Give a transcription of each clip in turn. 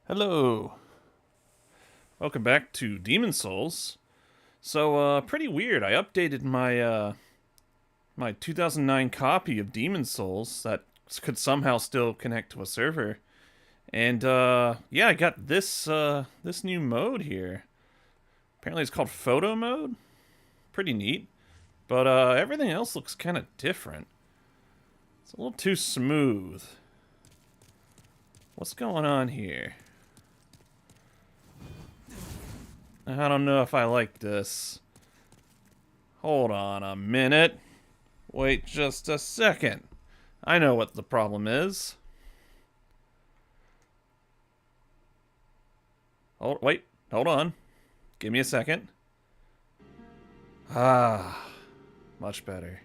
Hello. Welcome back to Demon Souls. So, pretty weird. I updated my 2009 copy of Demon Souls that could somehow still connect to a server. And yeah, I got this new mode here. Apparently it's called photo mode. Pretty neat. But everything else looks kind of different. It's a little too smooth. What's going on here? I don't know if I like this. Hold on a minute. Wait just a second. I know what the problem is. Hold on. Give me a second. Ah, much better.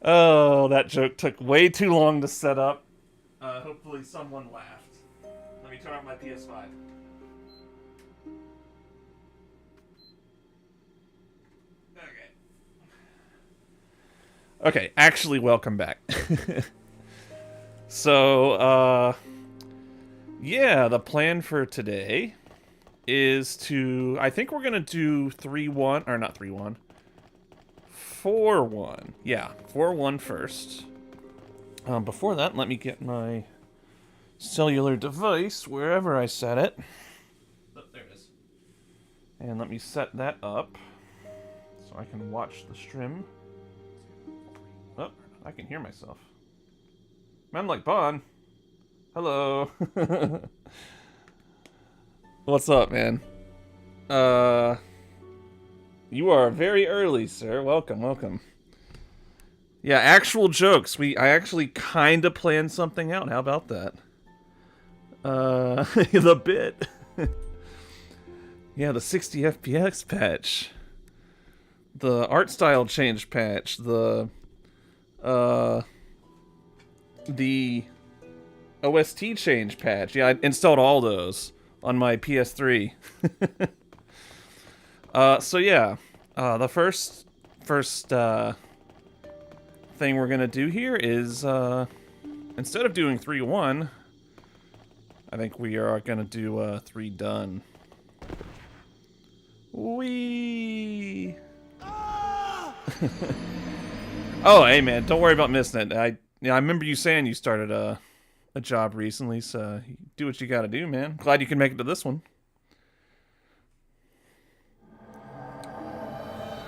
Oh, that joke took way too long to set up. Hopefully someone laughed. Let me turn on my PS5. Okay, actually, welcome back. So, yeah, the plan for today is to, I think we're gonna do 3-1, or not 3-1, 4-1. Yeah, 4-1 first. Before that, let me get my cellular device wherever I set it. Oh, there it is. And let me set that up so I can watch the stream. Oh, I can hear myself. Man like Bon. Hello. What's up, man? You are very early, sir. Welcome, welcome. Yeah, actual jokes. I actually kind of planned something out. How about that? The bit. Yeah, the 60 FPS patch. The art style change patch. The OST change patch. Yeah, I installed all those on my PS3. So yeah, the first thing we're gonna do here is instead of doing 3-1, I think we are gonna do 3 done. Wee. Oh, hey man, don't worry about missing it. I remember you saying you started a job recently, so you do what you gotta do, man. Glad you can make it to this one.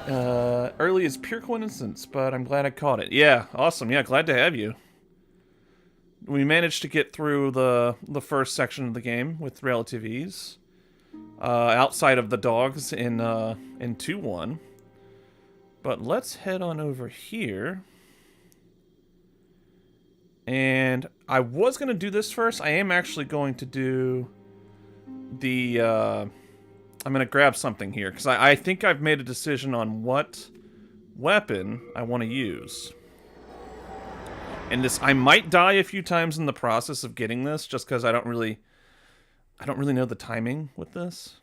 Early is pure coincidence, but I'm glad I caught it. Yeah, awesome. Yeah, glad to have you. We managed to get through the first section of the game with relative ease. Outside of the dogs in 2-1. But let's head on over here. And I was going to do this first. I am actually going to do the... I'm going to grab something here, because I think I've made a decision on what weapon I want to use. And this, I might die a few times in the process of getting this, just because I don't really know the timing with this.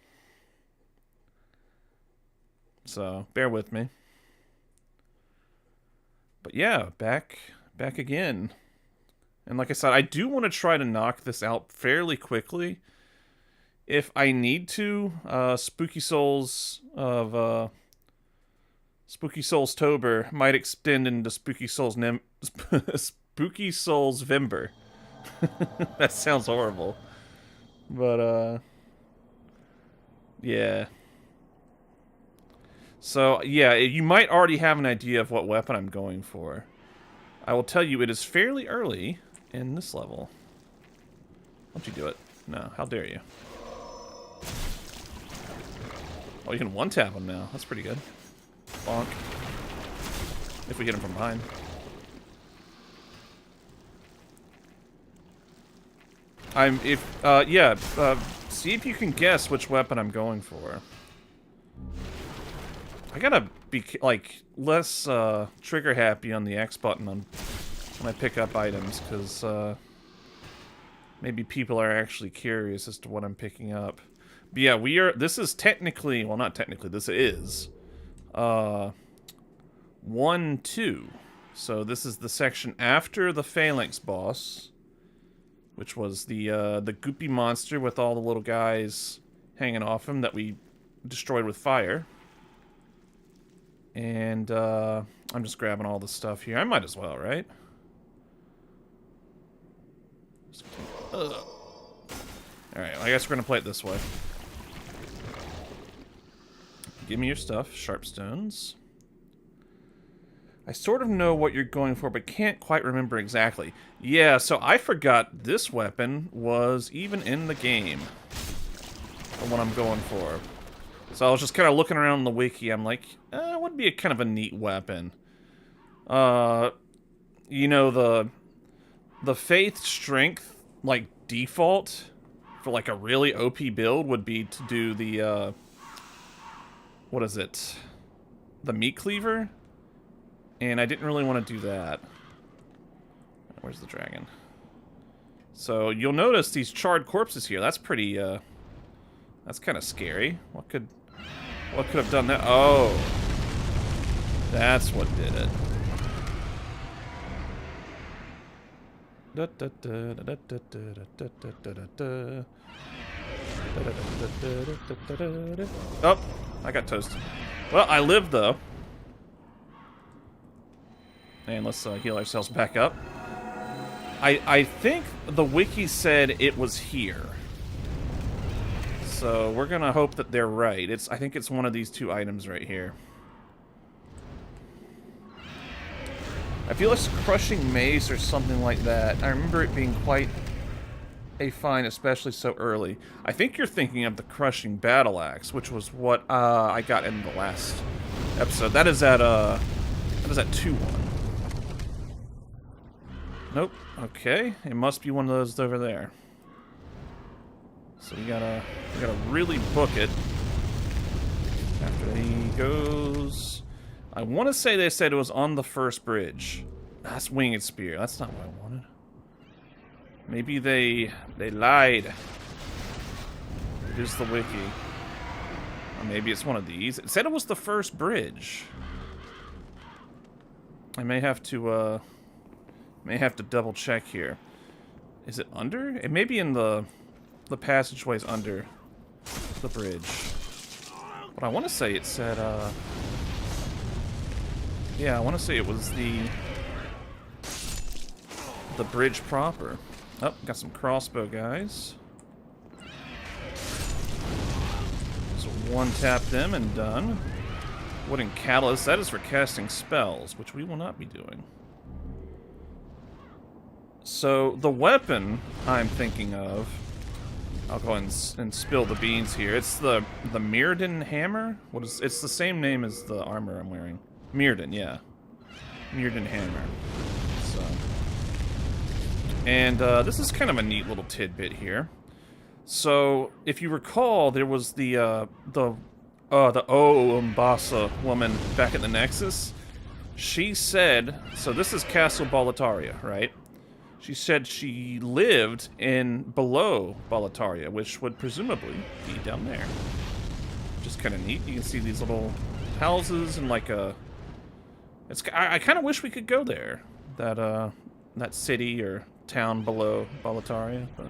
So, bear with me. But yeah, back again. And like I said, I do want to try to knock this out fairly quickly. If I need to, Spooky Souls of Spooky Souls-tober might extend into Spooky Souls Spooky Souls Vember. That sounds horrible. But yeah. So, yeah, you might already have an idea of what weapon I'm going for. I will tell you, it is fairly early in this level. Why don't you do it? No, how dare you. Oh, you can one-tap him now. That's pretty good. Bonk. If we hit him from behind. See if you can guess which weapon I'm going for. I gotta be, like, less, trigger happy on the X button when I pick up items, because, maybe people are actually curious as to what I'm picking up. But yeah, this is technically, well, not technically, this is, 1-2. So this is the section after the Phalanx boss. which was the goopy monster with all the little guys hanging off him that we destroyed with fire. And I'm just grabbing all the stuff here. I might as well, right? Alright, I guess we're gonna play it this way. Give me your stuff. Sharp stones. I sort of know what you're going for, but can't quite remember exactly. Yeah, so I forgot this weapon was even in the game. The one I'm going for. So I was just kind of looking around the wiki. I'm like, it would be a kind of a neat weapon. You know, the faith strength, like, default for, like, a really OP build would be to do the, what is it? The meat cleaver? And I didn't really want to do that. Where's the dragon? So you'll notice these charred corpses here. That's pretty, that's kind of scary. What could have done that? Oh. That's what did it. Oh, I got toasted. Well, I lived though. And let's heal ourselves back up. I think the wiki said it was here. So we're gonna hope that they're right. I think it's one of these two items right here. I feel it's crushing mace or something like that. I remember it being quite a find, especially so early. I think you're thinking of the crushing battle axe, which was what I got in the last episode. That is at 2-1. Nope. Okay. It must be one of those over there. So we gotta really book it. After he goes... I want to say they said it was on the first bridge. That's winged spear. That's not what I wanted. Maybe they lied. It is the wiki. Or maybe it's one of these. It said it was the first bridge. I may have to double check here. Is it under? It may be in the passageways under the bridge. But I want to say it said, yeah, I want to say it was the bridge proper. Oh, got some crossbow guys. So one tap them and done. Wooden catalyst, that is for casting spells, which we will not be doing. So the weapon I'm thinking of, I'll go ahead and spill the beans here. It's the Mirrodin hammer. It's the same name as the armor I'm wearing. Mirrodin, yeah. Mirrodin hammer. So, and this is kind of a neat little tidbit here. So, if you recall, there was the Umbasa woman back at the Nexus. She said, so this is Castle Boletaria, right? She said she lived below Boletaria, which would presumably be down there. Just kind of neat. You can see these little houses and like a... I kind of wish we could go there. That city or town below Boletaria, but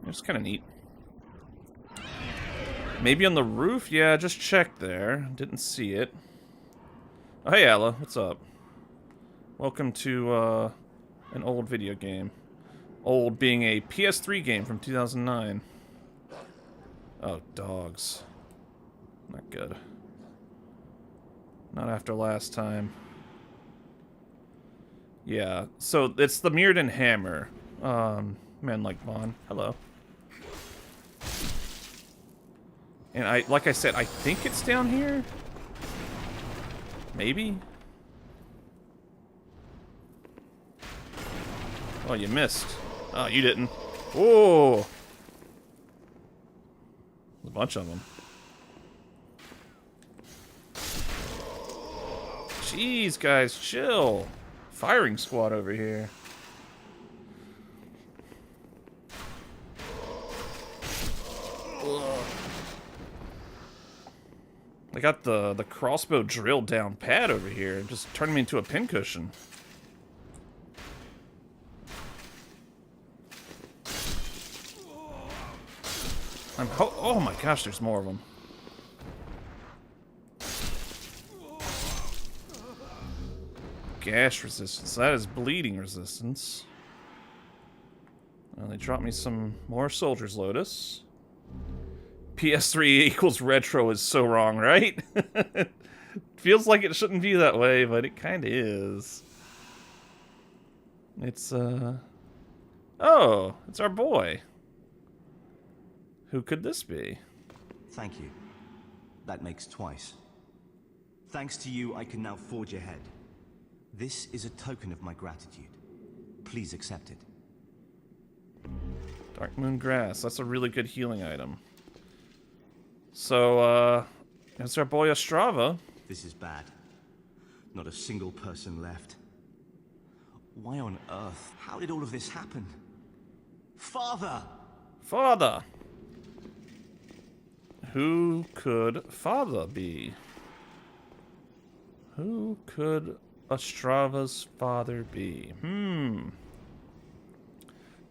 it's kind of neat. Maybe on the roof? Yeah, just checked there. Didn't see it. Oh, hey, Alla. What's up? Welcome to, an old video game. Old being a PS3 game from 2009. Oh, dogs. Not good. Not after last time. Yeah, so it's the Mirrodin hammer. Man like Vaughn. Hello. And like I said, I think it's down here? Maybe? Oh, you missed. Oh, you didn't. Whoa! There's a bunch of them. Jeez, guys, chill. Firing squad over here. Ugh. I got the crossbow drill down pad over here. Just turned me into a pincushion. Oh my gosh, there's more of them. Gash resistance. That is bleeding resistance. They dropped me some more Soldier's Lotus. PS3 equals retro is so wrong, right? Feels like it shouldn't be that way, but it kind of is. It's, Oh, it's our boy. Who could this be? Thank you. That makes twice. Thanks to you, I can now forge ahead. This is a token of my gratitude. Please accept it. Dark Moon Grass. That's a really good healing item. So, that's our boy Ostrava. This is bad. Not a single person left. Why on earth? How did all of this happen? Father! Father! Who could Father be? Who could Ostrava's father be?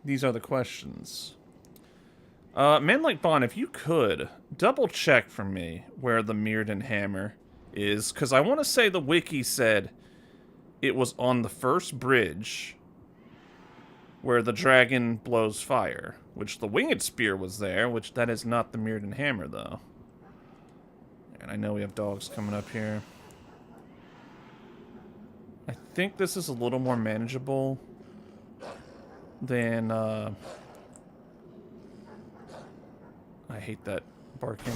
These are the questions. Man like Bond, if you could, double check for me where the Mirrodin Hammer is, because I want to say the wiki said it was on the first bridge where the dragon blows fire, which the Winged Spear was there, which that is not the Mirrodin Hammer, though. And I know we have dogs coming up here. I think this is a little more manageable than, I hate that barking.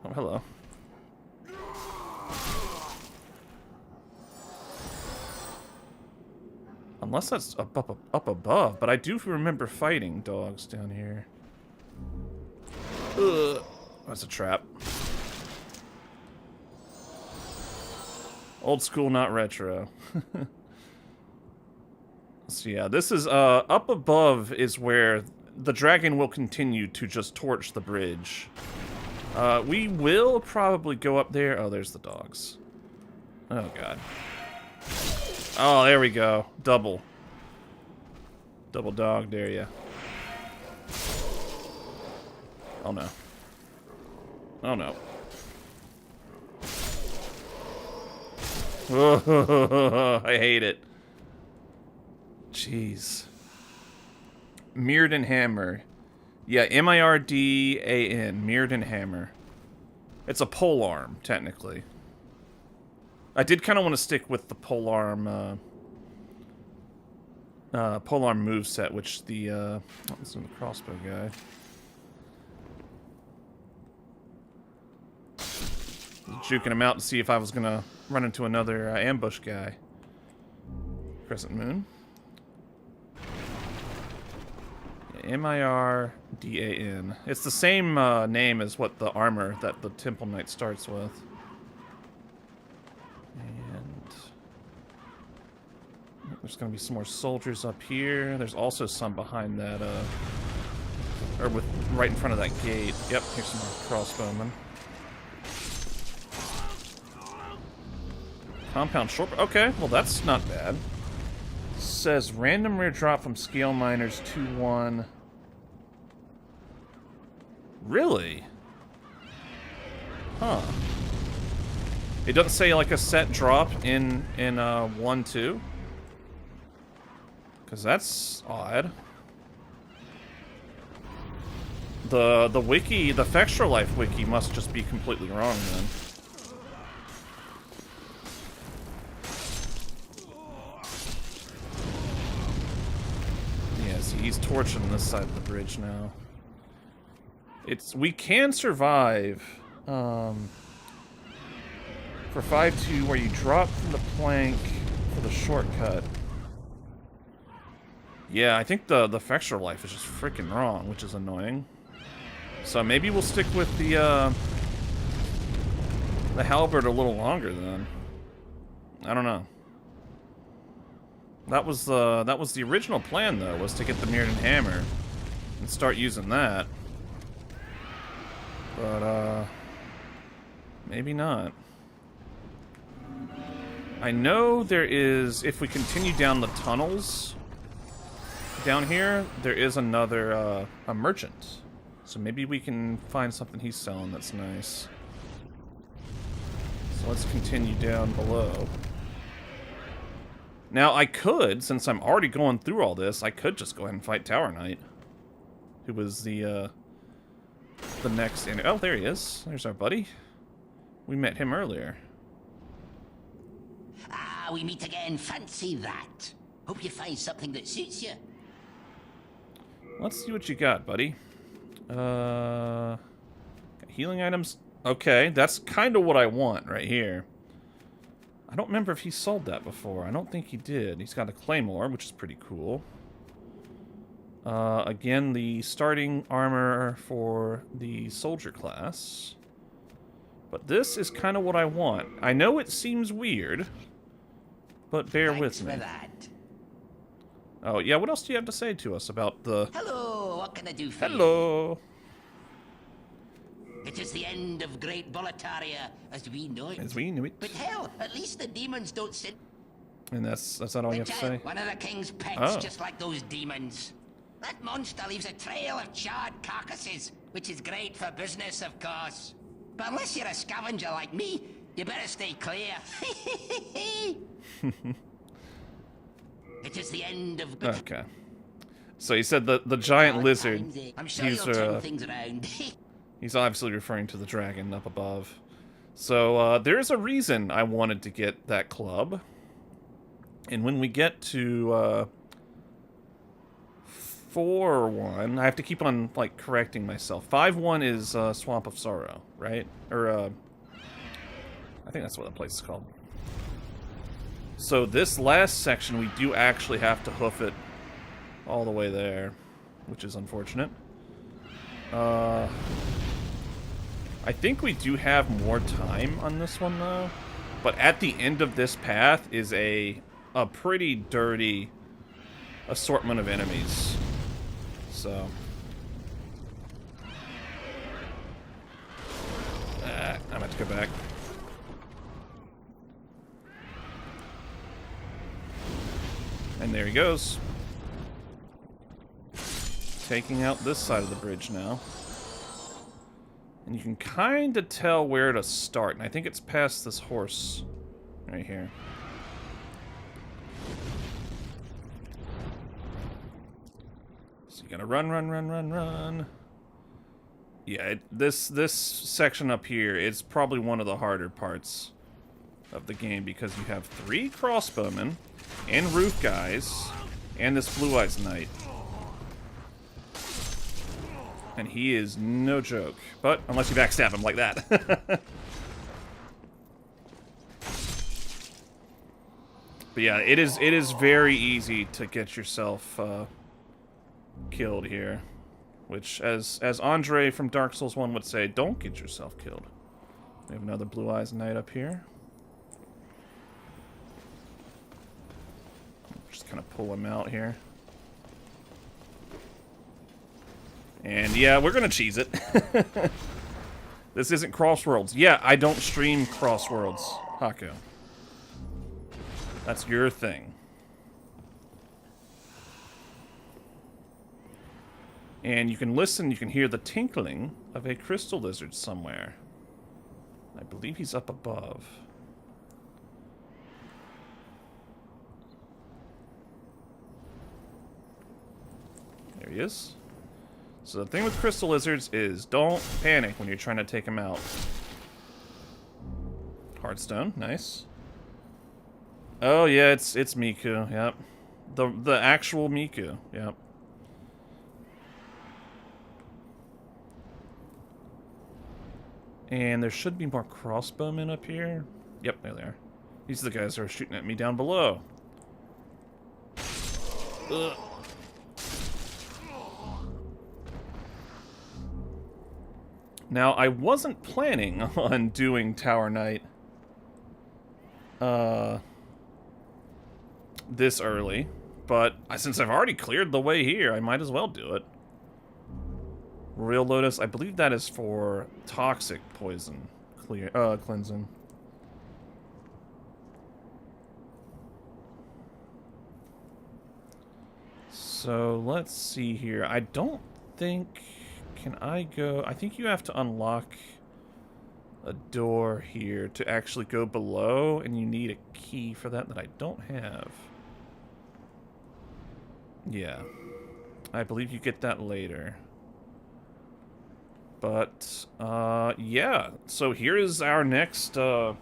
Oh, hello. Unless that's up above, but I do remember fighting dogs down here. Ugh. That's a trap. Old school, not retro. So yeah, this is, up above is where the dragon will continue to just torch the bridge. We will probably go up there. Oh, there's the dogs. Oh, God. Oh, there we go. Double. Double dog, dare ya. Oh, no. Oh, no. I hate it. Jeez. Mirrodin Hammer. Yeah, M-I-R-D-A-N. Mirrodin Hammer. It's a polearm, technically. I did kind of want to stick with the polearm, polearm moveset, which the, oh, this is the crossbow guy. Juking him out to see if I was going to run into another ambush guy. Crescent Moon. M-I-R-D-A-N. It's the same name as what the armor that the Temple Knight starts with. And there's going to be some more soldiers up here. There's also some behind that, or with right in front of that gate. Yep, here's some more crossbowmen. Compound short. Okay, well that's not bad. Says random rare drop from scale miners 2-1. Really? Huh. It doesn't say like a set drop in 1-2? Because that's odd. The wiki, the Fextra Life wiki must just be completely wrong then. He's torching this side of the bridge now. We can survive for 5-2 where you drop from the plank for the shortcut. Yeah, I think the Fextra Life is just freaking wrong, which is annoying. So maybe we'll stick with the halberd a little longer then. I don't know. That was the original plan, though, was to get the Mirrodin Hammer and start using that. But, maybe not. I know there is, if we continue down the tunnels, down here, there is another, a merchant. So maybe we can find something he's selling that's nice. So let's continue down below. Now, I could, since I'm already going through all this, I could just go ahead and fight Tower Knight. Who was the next... Oh, there he is. There's our buddy. We met him earlier. Ah, we meet again. Fancy that. Hope you find something that suits you. Let's see what you got, buddy. Got healing items. Okay, that's kind of what I want right here. I don't remember if he sold that before. I don't think he did. He's got a claymore, which is pretty cool. Again, the starting armor for the soldier class. But this is kind of what I want. I know it seems weird, but bear with me. For that. Oh, yeah, what else do you have to say to us about the... Hello, what can I do for you? Hello! It is the end of great Boletaria as we know it. As we knew it. But hell, at least the demons don't sit. And that's not all you have to say? One of the king's pets, Oh. just like those demons. That monster leaves a trail of charred carcasses, which is great for business, of course. But unless you're a scavenger like me, you better stay clear. It is the end of good. Okay. So he said the giant lizard. I'm sure He's you'll turn things around. he's obviously referring to the dragon up above. So there's a reason I wanted to get that club. And when we get to 4-1, I have to keep on like correcting myself. 5-1 is Swamp of Sorrow, right? Or I think that's what the place is called. So this last section, we do actually have to hoof it all the way there, which is unfortunate. I think we do have more time on this one, though. But at the end of this path is a pretty dirty assortment of enemies. So... I'm gonna have to go back. And there he goes. Taking out this side of the bridge now. And you can kind of tell where to start. And I think it's past this horse right here. So you gotta run, run, run, run, run. Yeah, this section up here is probably one of the harder parts of the game because you have 3 crossbowmen and roof guys and this Blue Eyes Knight. And he is no joke. But unless you backstab him like that. But yeah, it is very easy to get yourself killed here. Which, as Andre from Dark Souls 1 would say, don't get yourself killed. We have another Blue Eyes Knight up here. Just kind of pull him out here. And yeah, we're gonna cheese it. This isn't Crossworlds. Yeah, I don't stream Crossworlds, Haku. That's your thing. And you can listen, you can hear the tinkling of a crystal lizard somewhere. I believe he's up above. There he is. So the thing with crystal lizards is don't panic when you're trying to take them out. Hardstone, nice. Oh yeah, it's Miku, yep. The actual Miku, yep. And there should be more crossbowmen up here. Yep, there they are. These are the guys that are shooting at me down below. Ugh. Now, I wasn't planning on doing Tower Knight this early, but since I've already cleared the way here, I might as well do it. Royal Lotus, I believe that is for toxic poison cleansing. So let's see here. I don't think... Can I go... I think you have to unlock a door here to actually go below, and you need a key for that I don't have. Yeah. I believe you get that later. But, yeah. So here is our next boss.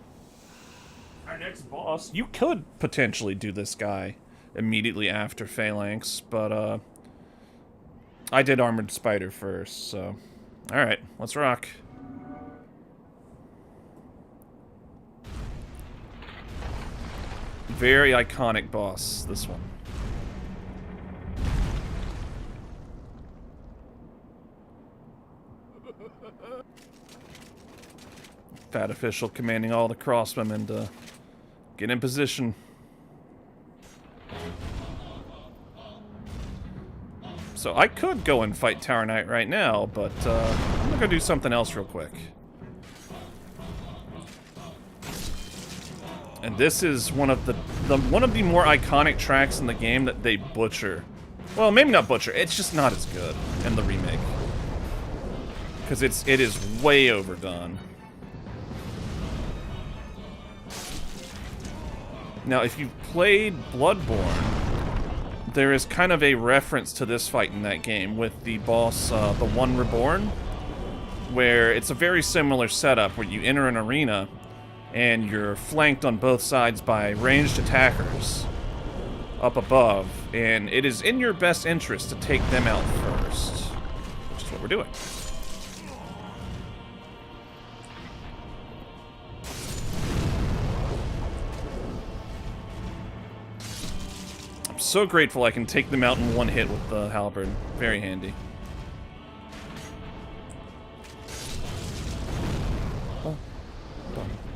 You could potentially do this guy immediately after Phalanx, but, I did Armored Spider first, so... Alright, let's rock. Very iconic boss, this one. Fat official commanding all the crossbowmen to get in position. So I could go and fight Tower Knight right now, but I'm gonna go do something else real quick. And this is one of the more iconic tracks in the game that they butcher. Well, maybe not butcher. It's just not as good in the remake because it is way overdone. Now, if you've played Bloodborne, there is kind of a reference to this fight in that game with the boss, the One Reborn, where it's a very similar setup where you enter an arena and you're flanked on both sides by ranged attackers up above, and it is in your best interest to take them out first, which is what we're doing. I'm so grateful I can take them out in one hit with the halberd. Very handy.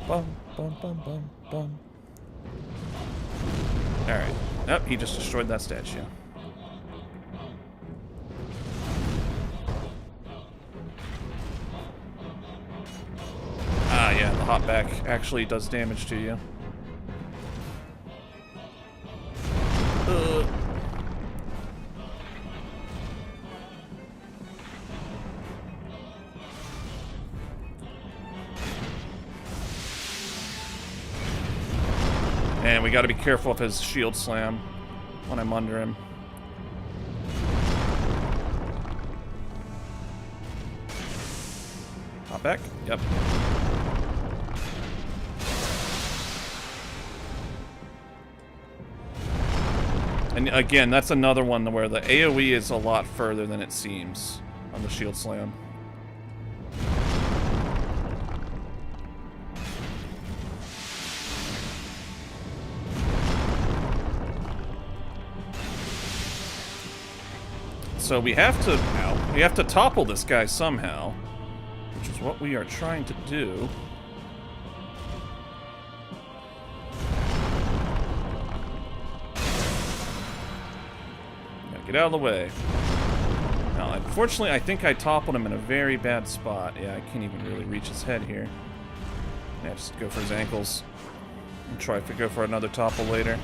Bum, bum, bum, bum, bum. Alright. Oh, he just destroyed that statue. Ah, yeah, the hopback actually does damage to you. And we gotta be careful of his shield slam when I'm under him. Hop back? Yep. And again, that's another one where the AoE is a lot further than it seems on the shield slam. So we have to topple this guy somehow, which is what we are trying to do. Gotta get out of the way. Now, unfortunately, I think I toppled him in a very bad spot. Yeah, I can't even really reach his head here. Yeah, just go for his ankles and try to go for another topple later.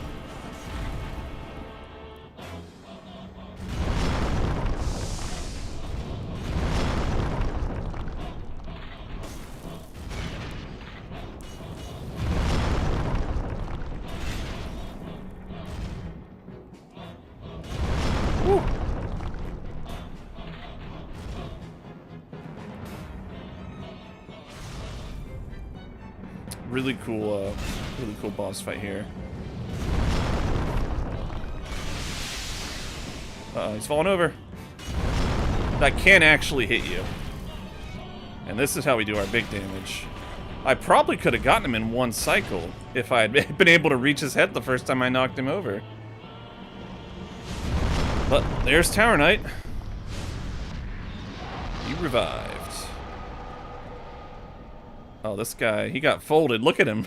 Really cool boss fight here. Uh-oh, he's falling over. That can actually hit you. And this is how we do our big damage. I probably could have gotten him in one cycle if I had been able to reach his head the first time I knocked him over. But there's Tower Knight. You revived. Oh, this guy, he got folded. Look at him.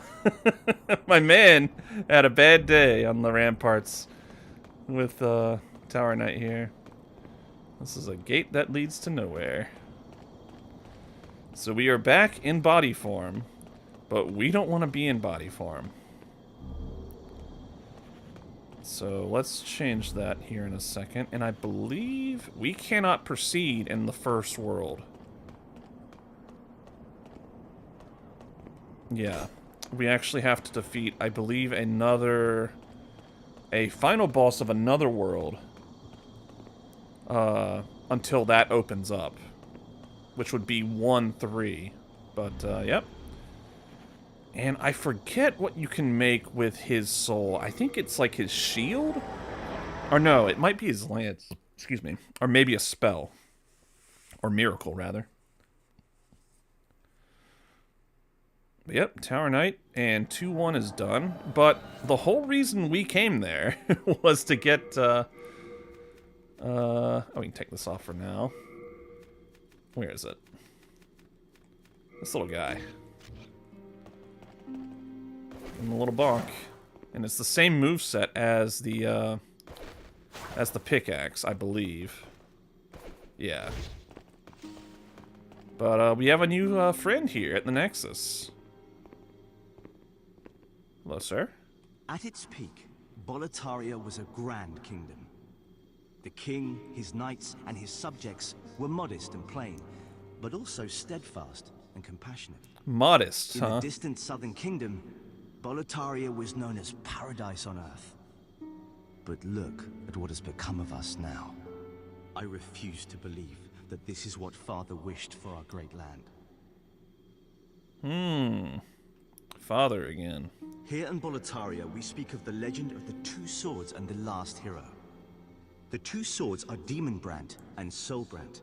My man had a bad day on the ramparts with Tower Knight here. This is a gate that leads to nowhere. So we are back in body form, but we don't want to be in body form. So let's change that here in a second. And I believe we cannot proceed in the first world. Yeah. We actually have to defeat, I believe, a final boss of another world. Until that opens up. Which would be 1-3. But, yep. And I forget what you can make with his soul. I think it's like his shield? Or no, it might be his lance. Excuse me. Or maybe a spell. Or miracle, rather. But yep, Tower Knight and 2-1 is done. But the whole reason we came there was to get, oh, we can take this off for now. Where is it? This little guy. And the little bonk. And it's the same moveset as the pickaxe, I believe. Yeah. But we have a new friend here at the Nexus. Hello, sir. At its peak, Boletaria was a grand kingdom. The king, his knights, and his subjects were modest and plain, but also steadfast and compassionate. Modest, In huh? the distant southern kingdom, Boletaria was known as paradise on earth. But look at what has become of us now. I refuse to believe that this is what Father wished for our great land. Father again. Here in Boletaria, we speak of the legend of the two swords and the last hero. The two swords are Demon Brand and Soul Brand.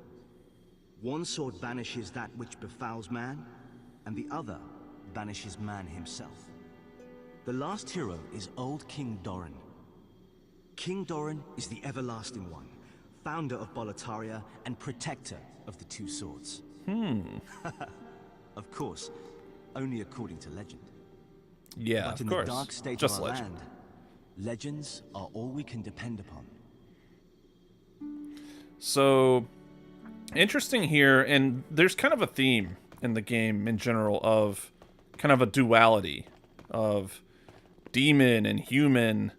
One sword banishes that which befouls man, and the other banishes man himself. The last hero is Old King Doran. King Doran is the Everlasting One, founder of Boletaria and protector of the two swords. Of course, only according to legend. Yeah, But of in course. the dark state Just of our legend. land, legends are all we can depend upon. So, interesting here, and there's kind of a theme in the game in general of kind of a duality of demon and human,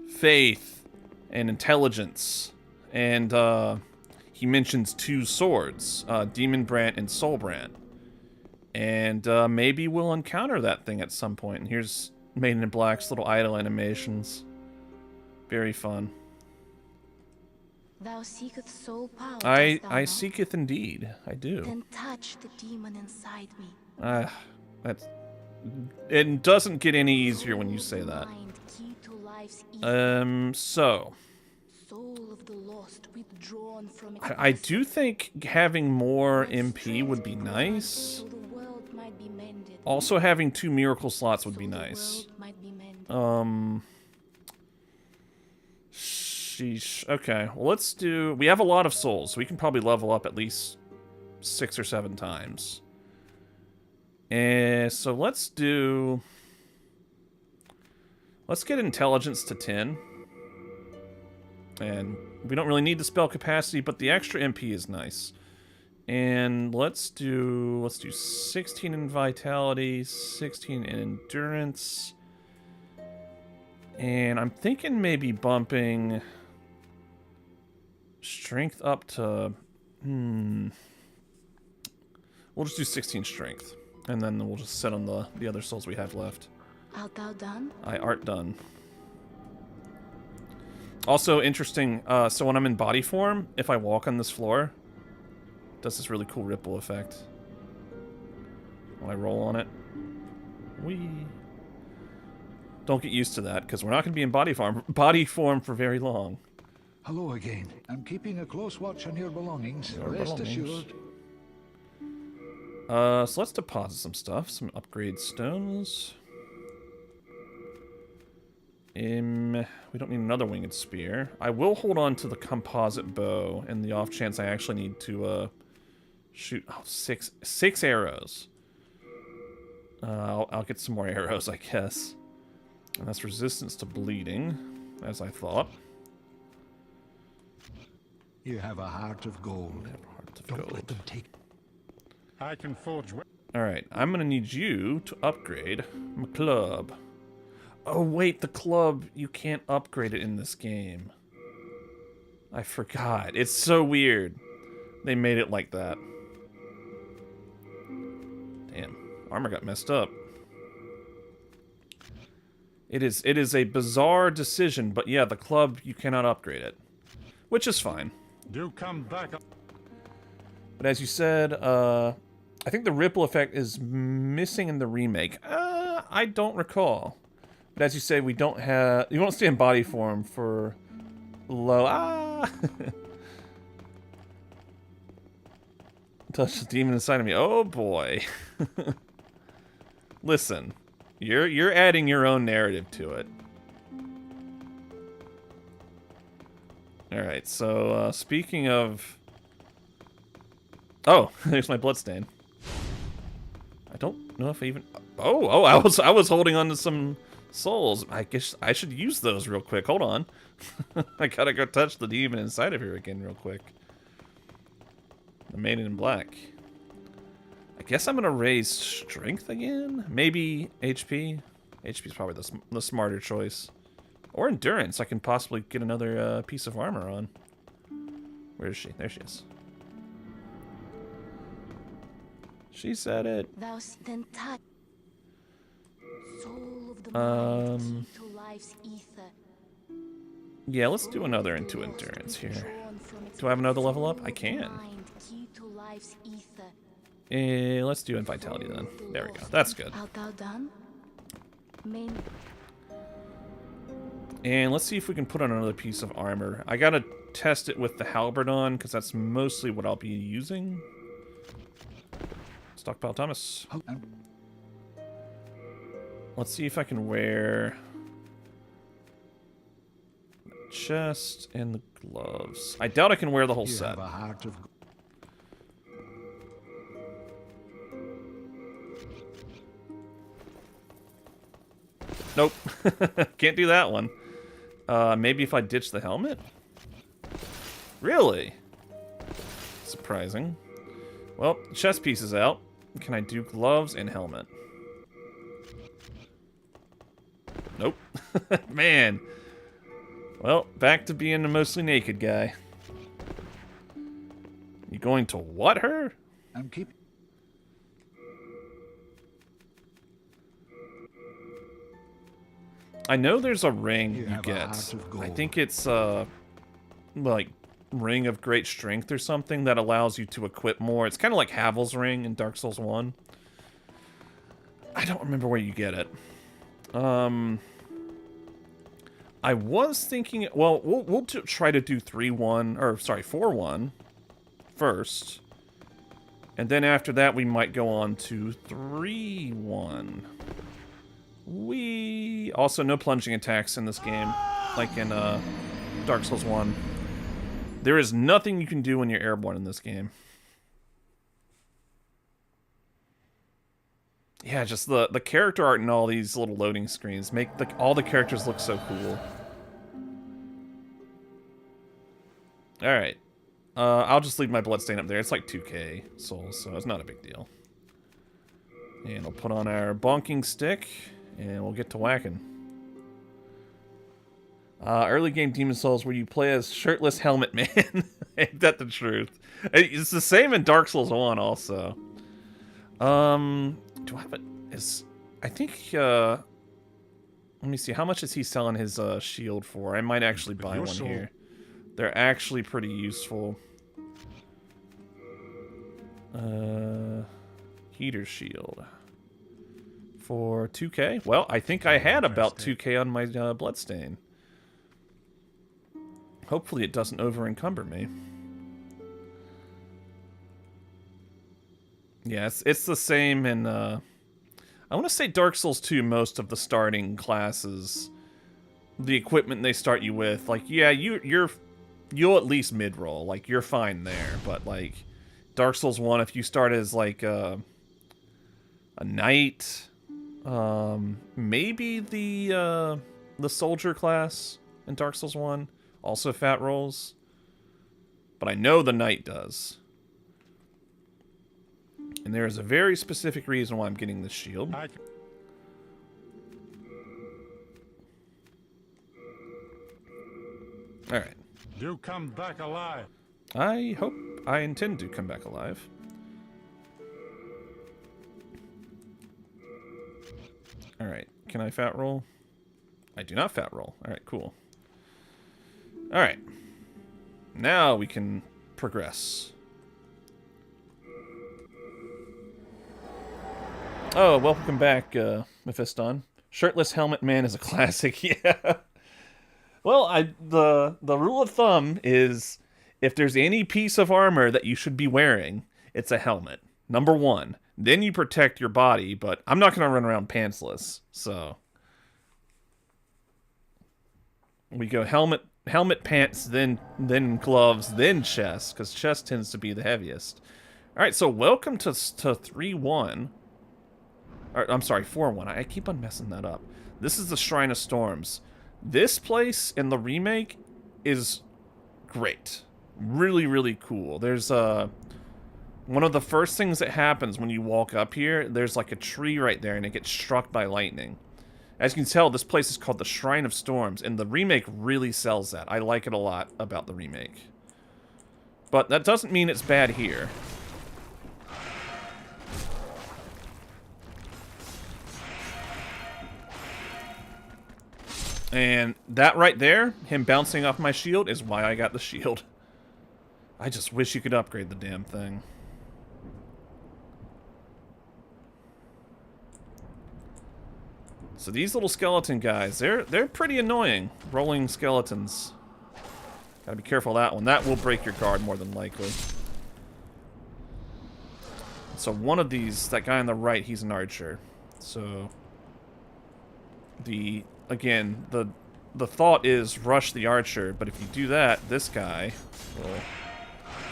faith and intelligence. And he mentions two swords, Demon Brand and Soul Brand. And maybe we'll encounter that thing at some point. And here's Maiden in Black's little idle animations. Very fun. Thou seeketh soul power. I dost thou not? seeketh indeed. I do. Then touch the demon inside me. It doesn't get any easier when you say that. Mind, key to life's ether. So Soul of the lost withdrawn from I do think having more MP would be nice. So the world might be mended. Also, having 2 miracle slots would So be the nice. world might be mended. Sheesh. Okay, well, let's do... We have a lot of souls, so we can probably level up at least 6 or 7 times. And so let's do... Let's get intelligence to 10. And we don't really need the spell capacity, but the extra MP is nice. And let's do 16 in vitality, 16 in endurance. And I'm thinking maybe bumping strength up to... We'll just do 16 strength. And then we'll just set on the other souls we have left. Art thou done? I art done. Also interesting, so when I'm in body form, if I walk on this floor, it does this really cool ripple effect. When I roll on it. Whee! Don't get used to that, because we're not going to be in body form for very long. Hello again. I'm keeping a close watch on your belongings. Your Rest belongings. assured. So let's deposit some stuff. Some upgrade stones. We don't need another winged spear. I will hold on to the composite bow in the off chance I actually need to shoot six arrows. I'll get some more arrows, I guess. And that's resistance to bleeding, as I thought. You have a heart of gold. Heart of Don't gold. let them take. I can forge. Alright, I'm gonna need you to upgrade my club. Oh, wait, the club, you can't upgrade it in this game. I forgot. It's so weird. They made it like that. Damn, armor got messed up. It is a bizarre decision, but yeah, the club, you cannot upgrade it. Which is fine. Do come back. But as you said, I think the ripple effect is missing in the remake. I don't recall. But as you say, we don't have... You won't stay in body form for low... Ah! Touch the demon inside of me. Oh, boy. Listen. You're adding your own narrative to it. Alright, so, speaking of... Oh, there's my bloodstain. I don't know if I even... Oh, I was holding on to some souls. I guess I should use those real quick. Hold on. I gotta go touch the demon inside of here again real quick. The maiden in black. I guess I'm gonna raise strength again? Maybe HP? HP is probably the smarter choice. Or endurance. I can possibly get another piece of armor on. Where is she? There she is. She said it. Thou then touch. Soul of the mind, key to life's ether. Yeah, let's do another into endurance here. Do I have another level up? I can. Let's do in vitality then. There we go. That's good. Art thou done? And let's see if we can put on another piece of armor. I gotta test it with the halberd on, because that's mostly what I'll be using. Stockpile Thomas. Let's see if I can wear the chest and the gloves. I doubt I can wear the whole set. Nope. Can't do that one. Maybe if I ditch the helmet? Really? Surprising. Well, chest piece is out. Can I do gloves and helmet? Nope. Man. Well, back to being a mostly naked guy. You going to what her? And keep. I know there's a ring you get. I think it's like Ring of Great Strength or something that allows you to equip more. It's kind of like Havel's Ring in Dark Souls 1. I don't remember where you get it. I was thinking, well, we'll try to do 3-1, or sorry, 4-1 first. And then after that, we might go on to 3-1. Also, no plunging attacks in this game, like in Dark Souls 1. There is nothing you can do when you're airborne in this game. Yeah, just the character art and all these little loading screens make all the characters look so cool. Alright. I'll just leave my bloodstain up there. It's like 2k souls, so it's not a big deal. And we'll put on our bonking stick, and we'll get to whacking. Early game Demon Souls where you play as shirtless helmet man. Ain't that the truth? It's the same in Dark Souls 1 also. Do I have it? I think, let me see. How much is he selling his shield for? I might actually buy one here. They're actually pretty useful. Heater shield. For 2k? Well, I think I had about 2k on my bloodstain. Hopefully it doesn't over-encumber me. Yeah, it's the same in, I want to say Dark Souls 2, most of the starting classes, the equipment they start you with, like, yeah, you'll at least mid-roll, like, you're fine there, but, like, Dark Souls 1, if you start as, like, a knight, maybe the soldier class in Dark Souls 1 also fat rolls, but I know the knight does. And there is a very specific reason why I'm getting this shield. Alright. You come back alive. I intend to come back alive. Alright, can I fat roll? I do not fat roll. Alright, cool. Alright. Now we can progress. Oh, welcome back, Mephiston. Shirtless Helmet Man is a classic, yeah. Well, the rule of thumb is if there's any piece of armor that you should be wearing, it's a helmet. Number one. Then you protect your body, but I'm not going to run around pantsless, so... We go helmet, pants, then gloves, then chest, because chest tends to be the heaviest. Alright, so welcome to 3-1. I'm sorry, 4-1. I keep on messing that up. This is the Shrine of Storms. This place in the remake is great. Really, really cool. There's one of the first things that happens when you walk up here, there's like a tree right there and it gets struck by lightning. As you can tell, this place is called the Shrine of Storms, and the remake really sells that. I like it a lot about the remake. But that doesn't mean it's bad here. And that right there, him bouncing off my shield, is why I got the shield. I just wish you could upgrade the damn thing. So these little skeleton guys, they're pretty annoying. Rolling skeletons. Gotta be careful of that one. That will break your guard more than likely. So one of these, that guy on the right, he's an archer. So again, the thought is rush the archer, but if you do that, this guy will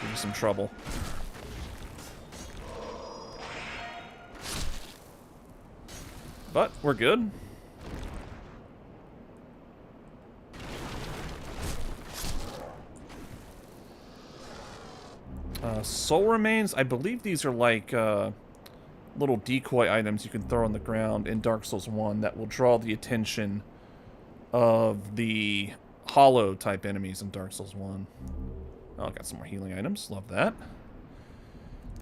give you some trouble. But we're good. Soul remains, I believe these are like little decoy items you can throw on the ground in Dark Souls 1 that will draw the attention of the hollow type enemies in Dark Souls 1. Oh, I got some more healing items. Love that.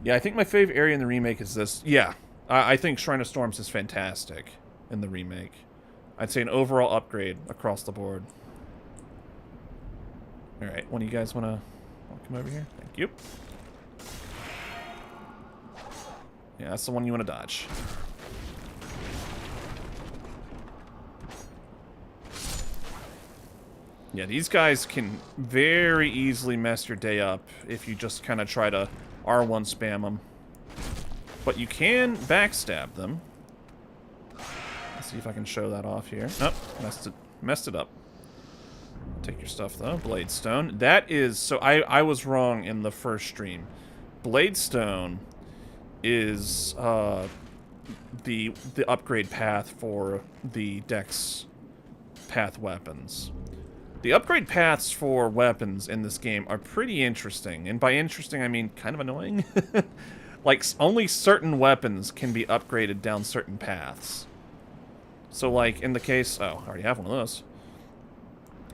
Yeah, I think my favorite area in the remake is this. Yeah, I think Shrine of Storms is fantastic in the remake. I'd say an overall upgrade across the board. Alright, one of you guys want to come over here? Thank you. Yeah, that's the one you want to dodge. Yeah, these guys can very easily mess your day up if you just kind of try to R1 spam them. But you can backstab them. Let's see if I can show that off here. Nope, messed it up. Take your stuff though. Bladestone. That is, so I was wrong in the first stream. Bladestone is the upgrade path for the Dex path weapons. The upgrade paths for weapons in this game are pretty interesting, and by interesting I mean kind of annoying. Like, only certain weapons can be upgraded down certain paths. So, like, in the case... Oh, I already have one of those.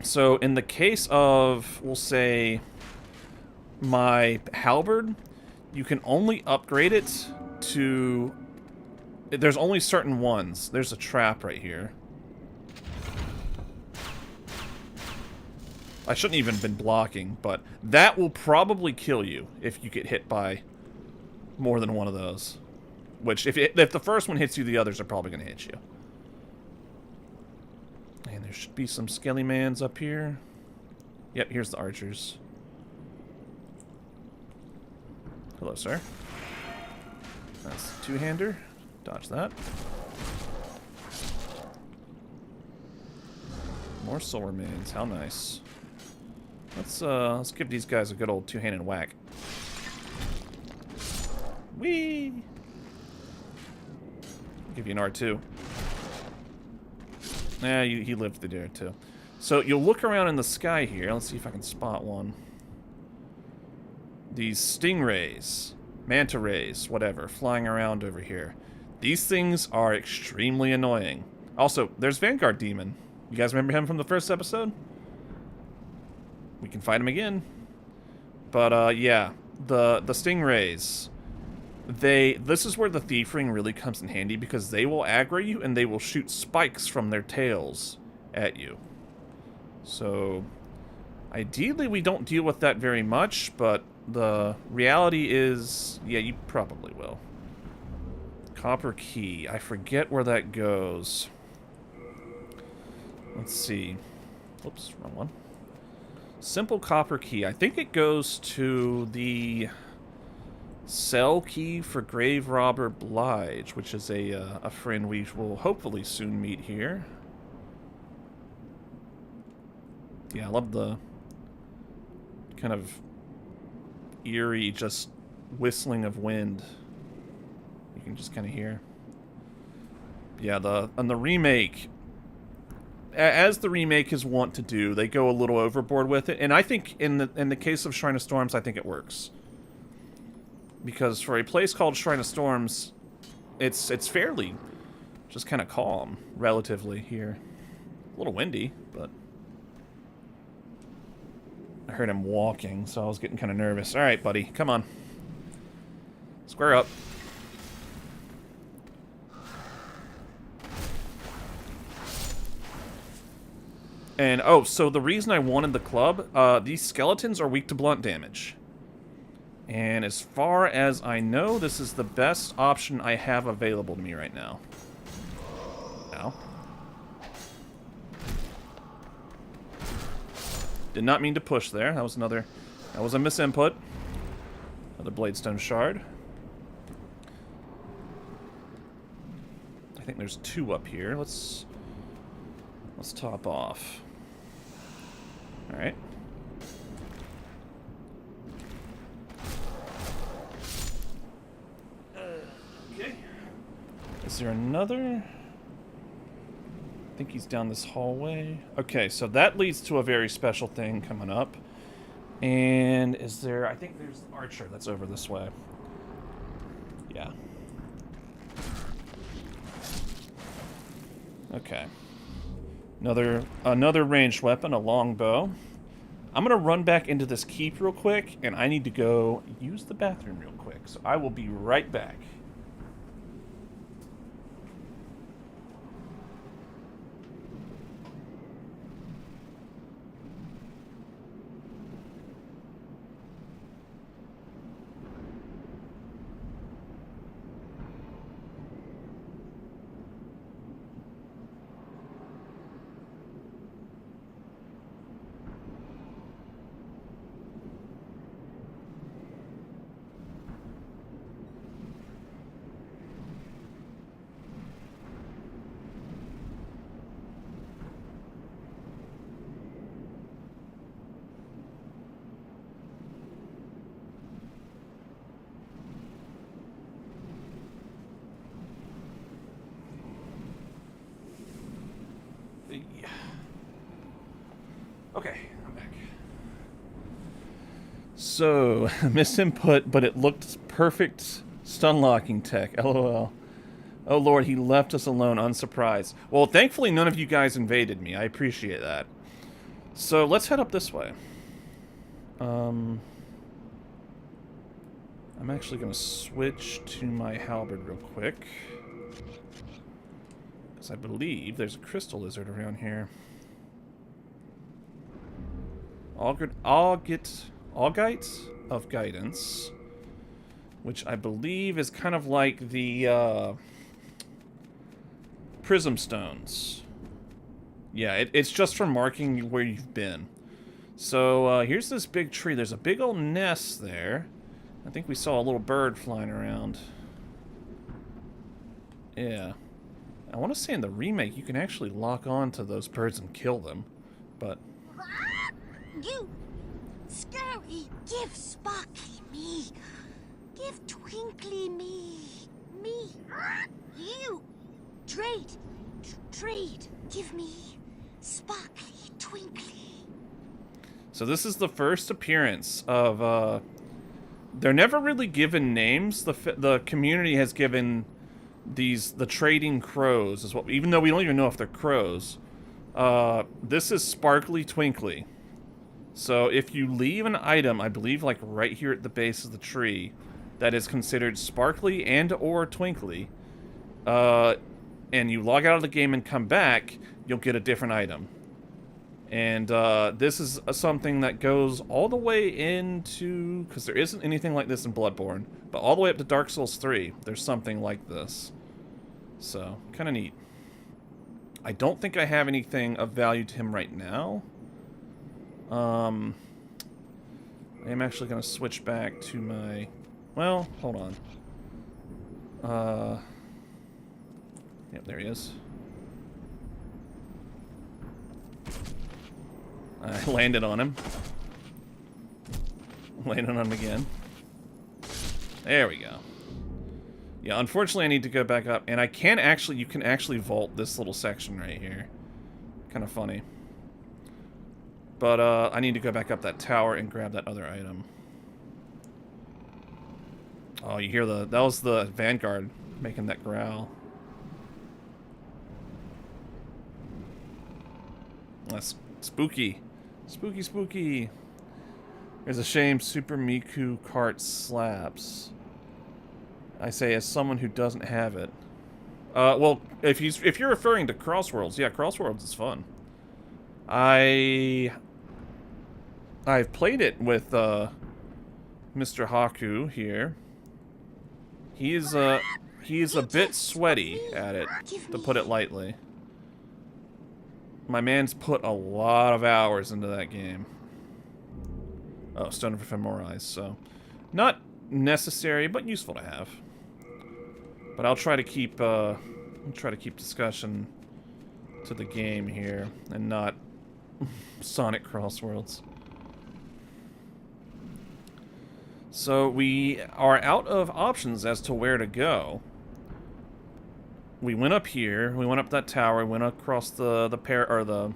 So, in the case of, we'll say, my halberd, you can only upgrade it to... There's only certain ones. There's a trap right here. I shouldn't even have been blocking, but that will probably kill you if you get hit by more than one of those. Which, if the first one hits you, the others are probably going to hit you. And there should be some skelly mans up here. Yep, here's the archers. Hello, sir. That's a two-hander. Dodge that. More soul remains. How nice. Let's give these guys a good old two-handed whack. Whee! Give you an R2. Nah, he lived through there too. So you'll look around in the sky here. Let's see if I can spot one. These stingrays, manta rays, whatever, flying around over here. These things are extremely annoying. Also, there's Vanguard Demon. You guys remember him from the first episode? we can fight them again. But, yeah, the stingrays, this is where the thief ring really comes in handy, because they will aggro you and they will shoot spikes from their tails at you. So, ideally we don't deal with that very much, but the reality is, yeah, you probably will. Copper key. I forget where that goes. Let's see. Oops, wrong one. Simple copper key. I think it goes to the cell key for Grave Robber Blige, which is a friend we will hopefully soon meet here. Yeah, I love the kind of eerie just whistling of wind. You can just kind of hear. Yeah, on the remake, as the remake is wont to do, they go a little overboard with it, and I think in the case of Shrine of Storms, I think it works. Because for a place called Shrine of Storms, it's fairly just kind of calm, relatively, here. A little windy, but I heard him walking, so I was getting kind of nervous. All right, buddy, come on. Square up. And, oh, so the reason I wanted the club, these skeletons are weak to blunt damage. And as far as I know, this is the best option I have available to me right now. Ow. Did not mean to push there. That was a misinput. Another Bladestone shard. I think there's 2 up here. Let's top off. All right. Okay. Is there another? I think he's down this hallway. Okay, so that leads to a very special thing coming up. And is there... I think there's the archer that's over this way. Yeah. Okay. Another ranged weapon, a longbow. I'm going to run back into this keep real quick, and I need to go use the bathroom real quick. So I will be right back. Okay, I'm back. So, misinput, but it looked perfect stun locking tech. LOL. Oh lord, he left us alone, unsurprised. Well, thankfully none of you guys invaded me. I appreciate that. So, let's head up this way. I'm actually going to switch to my halberd real quick. Because I believe there's a crystal lizard around here. Augite of Guidance, which I believe is kind of like the Prism Stones. Yeah, it's just for marking where you've been. So here's this big tree. There's a big old nest there. I think we saw a little bird flying around. Yeah. I want to say in the remake you can actually lock on to those birds and kill them, but... You, Scary, give Sparkly me. Give Twinkly me. Me. You. Trade. Trade. Give me Sparkly, Twinkly. So this is the first appearance of, they're never really given names. The community has given the trading crows, is what, even though we don't even know if they're crows. This is Sparkly Twinkly. So if you leave an item, I believe like right here at the base of the tree, that is considered sparkly and or twinkly, and you log out of the game and come back, you'll get a different item. And this is something that goes all the way into, because there isn't anything like this in Bloodborne, but all the way up to Dark Souls 3, there's something like this. So, kind of neat. I don't think I have anything of value to him right now. I am actually going to switch back to my... Well, hold on. Yep, there he is. I landed on him. Landed on him again. There we go. Yeah, unfortunately I need to go back up, and I can actually, you can actually vault this little section right here. Kind of funny. But, I need to go back up that tower and grab that other item. Oh, you hear that was the Vanguard making that growl. That's spooky. Spooky, spooky. There's a shame Super Miku cart slaps. I say as someone who doesn't have it. Well, if you're referring to Crossworlds, yeah, Crossworlds is fun. I've played it with Mr. Haku here. He's a bit sweaty at it, to put it lightly. My man's put a lot of hours into that game. Oh, Stone of Ephemerais, so not necessary, but useful to have. But I'll try to keep discussion to the game here and not Sonic Crossworlds. So we are out of options as to where to go. We went up here, we went up that tower, we went across the parapet.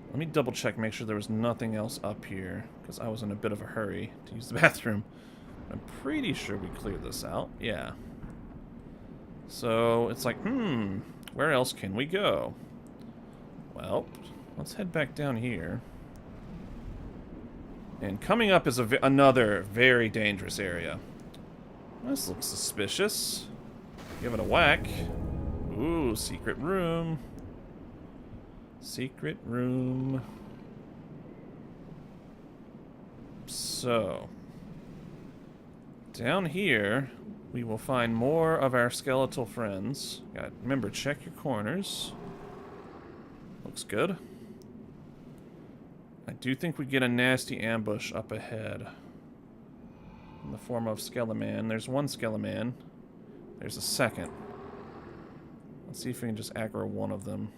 Let me double check, make sure there was nothing else up here, because I was in a bit of a hurry to use the bathroom. I'm pretty sure we cleared this out. Yeah. So it's like, where else can we go? Well, let's head back down here. And coming up is another very dangerous area. This looks suspicious. Give it a whack. Ooh, secret room. Secret room. So, down here, we will find more of our skeletal friends. Remember, check your corners. Looks good. I do think we get a nasty ambush up ahead. In the form of Skeleman. There's one Skeleman. There's a second. Let's see if we can just aggro one of them.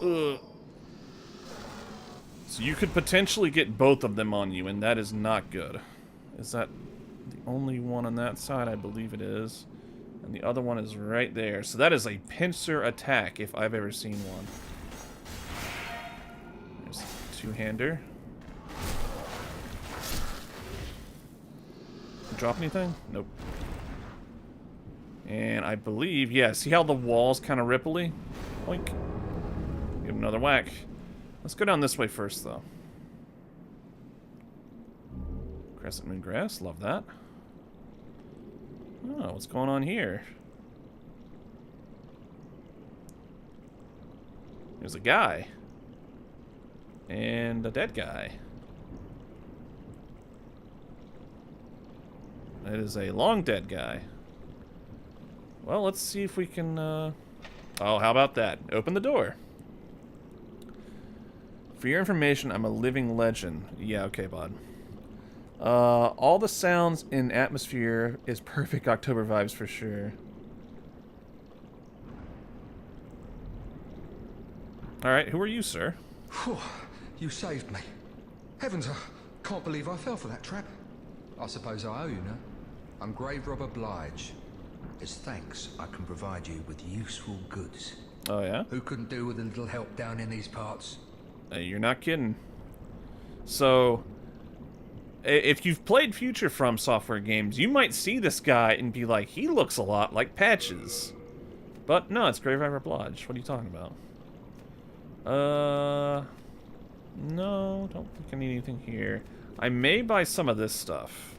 Ugh. So you could potentially get both of them on you, and that is not good. Is that the only one on that side? I believe it is. And the other one is right there. So that is a pincer attack, if I've ever seen one. There's a two-hander. Drop anything? Nope. And I believe, yeah, see how the wall's kind of ripply? Oink. Give him another whack. Let's go down this way first, though. Crescent moon grass, love that. Oh, what's going on here? There's a guy. And a dead guy. That is a long dead guy. Well, let's see if we can, Oh, how about that? Open the door. For your information, I'm a living legend. Yeah, okay, bud. All the sounds in atmosphere is perfect October vibes for sure. Alright, who are you, sir? Whew, you saved me. Heavens, I can't believe I fell for that trap. I suppose I owe you now. I'm grave robber Blige. As thanks, I can provide you with useful goods. Oh, yeah? Who couldn't do with a little help down in these parts? You're not kidding. So, If you've played future From Software games, you might see this guy and be like, he looks a lot like Patches. But no, it's Grave Robber Blodge. What are you talking about? No, don't think I need anything here. I may buy some of this stuff.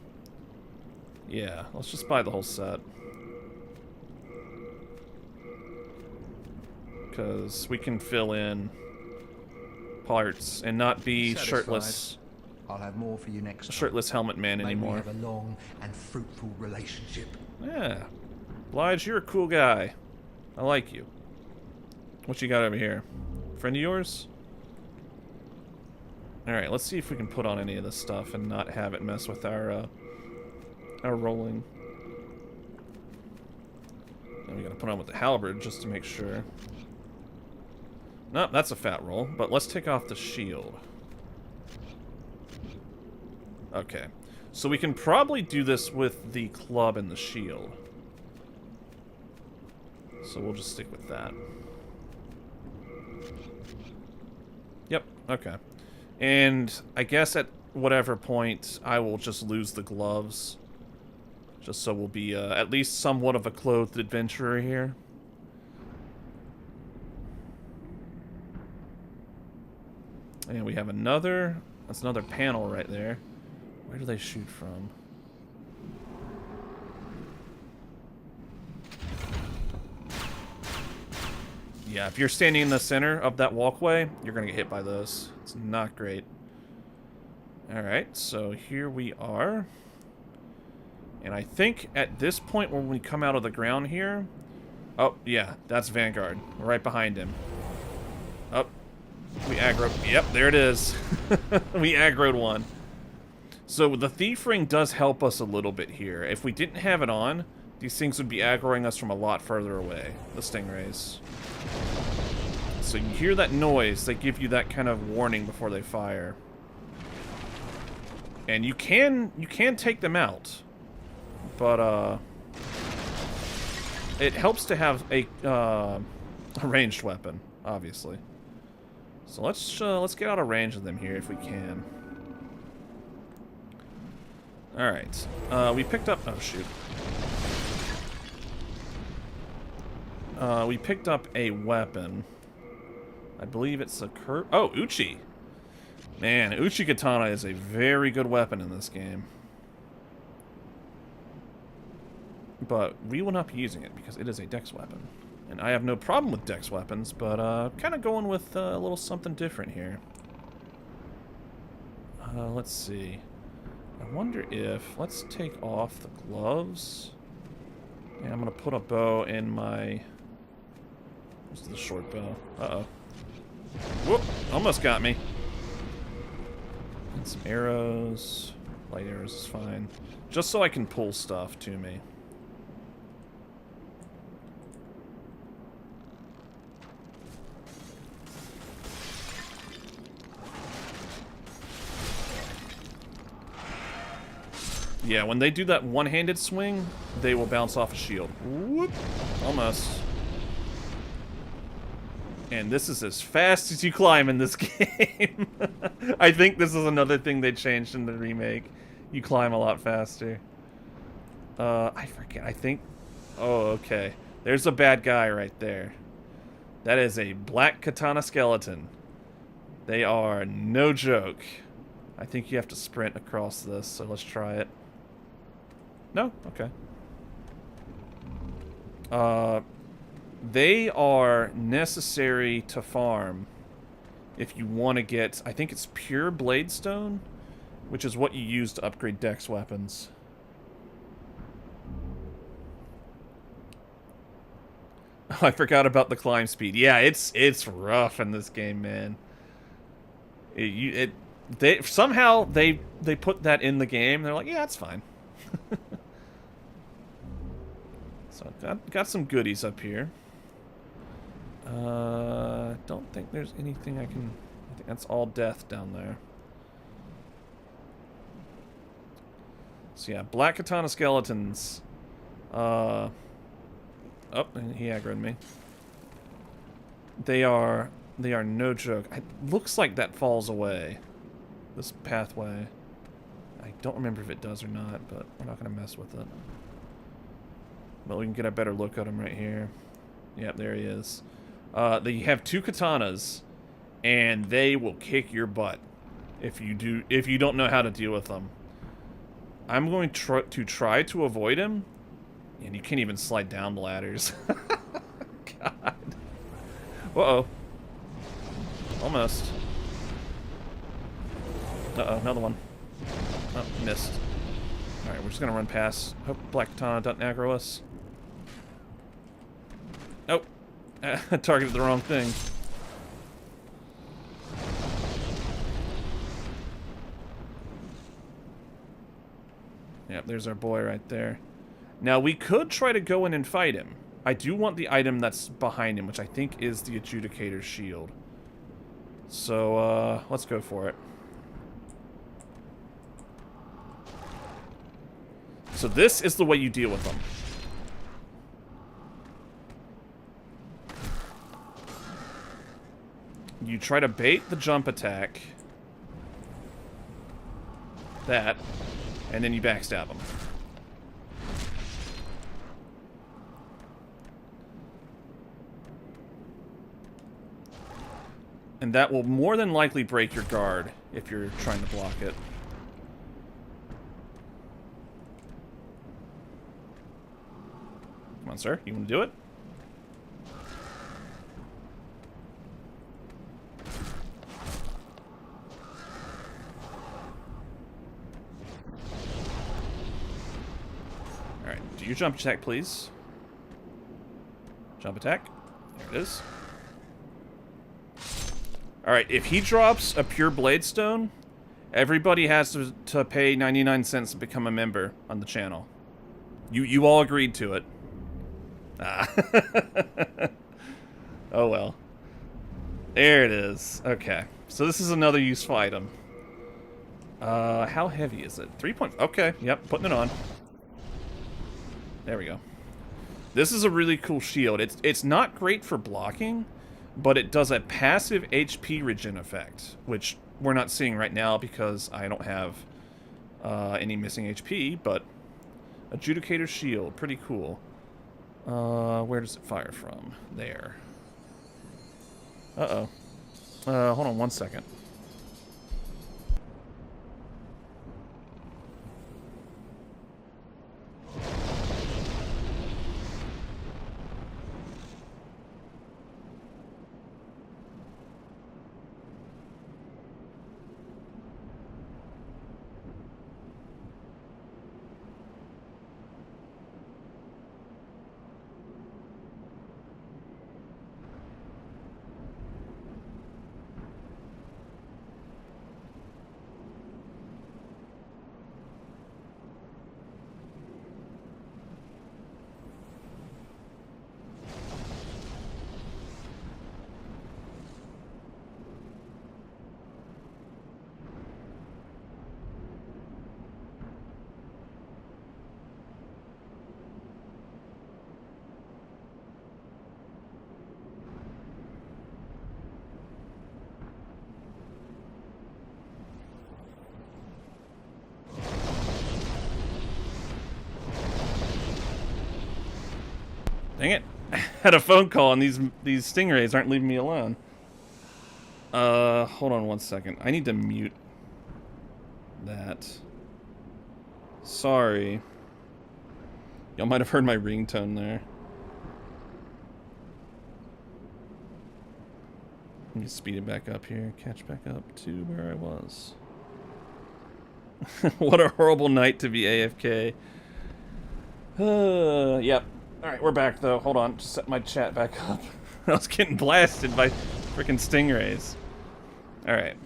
Yeah, let's just buy the whole set. Because we can fill in parts and not be Satisfied. shirtless. I'll have more for you next time. Shirtless helmet man May anymore. we have a long and fruitful relationship. Yeah. Blige, you're a cool guy. I like you. What you got over here? Friend of yours? Alright, let's see if we can put on any of this stuff and not have it mess with our rolling. And we gotta put on with the halberd just to make sure. Nope, that's a fat roll, but let's take off the shield. Okay. So we can probably do this with the club and the shield. So we'll just stick with that. Yep, okay. And I guess at whatever point, I will just lose the gloves. Just so we'll be at least somewhat of a clothed adventurer here. And we have another... That's another panel right there. Where do they shoot from? Yeah, if you're standing in the center of that walkway, you're gonna get hit by those. It's not great. Alright, so here we are. And I think at this point when we come out of the ground here... Oh, yeah, that's Vanguard. Right behind him. Oh, we aggro... Yep, there it is. We aggroed one. So the Thief Ring does help us a little bit here. If we didn't have it on, these things would be aggroing us from a lot further away. The Stingrays. So you hear that noise, they give you that kind of warning before they fire. And you can take them out. But it helps to have a ranged weapon, obviously. So let's get out of range of them here if we can. All right, we picked up. Oh shoot. We picked up a weapon. I believe it's a Oh, Uchi. Man, Uchi Katana is a very good weapon in this game. But we will not be using it because it is a dex weapon. And I have no problem with dex weapons, but kind of going with a little something different here. Let's see. I wonder if... Let's take off the gloves. And I'm going to put a bow in my... What's the short bow? Uh-oh. Whoop! Almost got me. And some arrows. Light arrows is fine. Just so I can pull stuff to me. Yeah, when they do that one-handed swing, they will bounce off a shield. Whoop! Almost. And this is as fast as you climb in this game. I think this is another thing they changed in the remake. You climb a lot faster. I forget. I think... Oh, okay. There's a bad guy right there. That is a black katana skeleton. They are no joke. I think you have to sprint across this, so let's try it. No? Okay. They are necessary to farm if you want to get, I think it's pure Bladestone, which is what you use to upgrade dex weapons. Oh, I forgot about the climb speed. Yeah, it's rough in this game, man. Somehow they put that in the game. They're like, yeah, it's fine. So got some goodies up here. Don't think there's anything I think that's all death down there. So yeah, black katana skeletons. Oh, and he aggroed me. They are no joke. It looks like that falls away. This pathway. I don't remember if it does or not, but we're not going to mess with it. But we can get a better look at him right here. Yep, there he is. You have 2 katanas, and they will kick your butt if you don't know how to deal with them. I'm going to try to avoid him, and you can't even slide down the ladders. God. Uh-oh. Almost. Uh-oh, another one. Oh, missed. Alright, we're just gonna run past. Hope Black Katana doesn't aggro us. Nope. Targeted the wrong thing. Yep, there's our boy right there. Now, we could try to go in and fight him. I do want the item that's behind him, which I think is the Adjudicator's Shield. So, let's go for it. So this is the way you deal with them. You try to bait the jump attack. That. And then you backstab them. And that will more than likely break your guard if you're trying to block it. Come on, sir. You want to do it? Alright, do your jump attack, please. Jump attack. There it is. Alright, if he drops a pure Bladestone, everybody has to pay 99 cents to become a member on the channel. You all agreed to it. Ah. Oh well. There it is. Okay. So this is another useful item. How heavy is it? 3 point... Okay, yep, putting it on. There we go. This is a really cool shield. It's not great for blocking, but it does a passive HP regen effect, which we're not seeing right now because I don't have any missing HP, but Adjudicator's Shield, pretty cool. Where does it fire from? There. Uh-oh. Hold on one second. Dang it. I had a phone call and these stingrays aren't leaving me alone. Hold on one second. I need to mute that. Sorry. Y'all might have heard my ringtone there. Let me speed it back up here. Catch back up to where I was. What a horrible night to be AFK. Yep. Alright, we're back though. Hold on, just set my chat back up. I was getting blasted by freaking stingrays. Alright.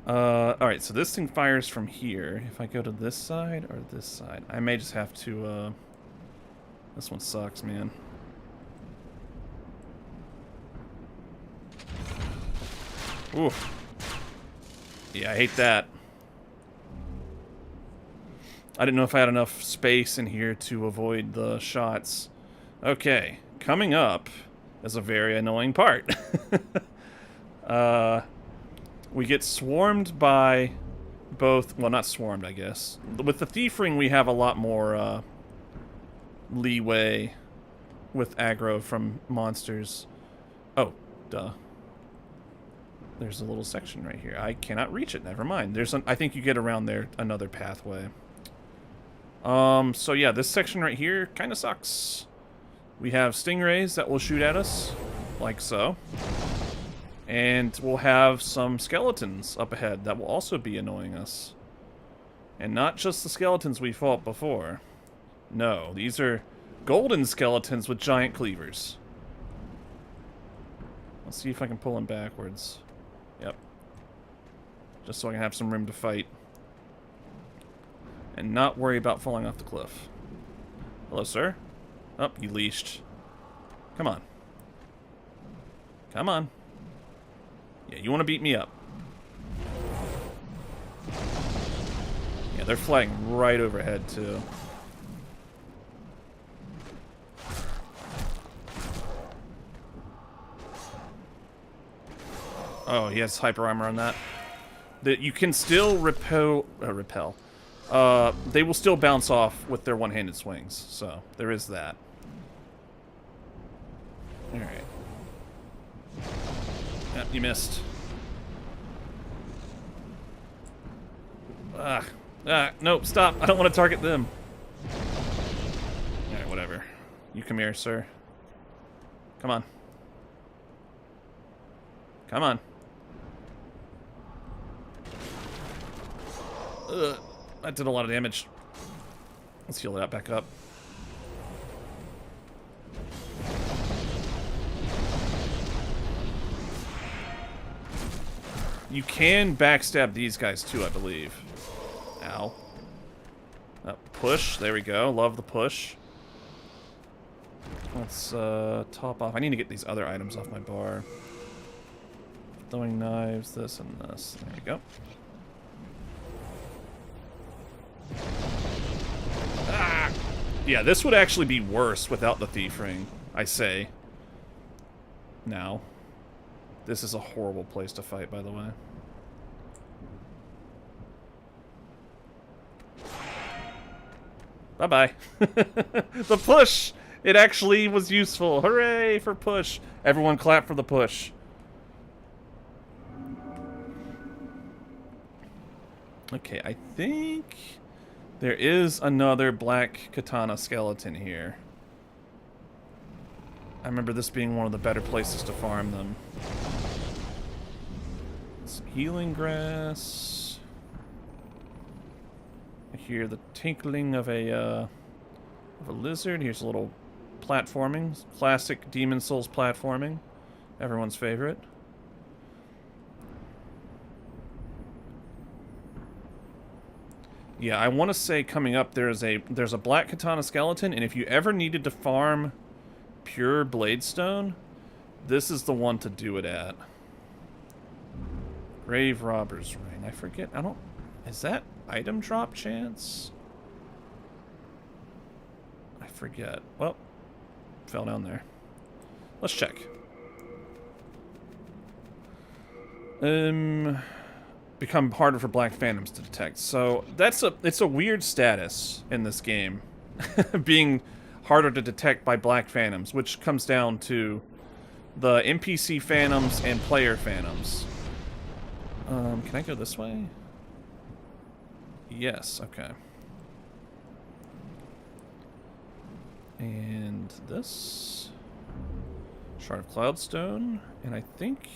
Alright, so this thing fires from here. If I go to this side or this side, I may just have to, this one sucks, man. Ooh. Yeah, I hate that. I didn't know if I had enough space in here to avoid the shots. Okay, coming up is a very annoying part. we get swarmed by both... Well, not swarmed, I guess. With the Thief Ring, we have a lot more leeway with aggro from monsters. Oh, duh. There's a little section right here. I cannot reach it. Never mind. There's I think you get around there another pathway. So yeah, this section right here kind of sucks. We have stingrays that will shoot at us, like so. And we'll have some skeletons up ahead that will also be annoying us. And not just the skeletons we fought before. No, these are golden skeletons with giant cleavers. Let's see if I can pull them backwards. Yep. Just so I can have some room to fight. And not worry about falling off the cliff. Hello, sir. Oh, you leashed. Come on. Come on. Yeah, you want to beat me up. Yeah, they're flying right overhead, too. Oh, he has hyper armor on that. You can still repel. They will still bounce off with their one-handed swings, so there is that. Alright. Yep, you missed. Nope, stop. I don't want to target them. Alright, whatever. You come here, sir. Come on. Come on. Ugh, that did a lot of damage. Let's heal that back up. You can backstab these guys too, I believe. Ow. Push. There we go. Love the push. Let's top off. I need to get these other items off my bar. Throwing knives, this and this. There we go. Ah! Yeah, this would actually be worse without the Thief Ring, I say. Now. This is a horrible place to fight, by the way. Bye-bye. The push! It actually was useful. Hooray for push. Everyone clap for the push. Okay, I think there is another black katana skeleton here. I remember this being one of the better places to farm them. Some healing grass. I hear the tinkling of a lizard. Here's a little platforming. Classic Demon Souls platforming. Everyone's favorite. Yeah, I want to say coming up there's a black katana skeleton, and if you ever needed to farm pure bladestone, this is the one to do it at. Grave Robber's Ring. I forget. Is that item drop chance? I forget. Well, fell down there. Let's check. Become harder for black phantoms to detect. So it's a weird status in this game, being harder to detect by black phantoms, which comes down to the NPC phantoms and player phantoms. Can I go this way? Yes, okay. And this Shard of Cloudstone, and I think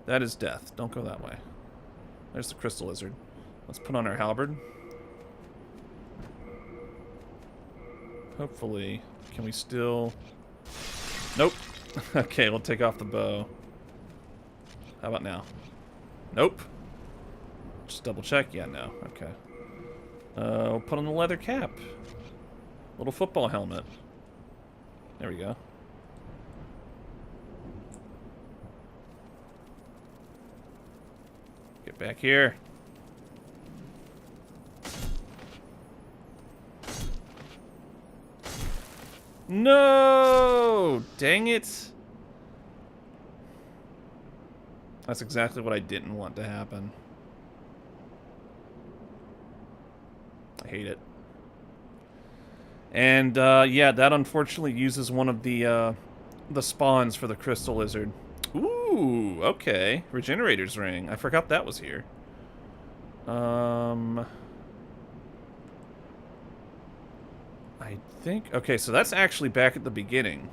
that is death. Don't go that way. There's the crystal lizard. Let's put on our halberd. Hopefully, can we still... Nope. Okay, we'll take off the bow. How about now? Nope. Just double check. Yeah, no. Okay. We'll put on the leather cap. Little football helmet. There we go. Get back here. No! Dang it. That's exactly what I didn't want to happen. I hate it. And, yeah, that unfortunately uses one of the spawns for the crystal lizard. Ooh, okay. Regenerator's ring. I forgot that was here. I think... Okay, so that's actually back at the beginning.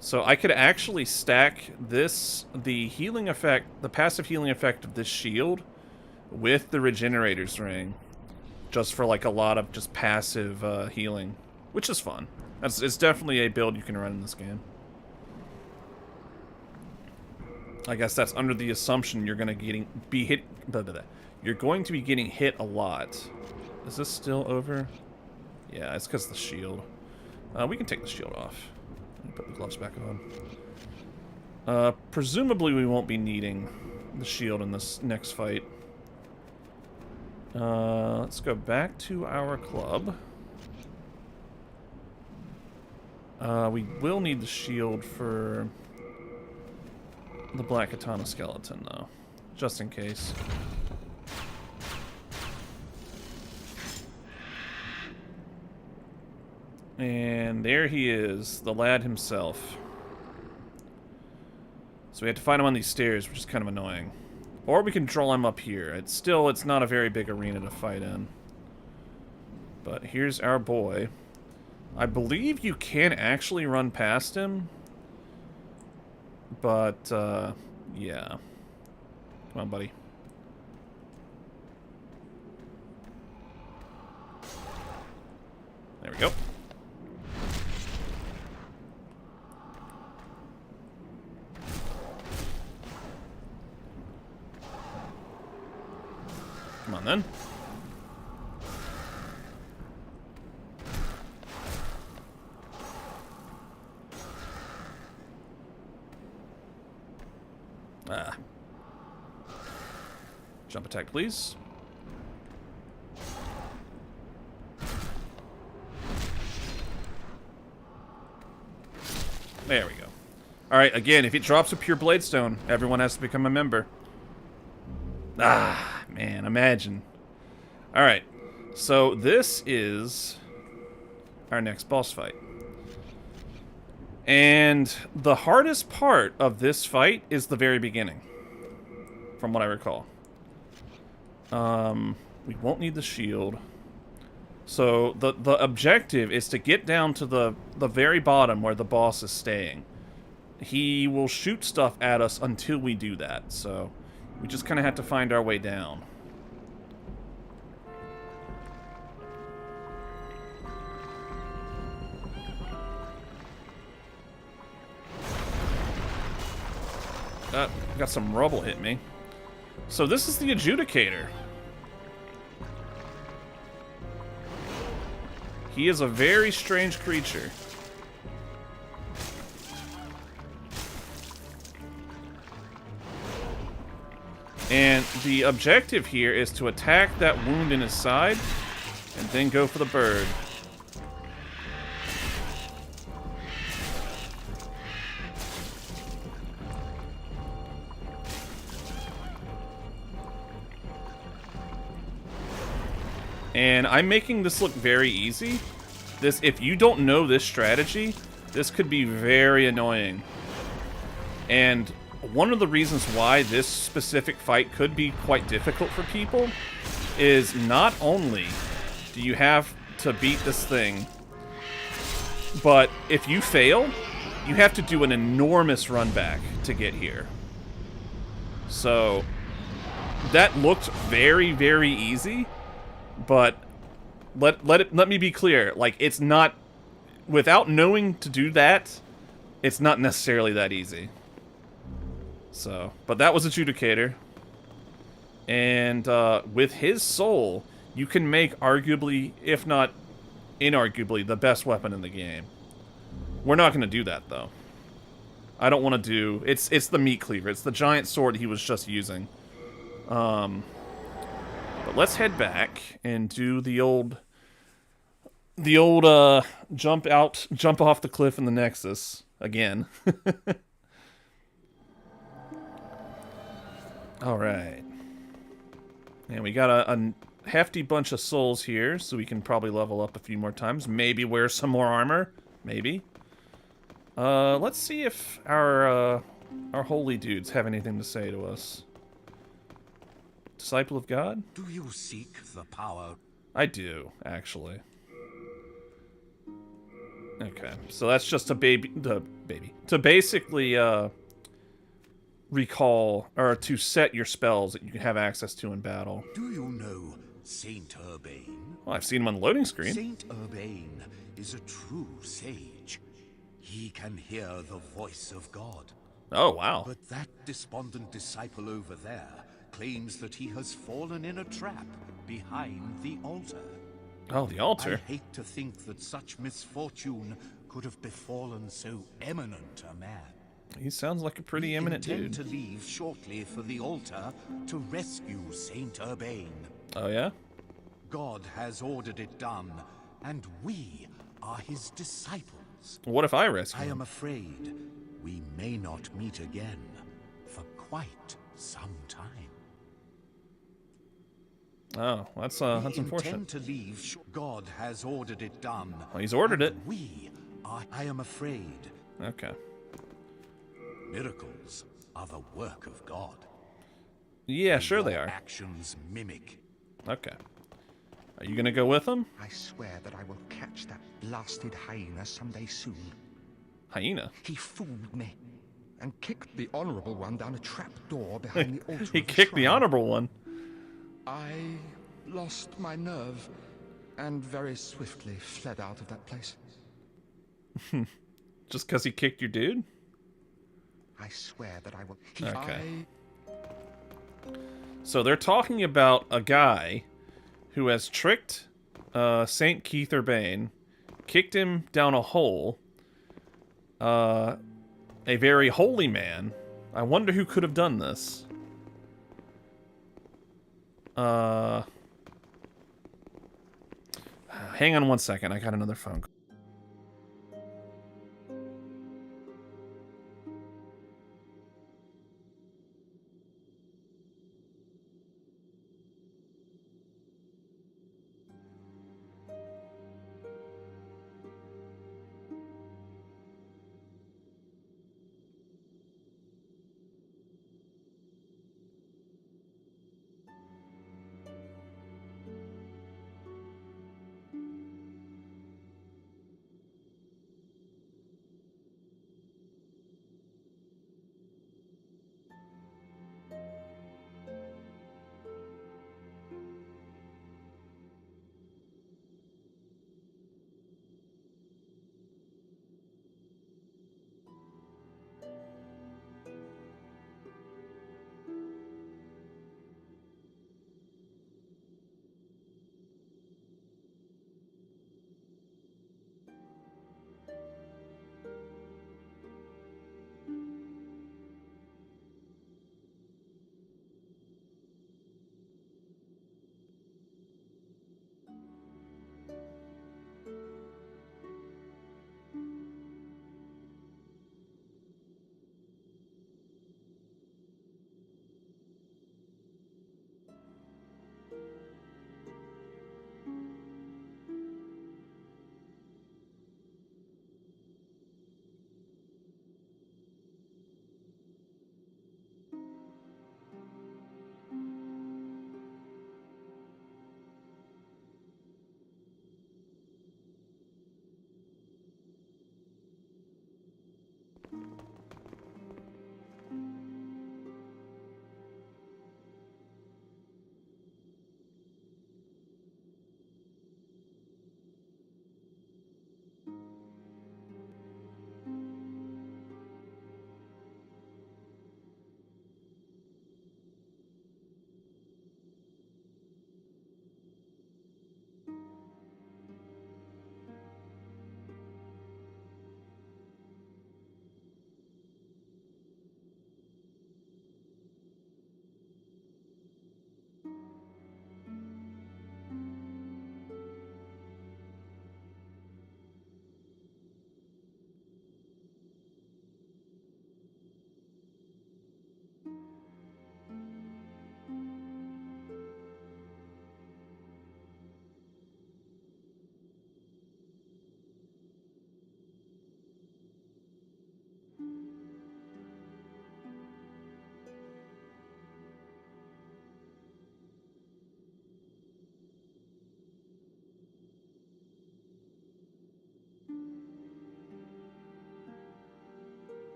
So I could actually stack this, the healing effect, the passive healing effect of this shield with the Regenerator's ring. Just for, like, a lot of just passive healing. Which is fun. It's definitely a build you can run in this game. I guess that's under the assumption you're going to be hit... You're going to be getting hit a lot. Is this still over? Yeah, it's because of the shield. We can take the shield off. Put the gloves back on. Presumably we won't be needing the shield in this next fight. Let's go back to our club. We will need the shield for the Black Katana skeleton, though. Just in case. And there he is, the lad himself. So we have to find him on these stairs, which is kind of annoying. Or we can draw him up here. It's not a very big arena to fight in. But here's our boy. I believe you can actually run past him. But, yeah. Come on, buddy. There we go. Come on, then. Ah. Jump attack, please. There we go. Alright, again, if it drops a pure Bladestone, everyone has to become a member. Ah, man, imagine. Alright, so this is our next boss fight. And the hardest part of this fight is the very beginning, from what I recall. We won't need the shield. So the objective is to get down to the very bottom where the boss is staying. He will shoot stuff at us until we do that, so we just kind of have to find our way down. Got some rubble hit me. So this is the Adjudicator. He is a very strange creature. And the objective here is to attack that wound in his side and then go for the bird. And I'm making this look very easy. If you don't know this strategy, this could be very annoying. And one of the reasons why this specific fight could be quite difficult for people is not only do you have to beat this thing, but if you fail, you have to do an enormous run back to get here. So that looked very, very easy. But let me be clear, like, it's not, without knowing to do that, it's not necessarily that easy. So, but that was Adjudicator. And with his soul, you can make arguably, if not inarguably, the best weapon in the game. We're not going to do that, though. I don't want to do, it's the meat cleaver. It's the giant sword he was just using. But let's head back and do the old jump off the cliff in the Nexus again. Alright. And we got a hefty bunch of souls here, so we can probably level up a few more times. Maybe wear some more armor. Maybe. Let's see if our holy dudes have anything to say to us. Disciple of God? Do you seek the power? I do, actually. Okay, so that's just to to basically recall or to set your spells that you can have access to in battle. Do you know Saint Urbane? Well, I've seen him on the loading screen. Saint Urbane is a true sage. He can hear the voice of God. Oh, wow. But that despondent disciple over there claims that he has fallen in a trap behind the altar. Oh, the altar. I hate to think that such misfortune could have befallen so eminent a man. He sounds like a pretty eminent dude. We intend to leave shortly for the altar to rescue Saint Urbane. Oh, yeah? God has ordered it done, and we are his disciples. What if I rescue him? I am afraid we may not meet again for quite some time. Oh, that's unfortunate. We intend to leave. God has ordered it done. Well, he's ordered it. We are. I am afraid. Okay. Miracles are the work of God. Yeah, sure they Your are. Actions mimic. Okay. Are you gonna go with him? I swear that I will catch that blasted hyena someday soon. Hyena? He fooled me and kicked the honorable one down a trap door behind the altar. He kicked the honorable one. I lost my nerve and very swiftly fled out of that place. Just because he kicked your dude? I swear that I will. Okay. So they're talking about a guy who has tricked Saint Keith Urbane, kicked him down a hole. A very holy man. I wonder who could have done this. Hang on one second. I got another phone call.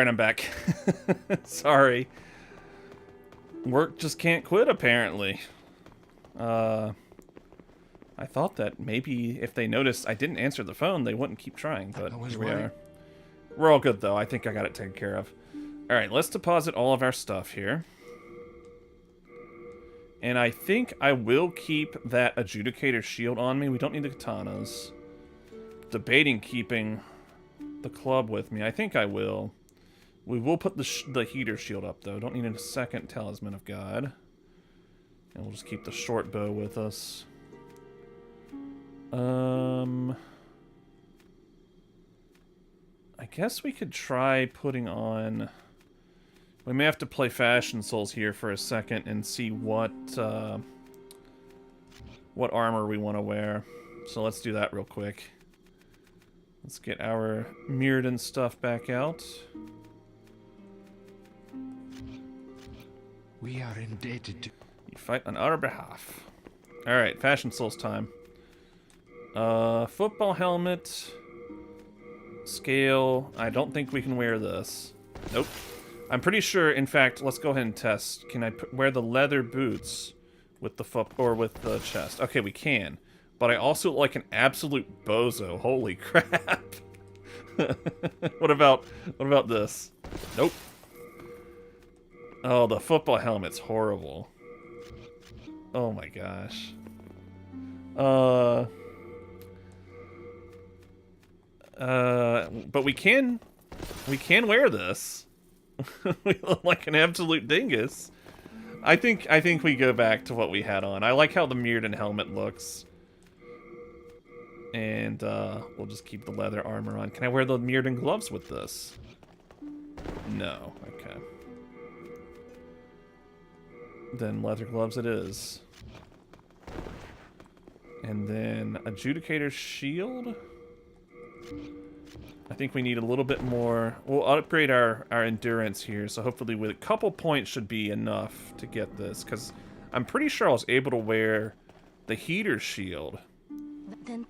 Alright, I'm back. Sorry. Work just can't quit, apparently. I thought that maybe if they noticed I didn't answer the phone, they wouldn't keep trying, but here we are. We're all good, though. I think I got it taken care of. Alright, let's deposit all of our stuff here. And I think I will keep that adjudicator shield on me. We don't need the katanas. Debating keeping the club with me. I think I will. We will put the heater shield up, though. Don't need a second talisman of God. And we'll just keep the short bow with us. I guess we could try putting on... We may have to play Fashion Souls here for a second and see what armor we want to wear. So let's do that real quick. Let's get our Mirrodin stuff back out. We are indebted to... You fight on our behalf. Alright, Fashion Souls time. Football helmet. Scale. I don't think we can wear this. Nope. I'm pretty sure, in fact, let's go ahead and test. Can I wear the leather boots with the foot or with the chest? Okay, we can. But I also look like an absolute bozo. Holy crap. What about this? Nope. Oh, the football helmet's horrible. Oh my gosh. But we can wear this. We look like an absolute dingus. I think we go back to what we had on. I like how the Mirrodin helmet looks. And we'll just keep the leather armor on. Can I wear the Mirrodin gloves with this? No. Okay. Then leather gloves it is. And then adjudicator shield. I think we need a little bit more. We'll upgrade our endurance here, so hopefully with a couple points should be enough to get this, because I'm pretty sure I was able to wear the heater shield. Then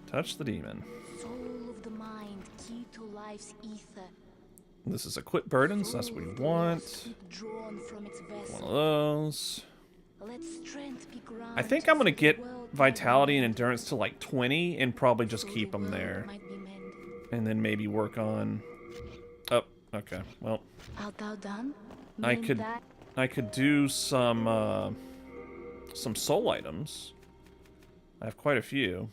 Touch the demon. soul of the mind, key to life's ether. This is a quit burden, so that's what we want. Drawn from its vessel. One of those. Let strength be I think I'm going to get vitality and endurance to like 20 and probably just keep them there. And then maybe work on... Oh, okay. Well, Art thou done? I could do some soul items. I have quite a few.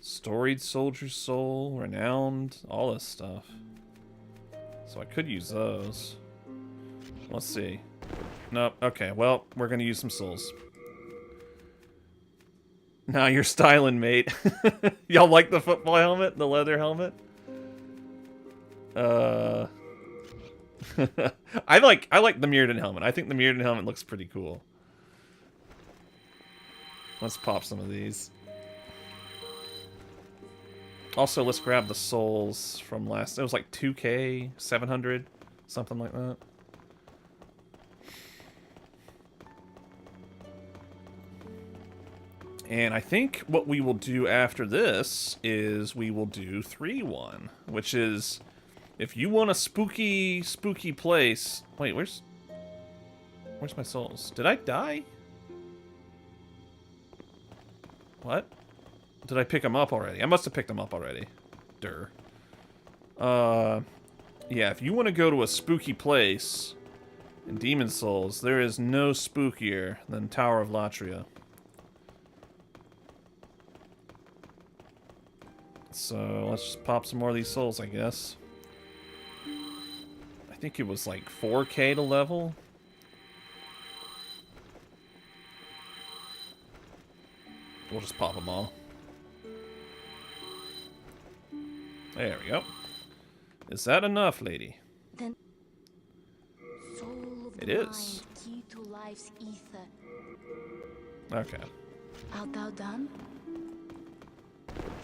Storied Soldier's Soul, Renowned, all this stuff. So I could use those. Let's see. Nope. Okay, well, we're gonna use some souls. Now you're styling, mate. Y'all like the football helmet? The leather helmet? I like the Mirrodin helmet. I think the Mirrodin helmet looks pretty cool. Let's pop some of these. Also, let's grab the souls from last... It was like 2K, 700, something like that. And I think what we will do after this is we will do 3-1, which is if you want a spooky place... Wait, where's my souls? Did I die? What? Did I pick them up already? I must have picked them up already. Durr. Yeah, if you want to go to a spooky place in Demon Souls, there is no spookier than Tower of Latria. So, let's just pop some more of these souls, I guess. I think it was like 4K to level. We'll just pop them all. There we go. Is that enough, lady? Then soul of It the is. mind, key to life's ether. Okay. Art thou done?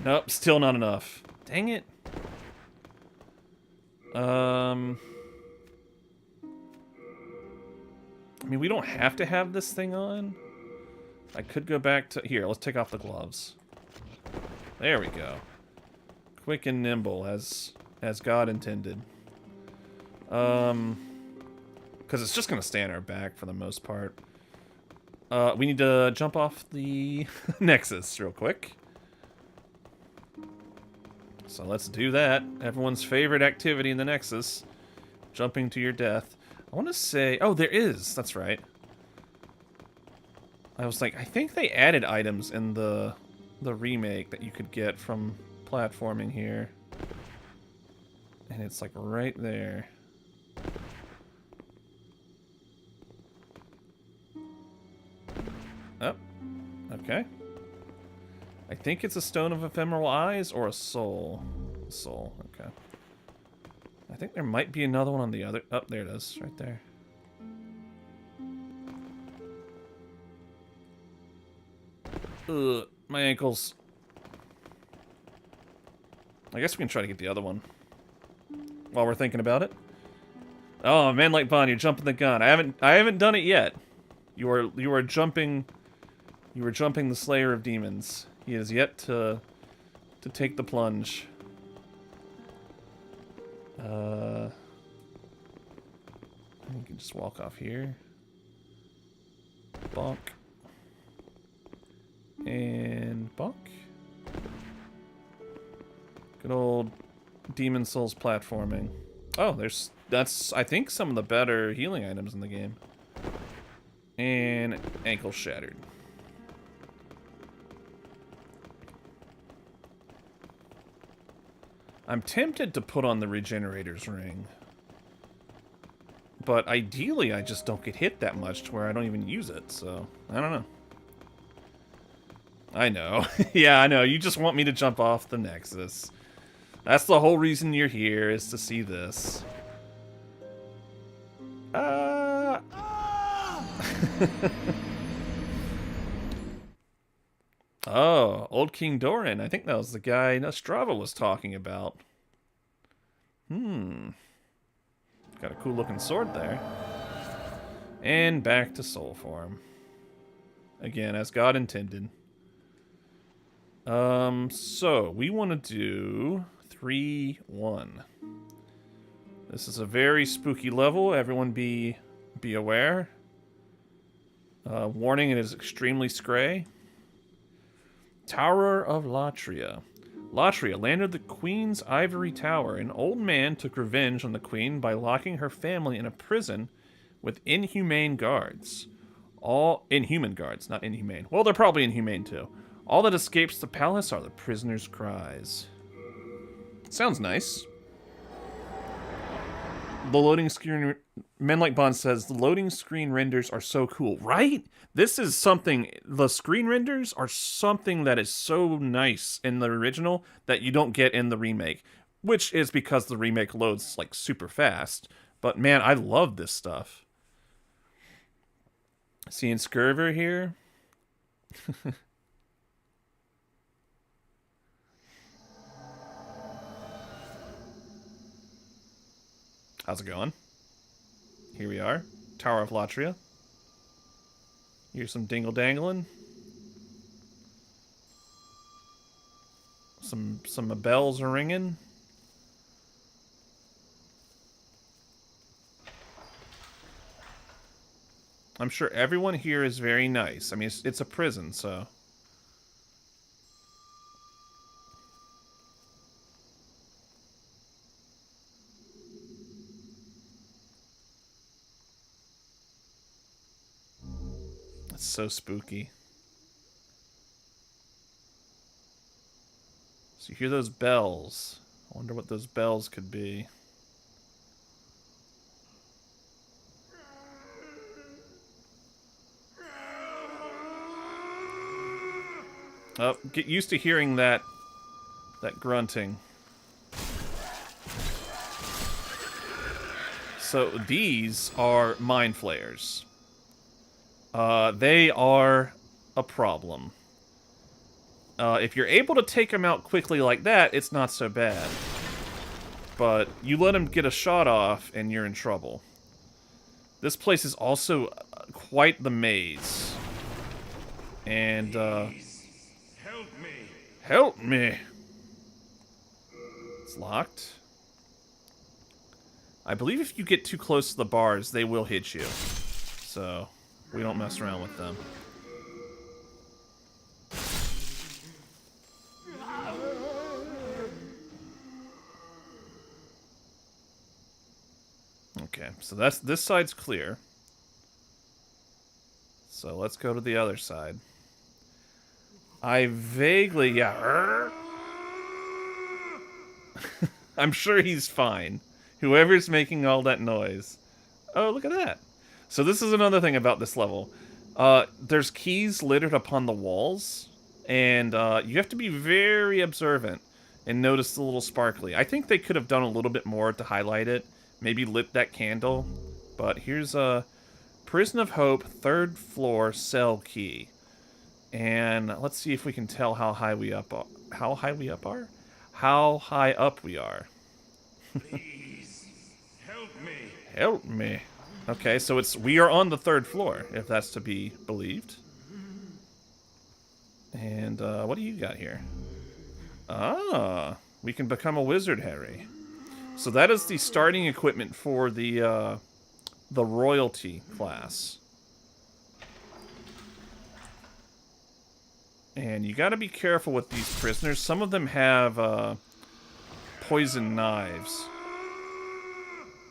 Nope, still not enough. Dang it. I mean, we don't have to have this thing on. I could go back to... Here, let's take off the gloves. There we go. Quick and nimble, as as God intended. Because it's just going to stay on our back for the most part. We need to jump off the Nexus real quick. So let's do that. Everyone's favorite activity in the Nexus. Jumping to your death. I want to say... Oh, there is. That's right. I was like, I think they added items in the remake that you could get from platforming here. And it's like right there. Oh, okay. I think it's a Stone of Ephemeral Eyes or a soul. A soul, okay. I think there might be another one on the other... Oh, there it is, right there. Ugh, my ankles. I guess we can try to get the other one while we're thinking about it. Oh, man, like Bond, you're jumping the gun. I haven't done it yet. You are jumping. You are jumping the Slayer of Demons. He has yet to take the plunge. You can just walk off here. Bonk. And bonk. Good old Demon Souls platforming. Oh, that's I think some of the better healing items in the game. And ankle shattered. I'm tempted to put on the Regenerator's Ring. But ideally, I just don't get hit that much to where I don't even use it, so I don't know. I know. Yeah, I know. You just want me to jump off the Nexus. That's the whole reason you're here, is to see this. Oh, Old King Doran. I think that was the guy Nostrava was talking about. Got a cool looking sword there. And back to soul form. Again, as God intended. So we want to do 3-1. This is a very spooky level. Everyone be aware. Warning, it is extremely scray. Tower of Latria. Latria, land of the Queen's Ivory Tower. An old man took revenge on the Queen by locking her family in a prison with inhumane guards. All inhuman guards, not inhumane. Well, they're probably inhumane too. All that escapes the palace are the prisoner's cries. Sounds nice. The loading screen... Men Like Bond says, the loading screen renders are so cool. Right? This is something... The screen renders are something that is so nice in the original that you don't get in the remake. Which is because the remake loads, like, super fast. But, man, I love this stuff. Seeing Scurver here. How's it going? Here we are. Tower of Latria. Here's some dingle-dangling. Some bells are ringing. I'm sure everyone here is very nice. I mean, it's a prison, so... It's so spooky. So you hear those bells. I wonder what those bells could be. Oh, get used to hearing that grunting. So these are mind flayers. They are a problem. If you're able to take them out quickly like that, it's not so bad. But you let them get a shot off, and you're in trouble. This place is also quite the maze. And, Help me. Help me! It's locked. I believe if you get too close to the bars, they will hit you. So, we don't mess around with them. Okay, so this side's clear. So let's go to the other side. I vaguely, yeah. I'm sure he's fine. Whoever's making all that noise. Oh, look at that. So this is another thing about this level. There's keys littered upon the walls, and you have to be very observant and notice the little sparkly. I think they could have done a little bit more to highlight it. Maybe lit that candle. But here's a Prison of Hope, 3rd floor cell key. And let's see if we can tell how high we up are. How high we up are? How high up we are. Please, help me. Help me. Okay, so we are on the 3rd floor, if that's to be believed. And what do you got here? Ah, we can become a wizard, Harry. So that is the starting equipment for the royalty class. And you got to be careful with these prisoners. Some of them have poison knives.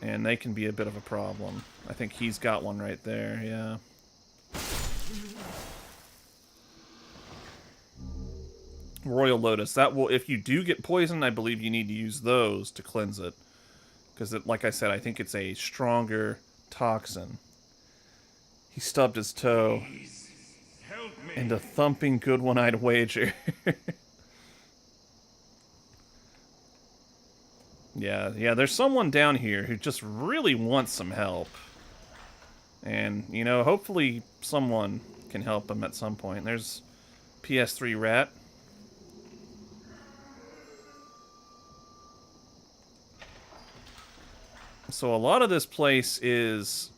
And they can be a bit of a problem. I think he's got one right there, yeah. Royal Lotus. That will, if you do get poisoned, I believe you need to use those to cleanse it. Because, like I said, I think it's a stronger toxin. He stubbed his toe. And a thumping good one-eyed wager. Yeah, there's someone down here who just really wants some help. And, you know, hopefully someone can help him at some point. There's PS3 Rat. So a lot of this place is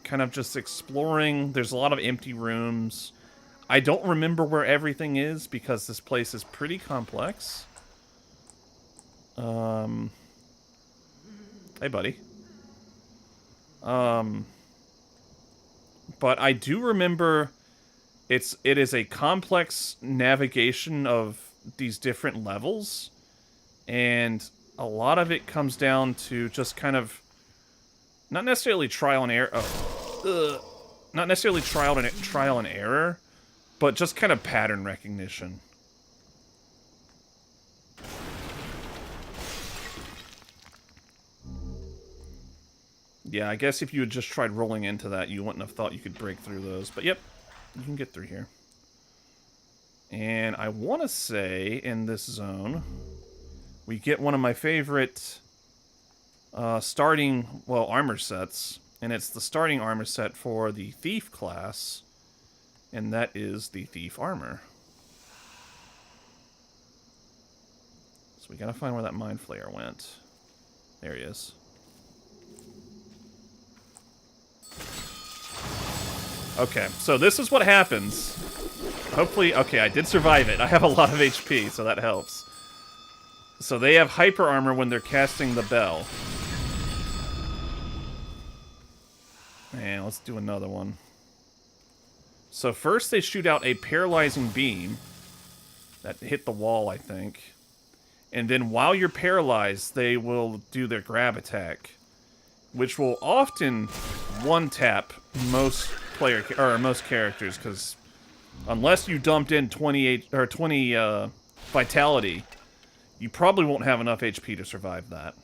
kind of just exploring. There's a lot of empty rooms. I don't remember where everything is because this place is pretty complex. Hey, buddy. But I do remember it is a complex navigation of these different levels, and a lot of it comes down to just kind of not necessarily trial and error. Not necessarily trial and error, but just kind of pattern recognition. Yeah, I guess if you had just tried rolling into that, you wouldn't have thought you could break through those. But yep, you can get through here. And I want to say, in this zone, we get one of my favorite starting, well, armor sets. And it's the starting armor set for the Thief class. And that is the Thief armor. So we gotta find where that Mind Flayer went. There he is. Okay, so this is what happens. Hopefully, okay, I did survive it. I have a lot of HP, so that helps. So they have hyper armor when they're casting the bell. And let's do another one. So first they shoot out a paralyzing beam that hit the wall, I think. And then while you're paralyzed, they will do their grab attack, which will often one-tap most characters, because unless you dumped in 20 vitality, you probably won't have enough HP to survive that.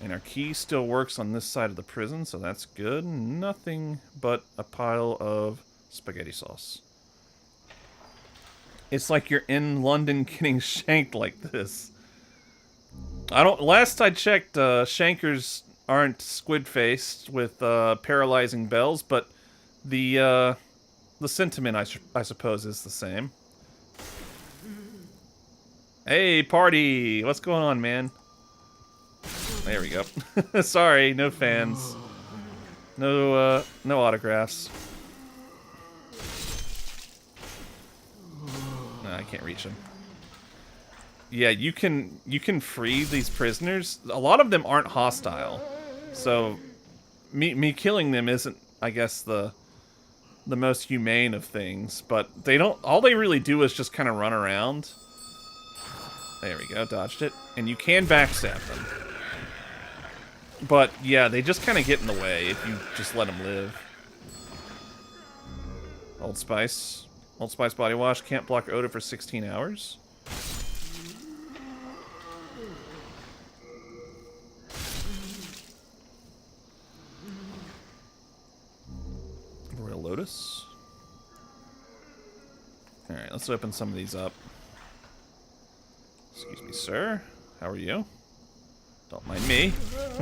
And our key still works on this side of the prison, so that's good. Nothing but a pile of spaghetti sauce. It's like you're in London getting shanked like this. Last I checked, shankers aren't squid-faced with paralyzing bells, but the sentiment, I suppose, is the same. Hey, party! What's going on, man? There we go. Sorry, no fans. No autographs. No, I can't reach him. Yeah, you can free these prisoners. A lot of them aren't hostile, so me killing them isn't, I guess, the most humane of things. But they don't. All they really do is just kind of run around. There we go, dodged it, and you can backstab them. But yeah, they just kind of get in the way if you just let them live. Old Spice body wash can't block odor for 16 hours. Royal Lotus. Alright, let's open some of these up. Excuse me, sir. How are you? Don't mind me.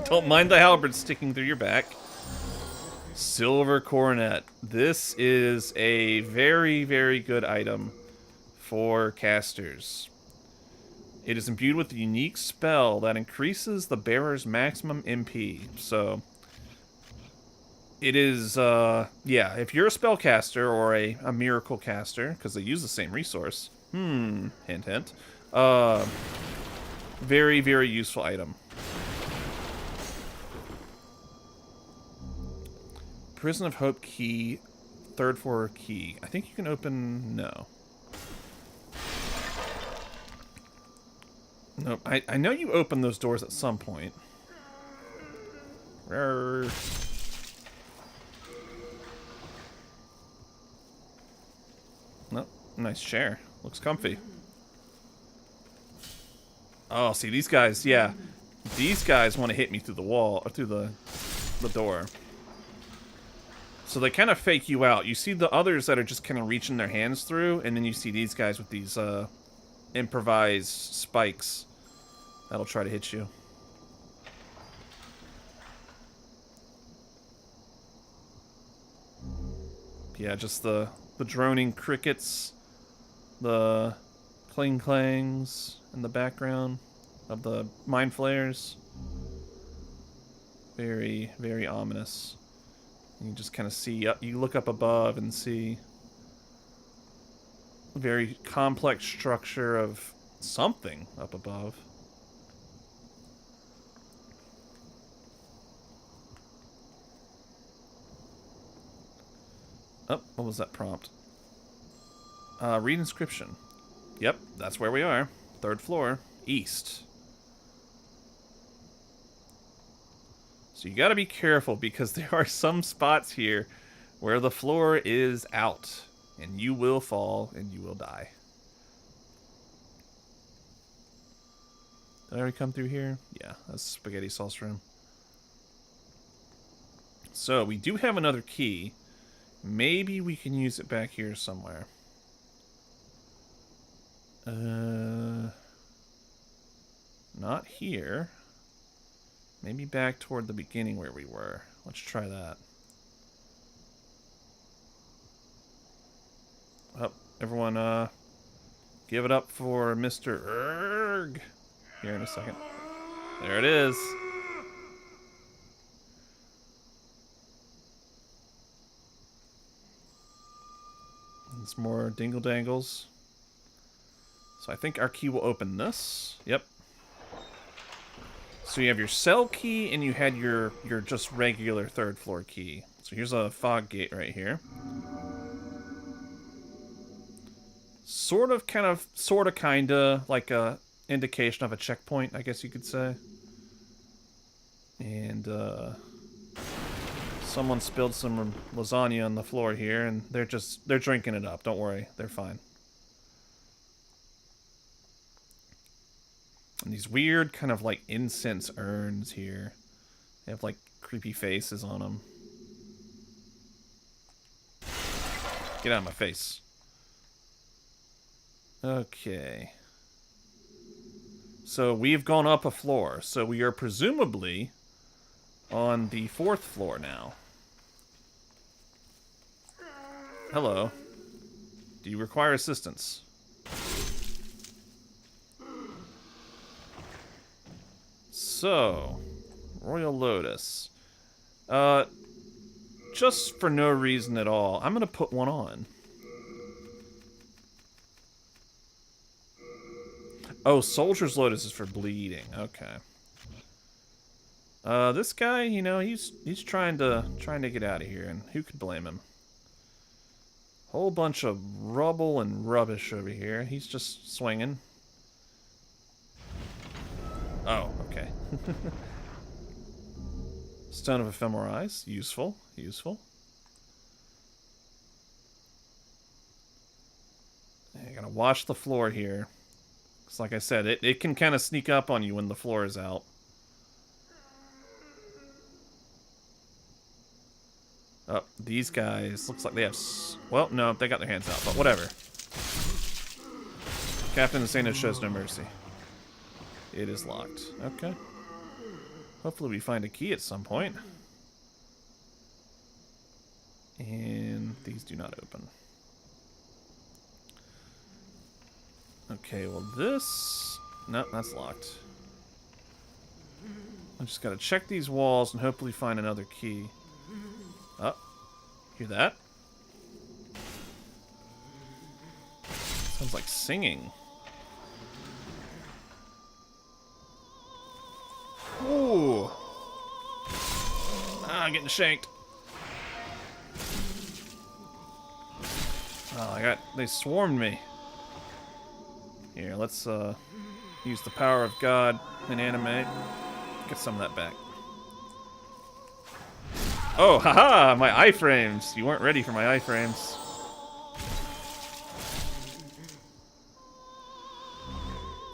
Don't mind the halberd sticking through your back. Silver Coronet. This is a very, very good item for casters. It is imbued with a unique spell that increases the bearer's maximum MP. So, it is, yeah, if you're a spellcaster or a miracle caster, because they use the same resource. Hint, hint. Very, very useful item. Prison of Hope key, third floor key. I think you can open... no. Nope. I know you open those doors at some point. Nope. Nice chair. Looks comfy. Oh, see, these guys, yeah. These guys want to hit me through the wall, or through the door. So they kind of fake you out. You see the others that are just kind of reaching their hands through, and then you see these guys with these improvised spikes that'll try to hit you. Yeah, just the droning crickets, the cling clangs in the background of the mind flayers. Very, very ominous. You just kind of see, you look up above and see a very complex structure of something up above. Oh, what was that prompt? Read inscription. Yep, that's where we are. Third floor, east. So you gotta be careful because there are some spots here where the floor is out. And you will fall and you will die. Did I already come through here? Yeah, that's spaghetti sauce room. So we do have another key. Maybe we can use it back here somewhere. Not here. Maybe back toward the beginning where we were. Let's try that. Oh, everyone, give it up for Mr. Erg. Here in a second. There it is. It's more dingle dangles. So I think our key will open this. Yep. So you have your cell key and you had your just regular third floor key. So here's a fog gate right here. Sort of, kind of, sort of, kinda like a indication of a checkpoint, I guess you could say. And someone spilled some lasagna on the floor here, and they're drinking it up. Don't worry, they're fine. And these weird kind of like incense urns here. They have like creepy faces on them. Get out of my face. Okay. So we've gone up a floor. So we are presumably on the 4th floor now. Hello. Do you require assistance? So, Royal Lotus. Just for no reason at all, I'm gonna put one on. Oh, Soldier's Lotus is for bleeding. Okay. This guy, you know, he's trying to get out of here, and who could blame him? Whole bunch of rubble and rubbish over here. He's just swinging. Oh, okay. Stone of Ephemeral Eyes. Useful. Useful. You gotta watch the floor here. Because like I said, it can kind of sneak up on you when the floor is out. Oh, these guys, looks like they have... Well, no, they got their hands out, but whatever. Captain Insano shows no mercy. It is locked. Okay. Hopefully we find a key at some point. And these do not open. Okay, well this... No, that's locked. I just gotta check these walls and hopefully find another key. Oh, hear that? Sounds like singing. Ooh. Ah, I'm getting shanked. Oh, they swarmed me. Here, let's use the power of God and animate. Get some of that back. Oh, haha! My iframes! You weren't ready for my iframes.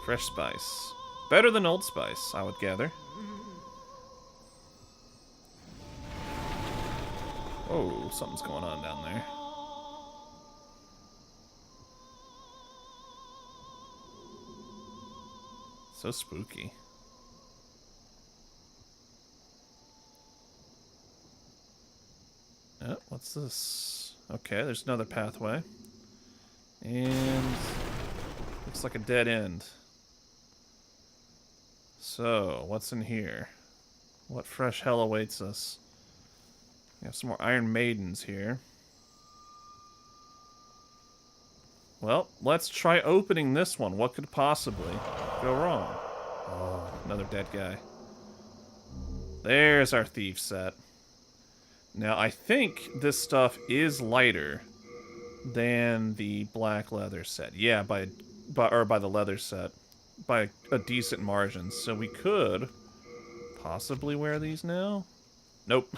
Fresh spice. Better than old spice, I would gather. Oh, something's going on down there. So spooky. Oh, what's this? Okay, there's another pathway. And looks like a dead end. So, what's in here? What fresh hell awaits us? We have some more Iron Maidens here. Well, let's try opening this one. What could possibly go wrong? Oh, another dead guy. There's our thief set. Now, I think this stuff is lighter than the black leather set. Yeah, by the leather set. By a decent margin. So we could possibly wear these now? Nope.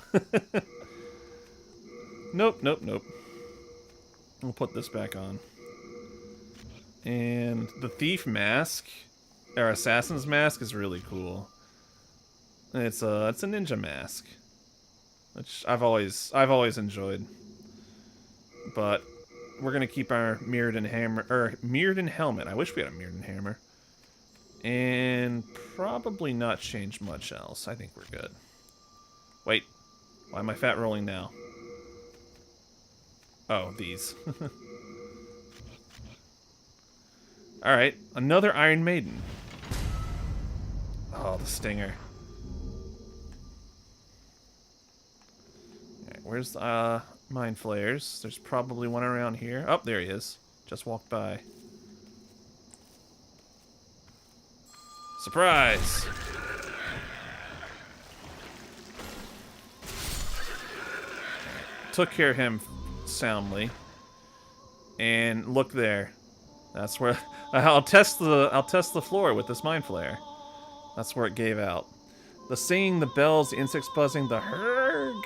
Nope, nope, nope. We'll put this back on. And the thief mask, or assassin's mask, is really cool. It's a ninja mask, which I've always enjoyed. But we're gonna keep our Mirrodin helmet. I wish we had a Mirrodin hammer. And probably not change much else. I think we're good. Wait, why am I fat rolling now? Oh, these. Alright, another Iron Maiden. Oh, the stinger. Alright, where's the mind flayers? There's probably one around here. Oh, there he is. Just walked by. Surprise! Took care of him soundly. And look there. That's where I'll test the floor with this mind flare. That's where it gave out. The singing, the bells, the insects buzzing, the herg.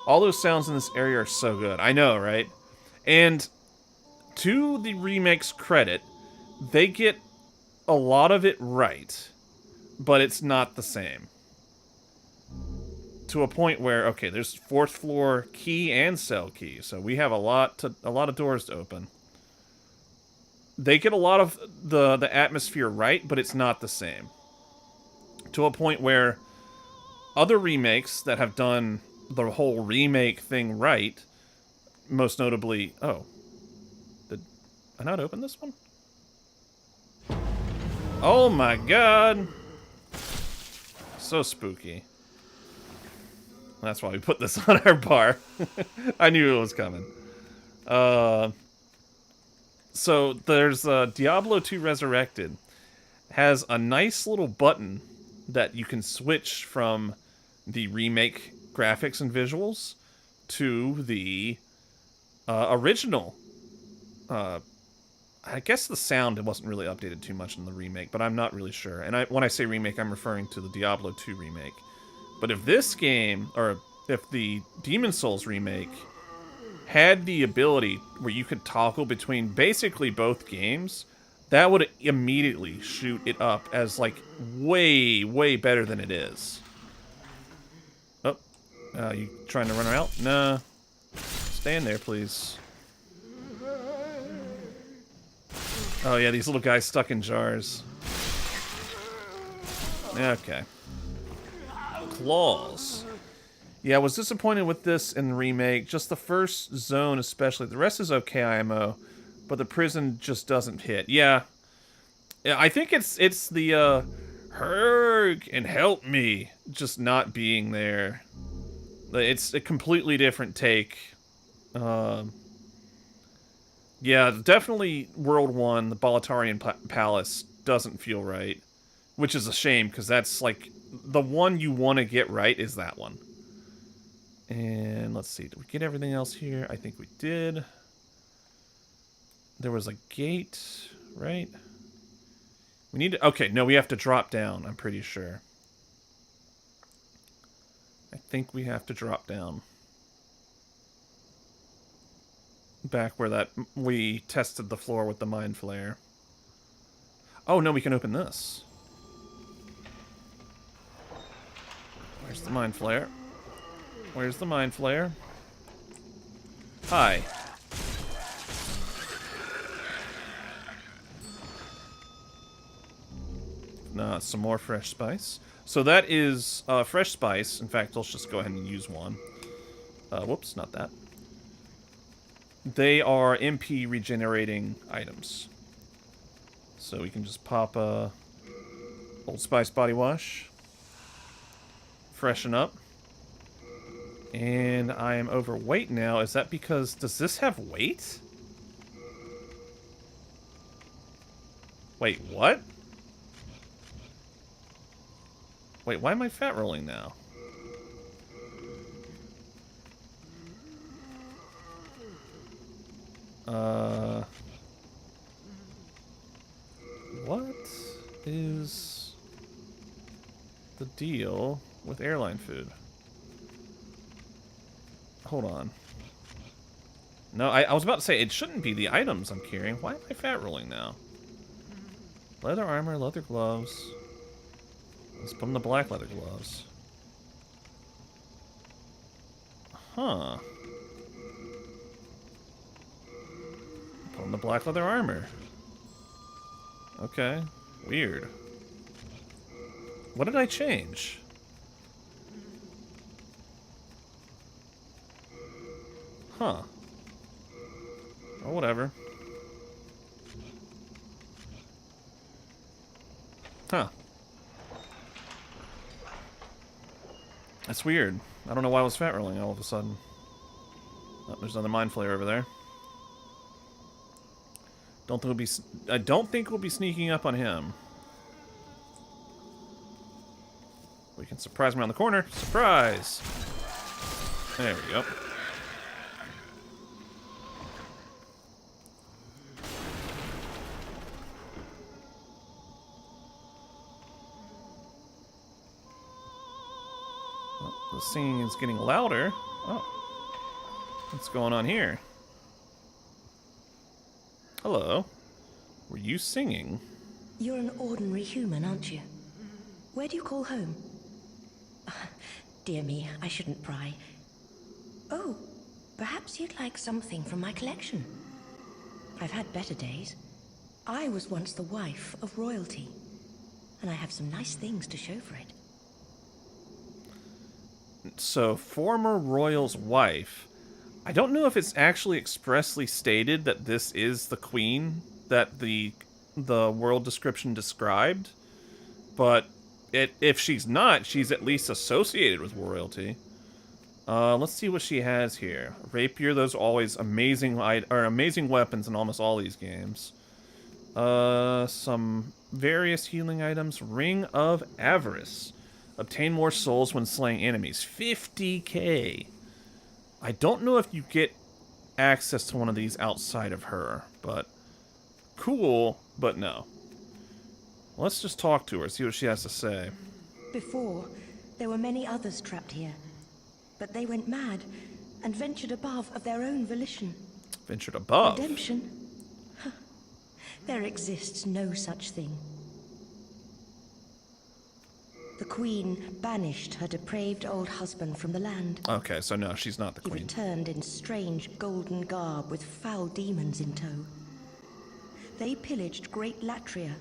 All those sounds in this area are so good. I know, right? And to the remake's credit, they get a lot of it right, but it's not the same. To a point where, okay, there's fourth floor key and cell key, so we have a lot of doors to open. They get a lot of the atmosphere right, but it's not the same. To a point where other remakes that have done the whole remake thing right, most notably... Oh. Did I not open this one? Oh my god! So spooky. That's why we put this on our bar. I knew it was coming. So there's Diablo 2 Resurrected. has a nice little button that you can switch from the remake graphics and visuals to the original. I guess the sound wasn't really updated too much in the remake, but I'm not really sure. And when I say remake, I'm referring to the Diablo 2 remake. But if this game, or if the Demon Souls remake had the ability where you could toggle between basically both games, that would immediately shoot it up as, like, way, way better than it is. Oh, you trying to run her out? Nah. Stay in there, please. Oh yeah, these little guys stuck in jars. Okay. Claws. Yeah, I was disappointed with this in the remake. Just the first zone especially. The rest is okay, IMO. But the prison just doesn't hit. Yeah. I think it's the, Herg and help me just not being there. It's a completely different take. Yeah, definitely World 1, the Boletarian Palace, doesn't feel right. Which is a shame, because that's, like, the one you want to get right is that one. And let's see, did we get everything else here? I think we did. There was a gate, right? We need to... Okay, no, we have to drop down, I'm pretty sure. I think we have to drop down. Back where we tested the floor with the Mind Flare. Oh, no, we can open this. Where's the Mind Flare? Where's the Mind Flare? Hi. Some more fresh spice. So that is fresh spice. In fact, let's just go ahead and use one. Whoops, not that. They are MP regenerating items. So we can just pop a Old Spice body wash. Freshen up. And I am overweight now. Is that because... Does this have weight? Wait, what? Wait, why am I fat rolling now? What is the deal with airline food? Hold on. No, I was about to say, it shouldn't be the items I'm carrying. Why am I fat rolling now? Leather armor, leather gloves. Let's put on the black leather gloves. Huh. Put on the black leather armor. Okay. Weird. What did I change? Huh. Or whatever. Huh. That's weird. I don't know why I was fat rolling all of a sudden. Oh, there's another Mind Flayer over there. I don't think we'll be sneaking up on him. We can surprise him around the corner. Surprise! There we go. Oh, the singing is getting louder. Oh. What's going on here? Hello. Were you singing? You're an ordinary human, aren't you? Where do you call home? Dear me, I shouldn't pry. Oh, perhaps you'd like something from my collection. I've had better days. I was once the wife of royalty, and I have some nice things to show for it. So, former royal's wife. I don't know if it's actually expressly stated that this is the queen that the world description described, but if she's not, she's at least associated with royalty. Let's see what she has here. Rapier, those are always amazing weapons in almost all these games. Some various healing items. Ring of Avarice. Obtain more souls when slaying enemies. 50k. I don't know if you get access to one of these outside of her, but cool, but no. Let's just talk to her, see what she has to say. Before, there were many others trapped here, but they went mad and ventured above of their own volition. Ventured above? Redemption? There exists no such thing. The Queen banished her depraved old husband from the land. Okay, so no, she's not the He Queen. returned in strange golden garb with foul demons in tow. They pillaged Great Latria,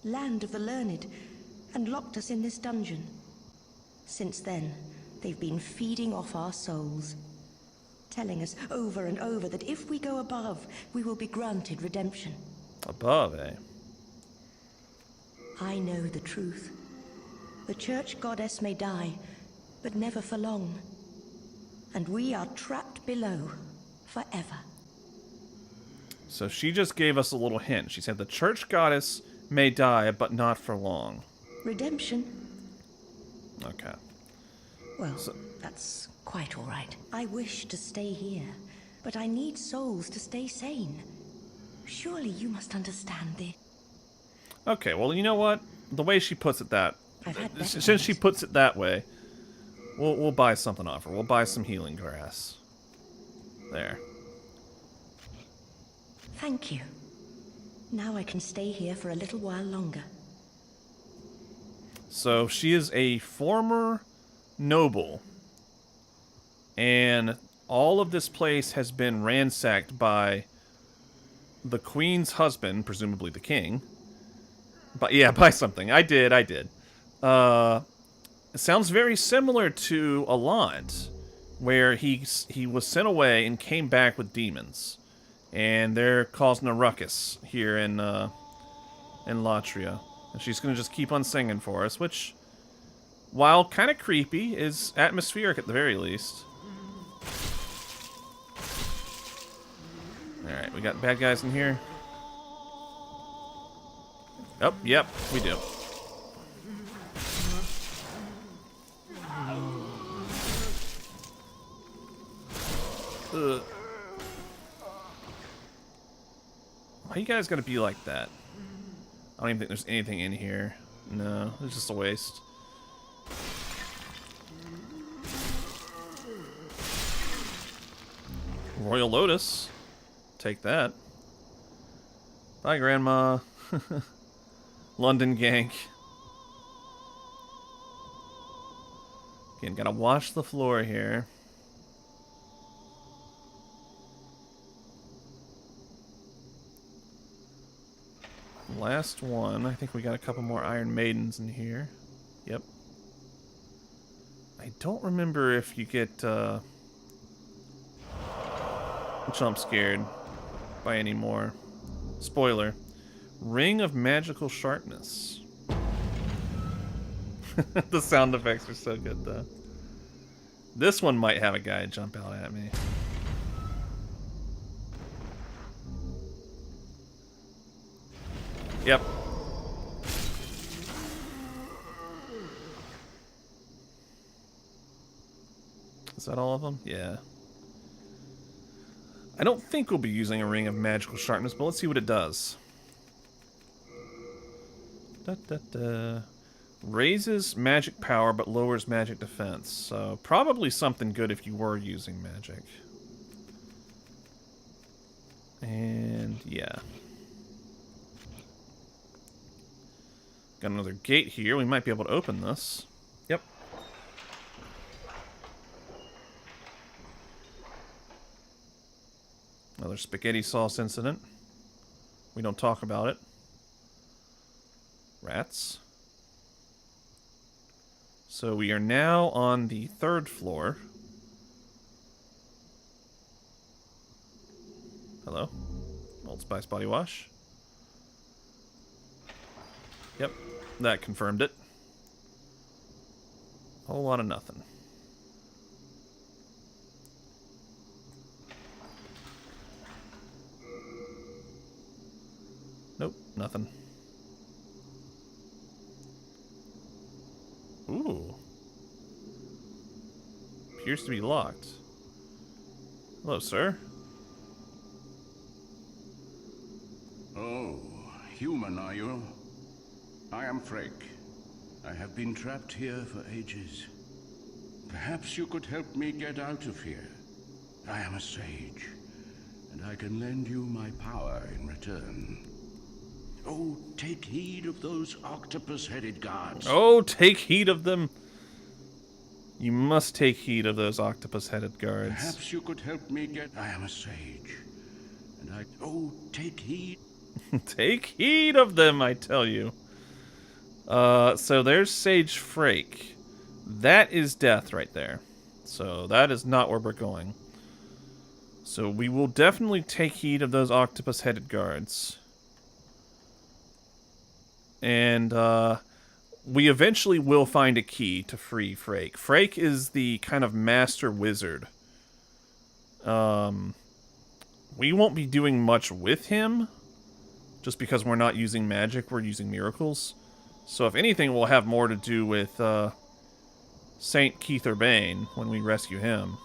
land of the learned, and locked us in this dungeon. Since then, they've been feeding off our souls, telling us over and over that if we go above, we will be granted redemption. Above, eh? I know the truth. The church goddess may die, but never for long. And we are trapped below, forever. So she just gave us a little hint. She said the church goddess may die, but not for long. Redemption? Okay. Well, that's quite all right. I wish to stay here, but I need souls to stay sane. Surely you must understand this. Okay, well, you know what? The way she puts it I've had better since she puts it that way, we'll buy something off her. We'll buy some healing grass. There. Thank you. Now I can stay here for a little while longer. So she is a former noble, and all of this place has been ransacked by the Queen's husband, presumably the king. But yeah, by something. I did. It sounds very similar to Alant, where he was sent away and came back with demons, and they're causing a ruckus here in Latria. And she's gonna just keep on singing for us, which, while kind of creepy, is atmospheric at the very least. All right, we got bad guys in here. Oh, yep, we do. Ugh. Why you guys gotta be like that? I don't even think there's anything in here. No, it's just a waste. Royal Lotus. Take that. Bye, Grandma. London gank. Again, gotta wash the floor here. Last one. I think we got a couple more Iron Maidens in here. Yep. I don't remember if you get jump scared by any more. Spoiler. Ring of Magical Sharpness. The sound effects are so good, though. This one might have a guy jump out at me. Yep. Is that all of them? Yeah. I don't think we'll be using a Ring of Magical Sharpness, but let's see what it does. Raises magic power, but lowers magic defense. So, probably something good if you were using magic. And, yeah. Got another gate here. We might be able to open this. Yep. Another spaghetti sauce incident. We don't talk about it. Rats. So we are now on the 3rd floor. Hello. Old Spice body wash. Yep, that confirmed it. Whole lot of nothing. Nope, nothing. Ooh. Appears to be locked. Hello, sir. Oh, human are you? I am Frake. I have been trapped here for ages. Perhaps you could help me get out of here. I am a sage, and I can lend you my power in return. Oh, take heed of those octopus-headed guards. Oh, take heed of them. You must take heed of those octopus-headed guards. Perhaps you could help me get... I am a sage, and I... Oh, take heed. Take heed of them, I tell you. So there's Sage Frake. That is death right there. So that is not where we're going. So we will definitely take heed of those octopus-headed guards. And, we eventually will find a key to free Frake. Frake is the kind of master wizard. We won't be doing much with him, just because we're not using magic, we're using miracles. So if anything, we'll have more to do with Saint Keith Urbane when we rescue him.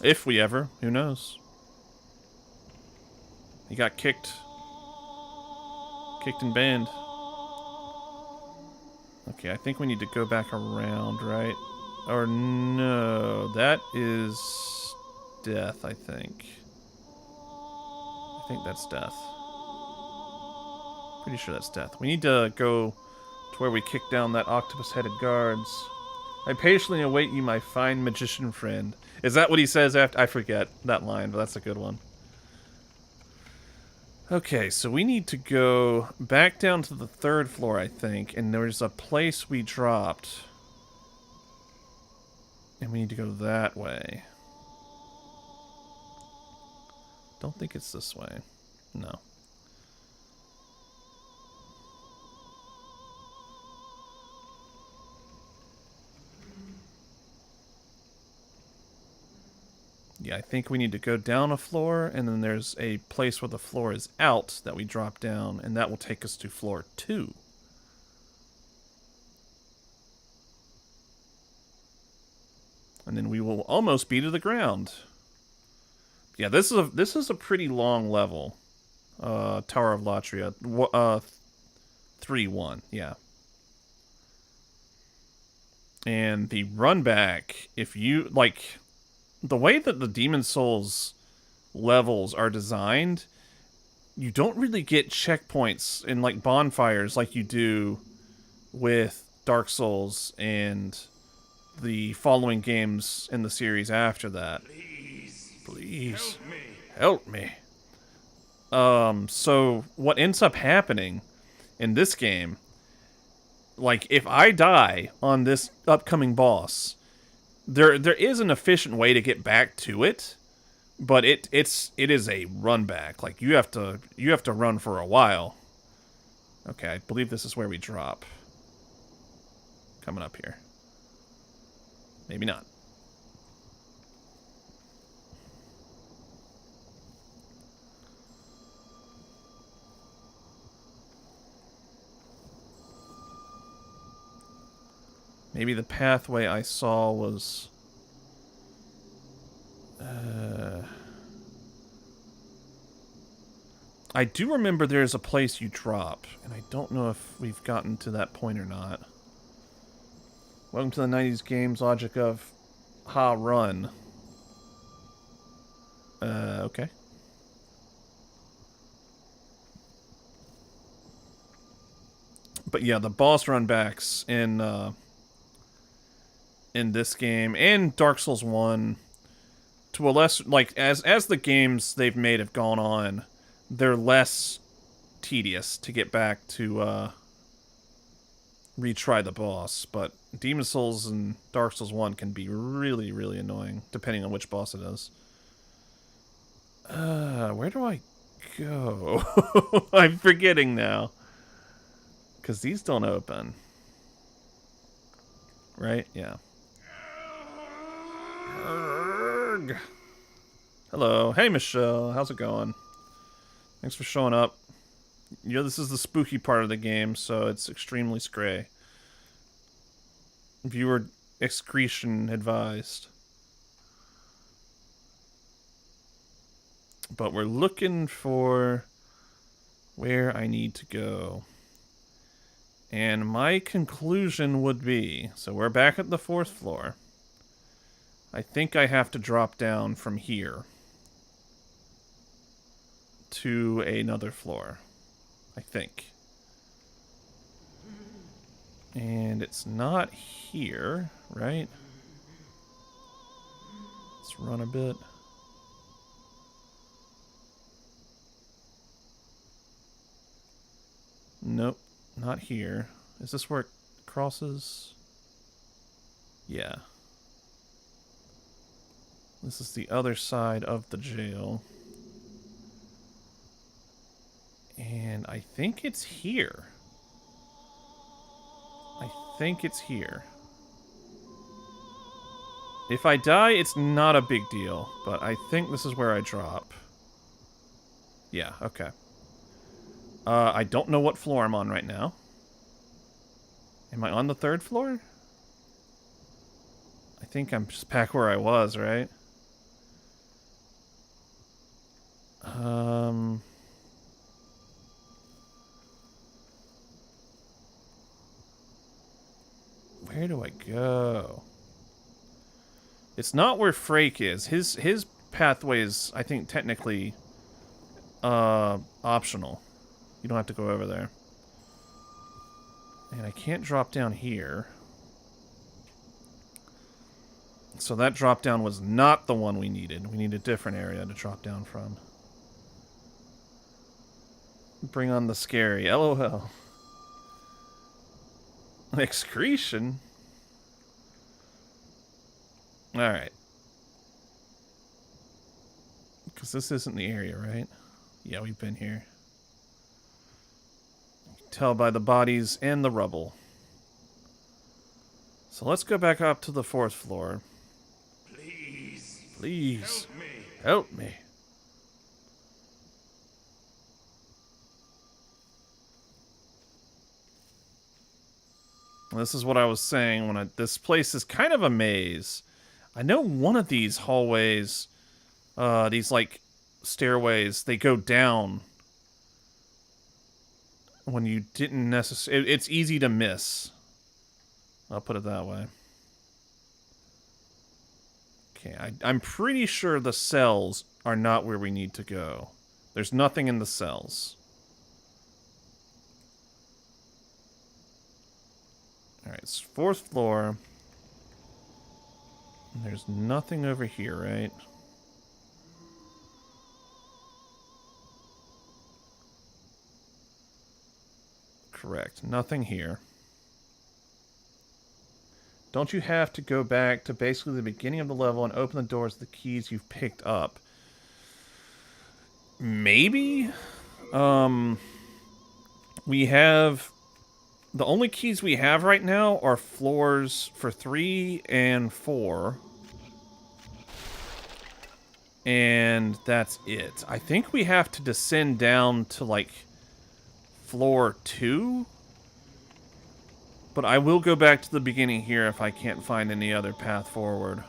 If we ever, who knows? He got kicked and banned. Okay, I think we need to go back around, right? Or no, that is death, I think. I think that's death. Pretty sure that's death. We need to go to where we kick down that octopus-headed guards. I patiently await you, my fine magician friend. Is that what he says after? I forget that line, but that's a good one. Okay, so we need to go back down to the 3rd floor, I think, and there's a place we dropped. And we need to go that way. Don't think it's this way. No. Yeah, I think we need to go down a floor, and then there's a place where the floor is out that we drop down, and that will take us to floor 2. And then we will almost be to the ground. Yeah, this is a pretty long level. Tower of Latria. 3-1, yeah. And the run back, if you, like... The way that the Demon Souls levels are designed, you don't really get checkpoints and like bonfires like you do with Dark Souls and the following games in the series after that. Please. Help me. So what ends up happening in this game, like if I die on this upcoming boss, there is an efficient way to get back to it, but it is a run back. Like you have to run for a while. Okay, I believe this is where we drop. Coming up here. Maybe not. Maybe the pathway I saw was... I do remember there's a place you drop, and I don't know if we've gotten to that point or not. Welcome to the 90s games logic of Ha Run. Okay. But yeah, the boss run backs in this game and Dark Souls 1 to a less, like, as the games they've made have gone on, they're less tedious to get back to retry the boss, but Demon Souls and Dark Souls 1 can be really, really annoying depending on which boss it is. Where do I go? I'm forgetting now. Because these don't open. Right? Yeah. Hello. Hey, Michelle. How's it going? Thanks for showing up. You know, this is the spooky part of the game, so it's extremely scray. Viewer excretion advised. But we're looking for where I need to go. And my conclusion would be, so we're back at the 4th floor. I think I have to drop down from here to another floor. I think. And it's not here, right? Let's run a bit. Nope, not here. Is this where it crosses? Yeah. This is the other side of the jail. And I think it's here. I think it's here. If I die, it's not a big deal, but I think this is where I drop. Yeah, okay. I don't know what floor I'm on right now. Am I on the 3rd floor? I think I'm just back where I was, right? Where do I go? It's not where Frake is. His pathway is, I think, technically optional. You don't have to go over there. And I can't drop down here. So that drop down was not the one we needed. We need a different area to drop down from. Bring on the scary. LOL. Excretion? Alright. Because this isn't the area, right? Yeah, we've been here. You can tell by the bodies and the rubble. So let's go back up to the 4th floor. Please. Please. Help me. Help me. This is what I was saying when this place is kind of a maze. I know one of these hallways, these like stairways, they go down when you didn't necessarily. It's easy to miss. I'll put it that way. Okay, I'm pretty sure the cells are not where we need to go. There's nothing in the cells. Alright, it's 4th floor. There's nothing over here, right? Correct. Nothing here. Don't you have to go back to basically the beginning of the level and open the doors with the keys you've picked up? Maybe? We have... The only keys we have right now are floors for 3 and 4. And that's it. I think we have to descend down to, like, floor 2? But I will go back to the beginning here if I can't find any other path forward.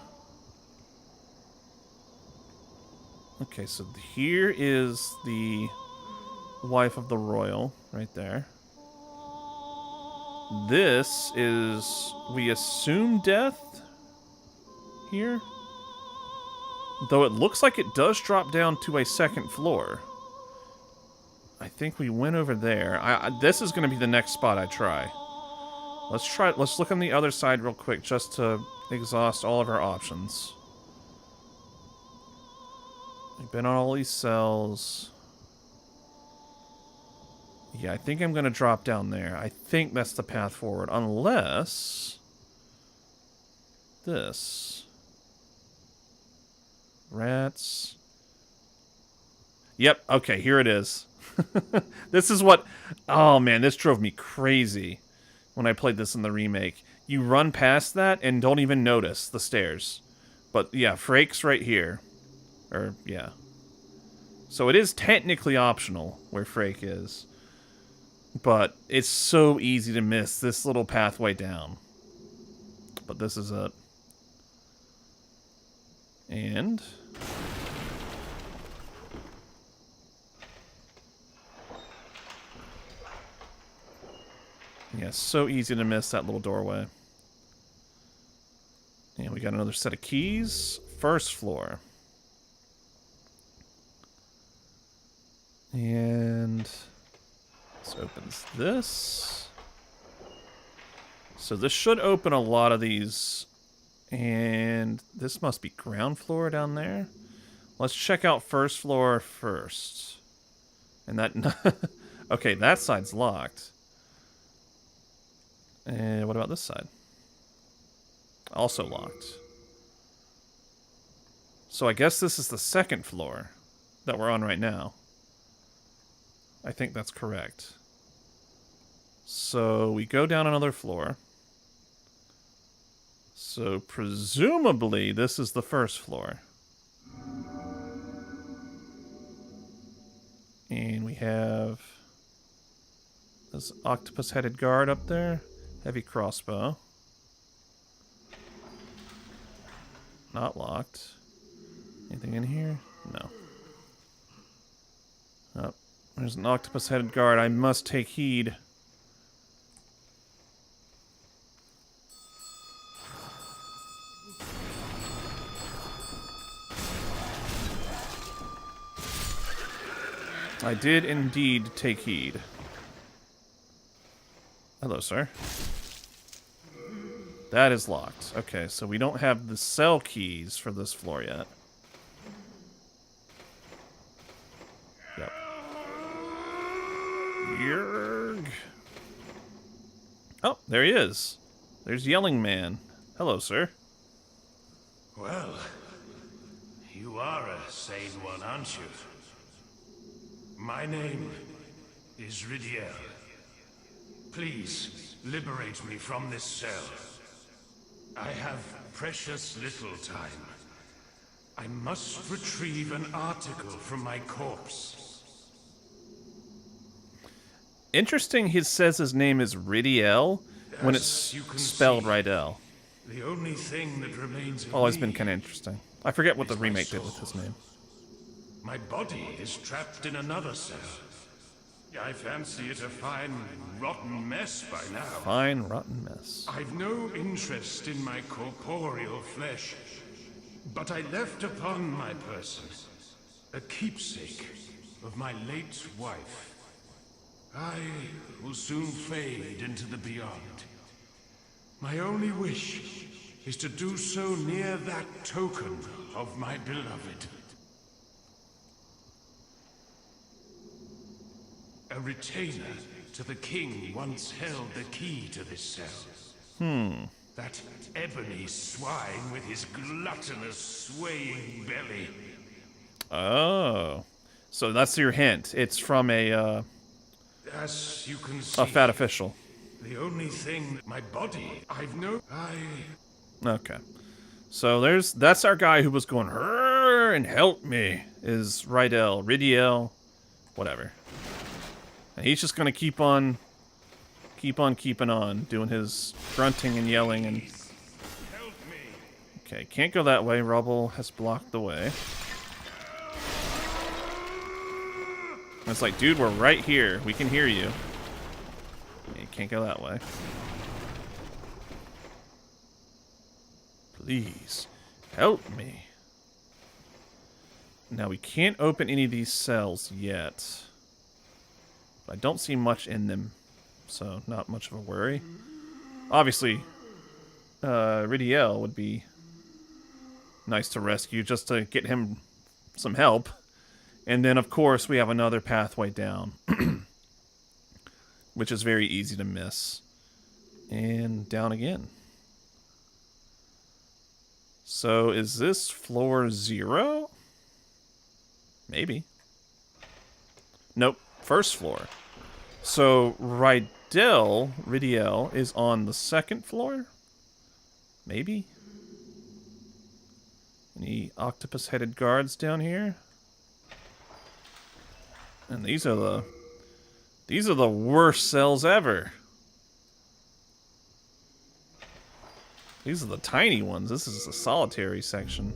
Okay, so here is the wife of the royal, right there. This is, we assume, death here. Though it looks like it does drop down to a 2nd floor. I think we went over there. This is going to be the next spot I try. Let's look on the other side real quick just to exhaust all of our options. We've been on all these cells. Yeah, I think I'm going to drop down there. I think that's the path forward. Unless... this. Rats. Yep, okay, here it is. This is what... Oh, man, this drove me crazy when I played this in the remake. You run past that and don't even notice the stairs. But, yeah, Frake's right here. Or, yeah. So it is technically optional where Frake is. But it's so easy to miss this little pathway down. But this is it. And... yeah, so easy to miss that little doorway. And we got another set of keys. First floor. And this opens this. So this should open a lot of these. And this must be ground floor down there. Let's check out first floor first. And that... okay, that side's locked. And what about this side? Also locked. So I guess this is the second floor that we're on right now. I think that's correct. So we go down another floor. So presumably this is the first floor. And we have this octopus-headed guard up there. Heavy crossbow. Not locked. Anything in here? No. Oh, there's an octopus-headed guard. I must take heed. I did indeed take heed. Hello, sir. That is locked. Okay, so we don't have the cell keys for this floor yet. Yep. Yerg. Oh, there he is. There's Yelling Man. Hello, sir. Well, you are a sane one, aren't you? My name is Ridiel. Please, liberate me from this cell. I have precious little time. I must retrieve an article from my corpse. Interesting he says his name is Ridiel when it's spelled Rydell. The only thing that remains of Always me been kind of interesting. I forget what the is my remake did soul. with his name. My body is trapped in another cell. I fancy it a fine, rotten mess by now. Fine, rotten mess. I've no interest in my corporeal flesh, but I left upon my person a keepsake of my late wife. I will soon fade into the beyond. My only wish is to do so near that token of my beloved. A retainer to the king once held the key to this cell. That ebony swine with his gluttonous, swaying belly. Oh. So that's your hint. It's from a As you can see, fat official. the only thing my body I've no Okay. So that's our guy who was going, "Hurr, and help me," is Ridiel, whatever. And he's just gonna keep on keeping on, doing his grunting and yelling and... Okay, can't go that way. Rubble has blocked the way. And it's like, dude, we're right here. We can hear you. Yeah, you can't go that way. Please, help me. Now, we can't open any of these cells yet. I don't see much in them, so not much of a worry. Obviously, Ridiel would be nice to rescue just to get him some help. And then, of course, we have another pathway down, which is very easy to miss. And down again. So, is this floor 0? Maybe. Nope. First floor. So Ridiel is on the second floor? Maybe? Any octopus-headed guards down here? And these are These are the worst cells ever. These are the tiny ones. This is the solitary section.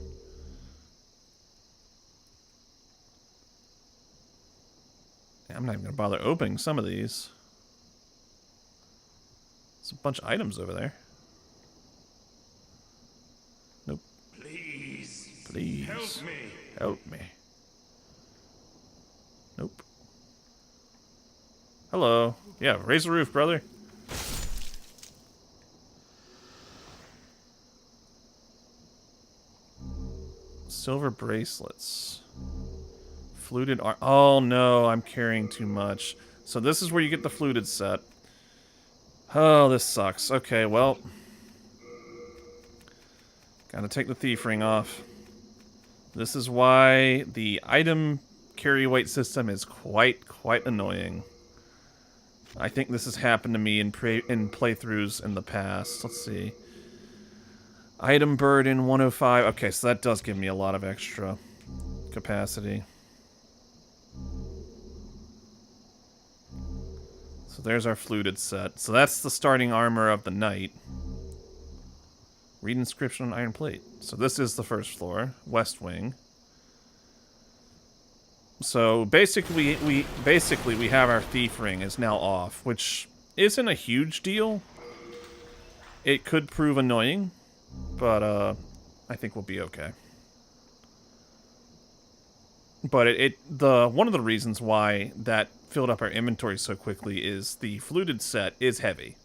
I'm not even going to bother opening some of these. There's a bunch of items over there. Nope. Please. Please. Help me. Help me. Nope. Hello. Yeah, raise the roof, brother. Silver bracelets. Fluted ar- Oh no, I'm carrying too much. So this is where you get the fluted set. Oh, this sucks. Okay, well. Gotta take the thief ring off. This is why the item carry weight system is quite annoying. I think this has happened to me in playthroughs in the past. Let's see. Item burden 105. Okay, so that does give me a lot of extra capacity. So there's our fluted set. So that's the starting armor of the knight. Read inscription on iron plate. So this is the first floor, west wing. So basically we have our thief ring is now off, which isn't a huge deal. It could prove annoying, but I think we'll be okay. But one of the reasons why that filled up our inventory so quickly is the fluted set is heavy.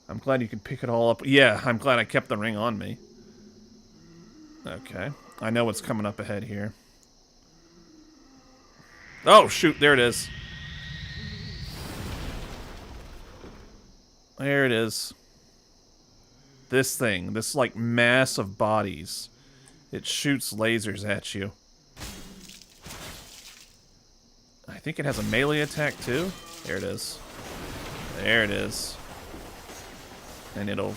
I'm glad you could pick it all up. Yeah, I'm glad I kept the ring on me. Okay. I know what's coming up ahead here. Oh, shoot, there it is. There it is. This thing, this like mass of bodies. It shoots lasers at you. I think it has a melee attack too. There it is. There it is. And it'll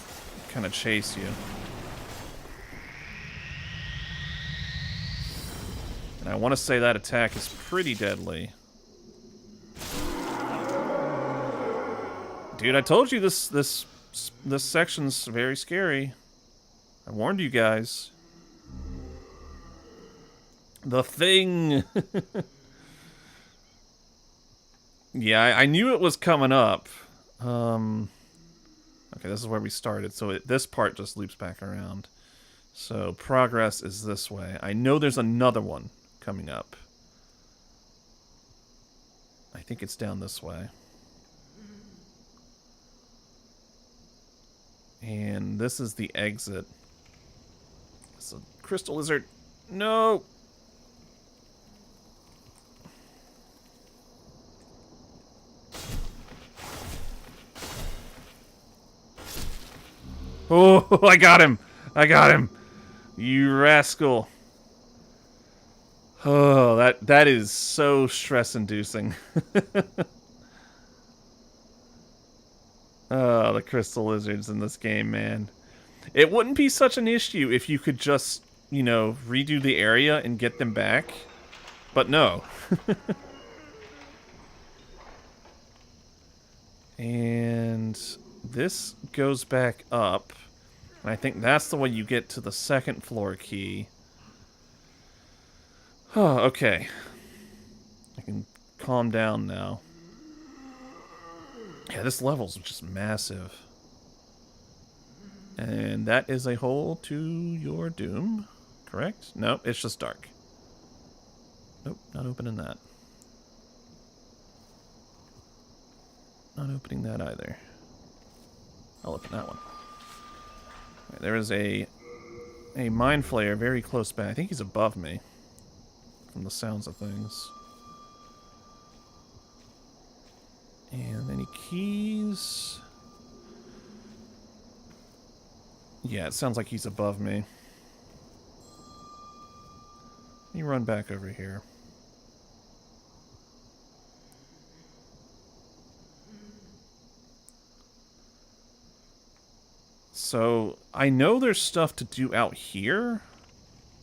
kind of chase you. And I want to say that attack is pretty deadly. Dude, I told you this section's very scary. I warned you guys. The thing. Yeah, I knew it was coming up. Okay, this is where we started. So this part just loops back around. So progress is this way. I know there's another one coming up. I think it's down this way. And this is the exit. It's a crystal lizard. No! Oh, I got him! I got him! You rascal. Oh, that is so stress-inducing. Oh, the crystal lizards in this game, man. It wouldn't be such an issue if you could just, you know, redo the area and get them back. But no. And this goes back up. And I think that's the way you get to the second floor key. Oh, okay. I can calm down now. Yeah, this level's just massive. And that is a hole to your doom, correct? No, it's just dark. Nope, not opening that. Not opening that either. I'll open that one. Right, there is a mind flayer very close by. I think he's above me, from the sounds of things. And any keys? Yeah, it sounds like he's above me. Let me run back over here. So, I know there's stuff to do out here,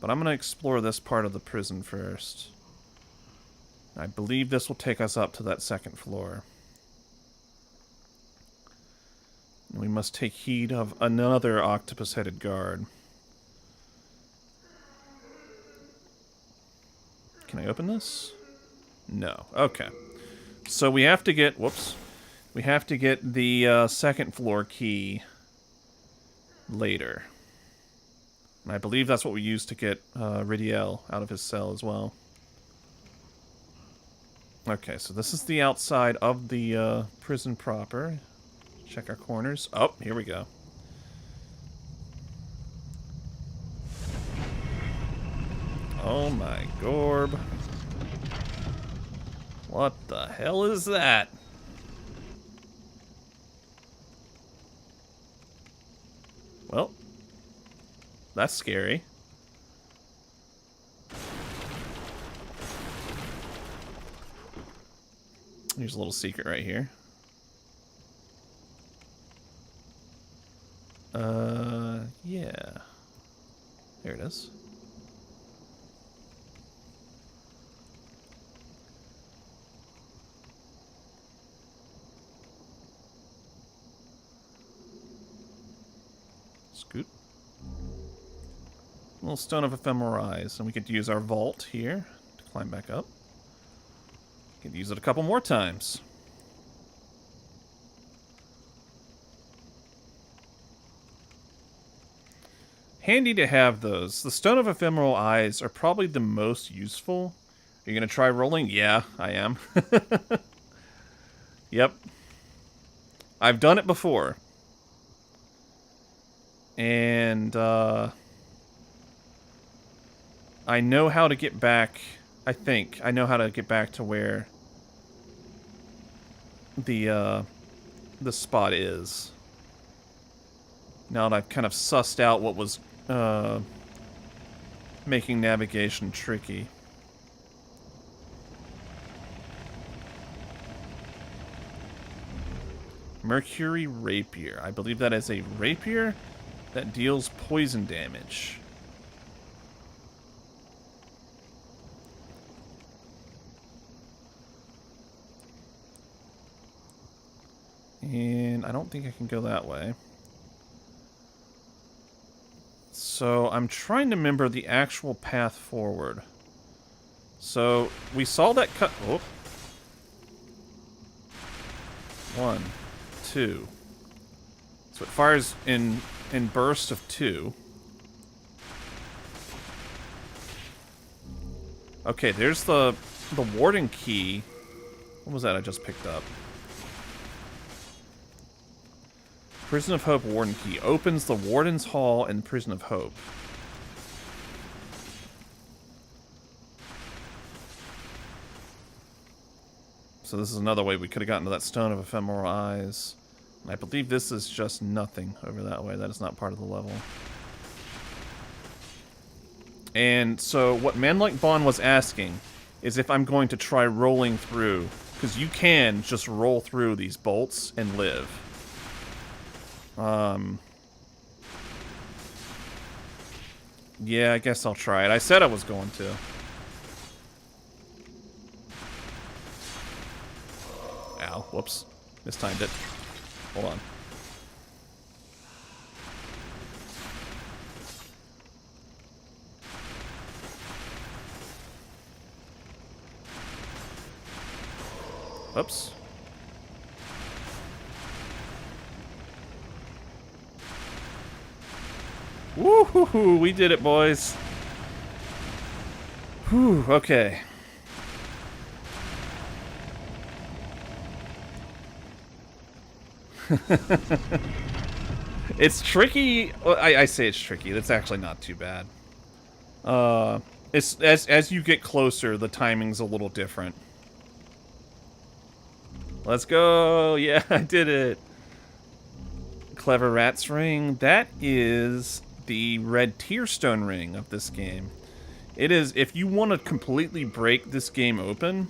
but I'm going to explore this part of the prison first. I believe this will take us up to that second floor. We must take heed of another octopus-headed guard. Can I open this? No. Okay. So we have to get... Whoops. We have to get the second floor key later. And I believe that's what we used to get Ridiel out of his cell as well. Okay, so this is the outside of the prison proper. Check our corners. Oh, here we go. Oh my gorb. What the hell is that? Well, that's scary. Here's a little secret right here. Yeah. There it is. Scoot. A little stone of ephemeral eyes, and we could use our vault here to climb back up. Could use it a couple more times. Handy to have those. The stone of ephemeral eyes are probably the most useful. Are you gonna try rolling? Yeah, I am. Yep. I've done it before. And I know how to get back. I think I know how to get back to where the spot is. Now that I've kind of sussed out what was making navigation tricky. Mercury Rapier. I believe that is a rapier that deals poison damage. And I don't think I can go that way. So I'm trying to remember the actual path forward. So we saw that cut. Oh. 1, 2. So it fires in bursts of 2. Okay, there's the warden key. What was that I just picked up? Prison of Hope warden key. Opens the Warden's Hall in Prison of Hope. So this is another way we could have gotten to that Stone of Ephemeral Eyes. And I believe this is just nothing over that way. That is not part of the level. And so what Manlike Bond was asking is if I'm going to try rolling through. Because you can just roll through these bolts and live. Yeah, I guess I'll try it. I said I was going to. Ow, whoops. Mistimed it. Hold on. Oops. Woo-hoo-hoo, we did it, boys. Whew, okay. It's tricky. I say it's tricky. That's actually not too bad. It's as you get closer, the timing's a little different. Let's go. Yeah, I did it. Clever Rat's Ring. That is the red Tearstone ring of this game. It is, if you want to completely break this game open,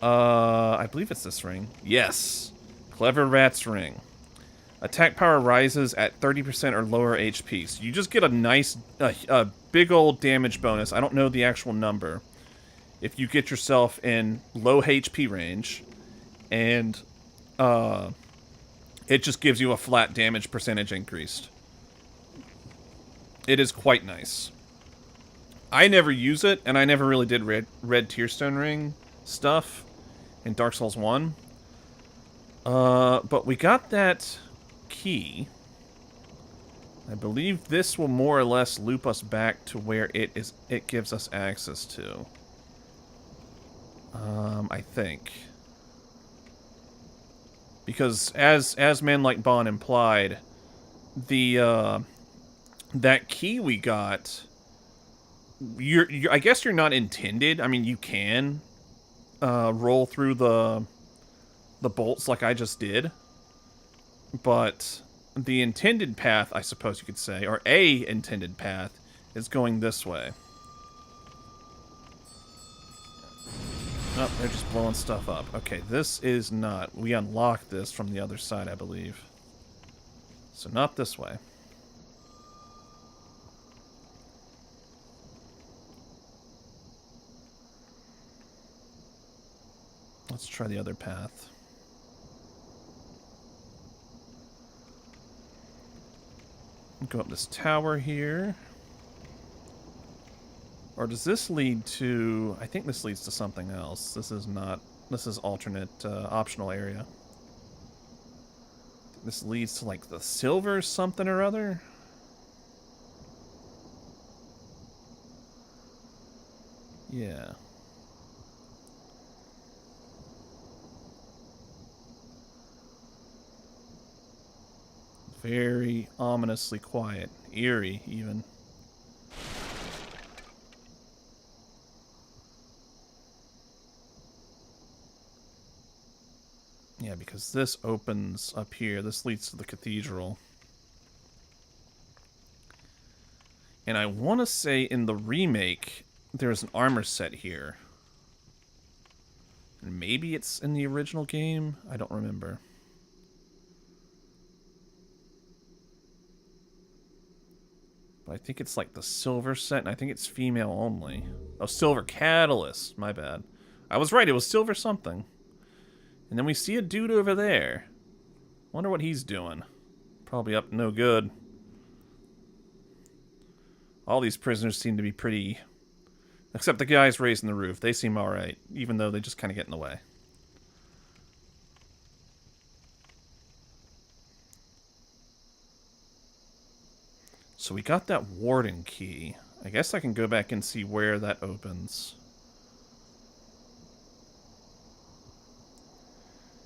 I believe it's this ring. Yes. Clever Rat's Ring. Attack power rises at 30% or lower HP. So you just get a nice, big old damage bonus. I don't know the actual number. if you get yourself in low HP range, and it just gives you a flat damage percentage increased. It is quite nice. I never use it, and I never really did red Tearstone Ring stuff in Dark Souls 1. But we got that key. I believe this will more or less loop us back to where it gives us access to. I think. Because as Man Like Bon implied, the that key we got, I guess you're not intended. I mean, you can roll through the bolts like I just did, but the intended path, I suppose you could say, or a intended path, is going this way. Oh, they're just blowing stuff up. Okay, this is not. We unlocked this from the other side, I believe. So not this way. Let's try the other path. Go up this tower here. Or does this lead to... I think this leads to something else. This is not... This is alternate, optional area. This leads to, like, the silver something or other? Yeah. Very ominously quiet. Eerie, even. Yeah, because this opens up here. This leads to the cathedral. And I want to say in the remake, there's an armor set here. And maybe it's in the original game? I don't remember. But I think it's like the silver set, and I think it's female only. Oh, silver catalyst. My bad. I was right, it was silver something. And then we see a dude over there. Wonder what he's doing. Probably up no good. All these prisoners seem to be pretty... Except the guys raising the roof. They seem alright, even though they just kind of get in the way. So we got that warden key. I guess I can go back and see where that opens.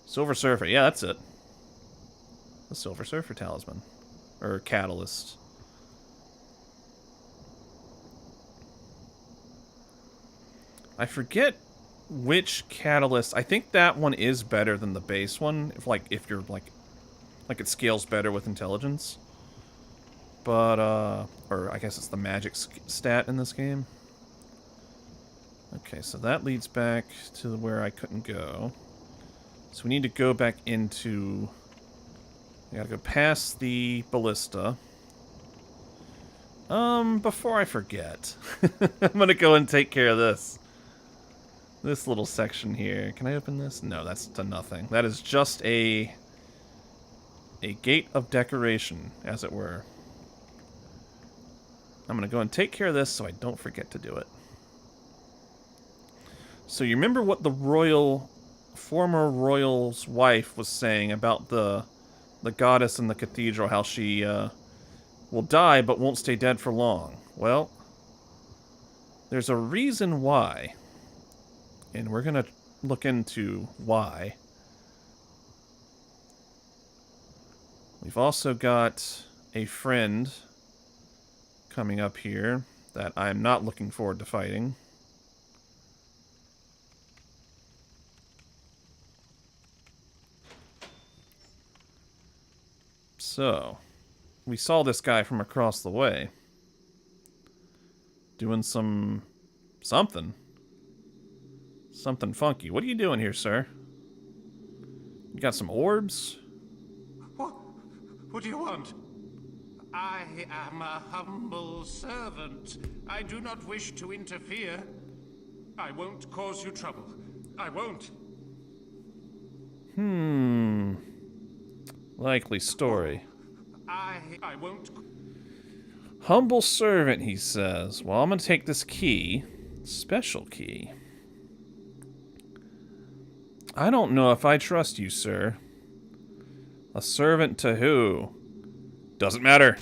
Silver Surfer. Yeah, that's it. The Silver Surfer talisman. Or catalyst. I forget which catalyst. I think that one is better than the base one. If you're like it scales better with intelligence. But, or I guess it's the magic stat in this game. Okay, so that leads back to where I couldn't go. So we need to go back into... I gotta go past the ballista. Before I forget, I'm gonna go and take care of this. This little section here. Can I open this? No, that's to nothing. That is just a gate of decoration, as it were. I'm going to go and take care of this so I don't forget to do it. So you remember what the former royal's wife was saying about the goddess in the cathedral, how she will die but won't stay dead for long? Well, there's a reason why. And we're going to look into why. We've also got a friend coming up here that I'm not looking forward to fighting. So, we saw this guy from across the way doing something funky. What are you doing here, sir? You got some orbs? What do you want? I am a humble servant. I do not wish to interfere. I won't cause you trouble. I won't. Likely story. I won't. Humble servant, he says. Well, I'm gonna take this key. Special key. I don't know if I trust you, sir. A servant to who? Doesn't matter.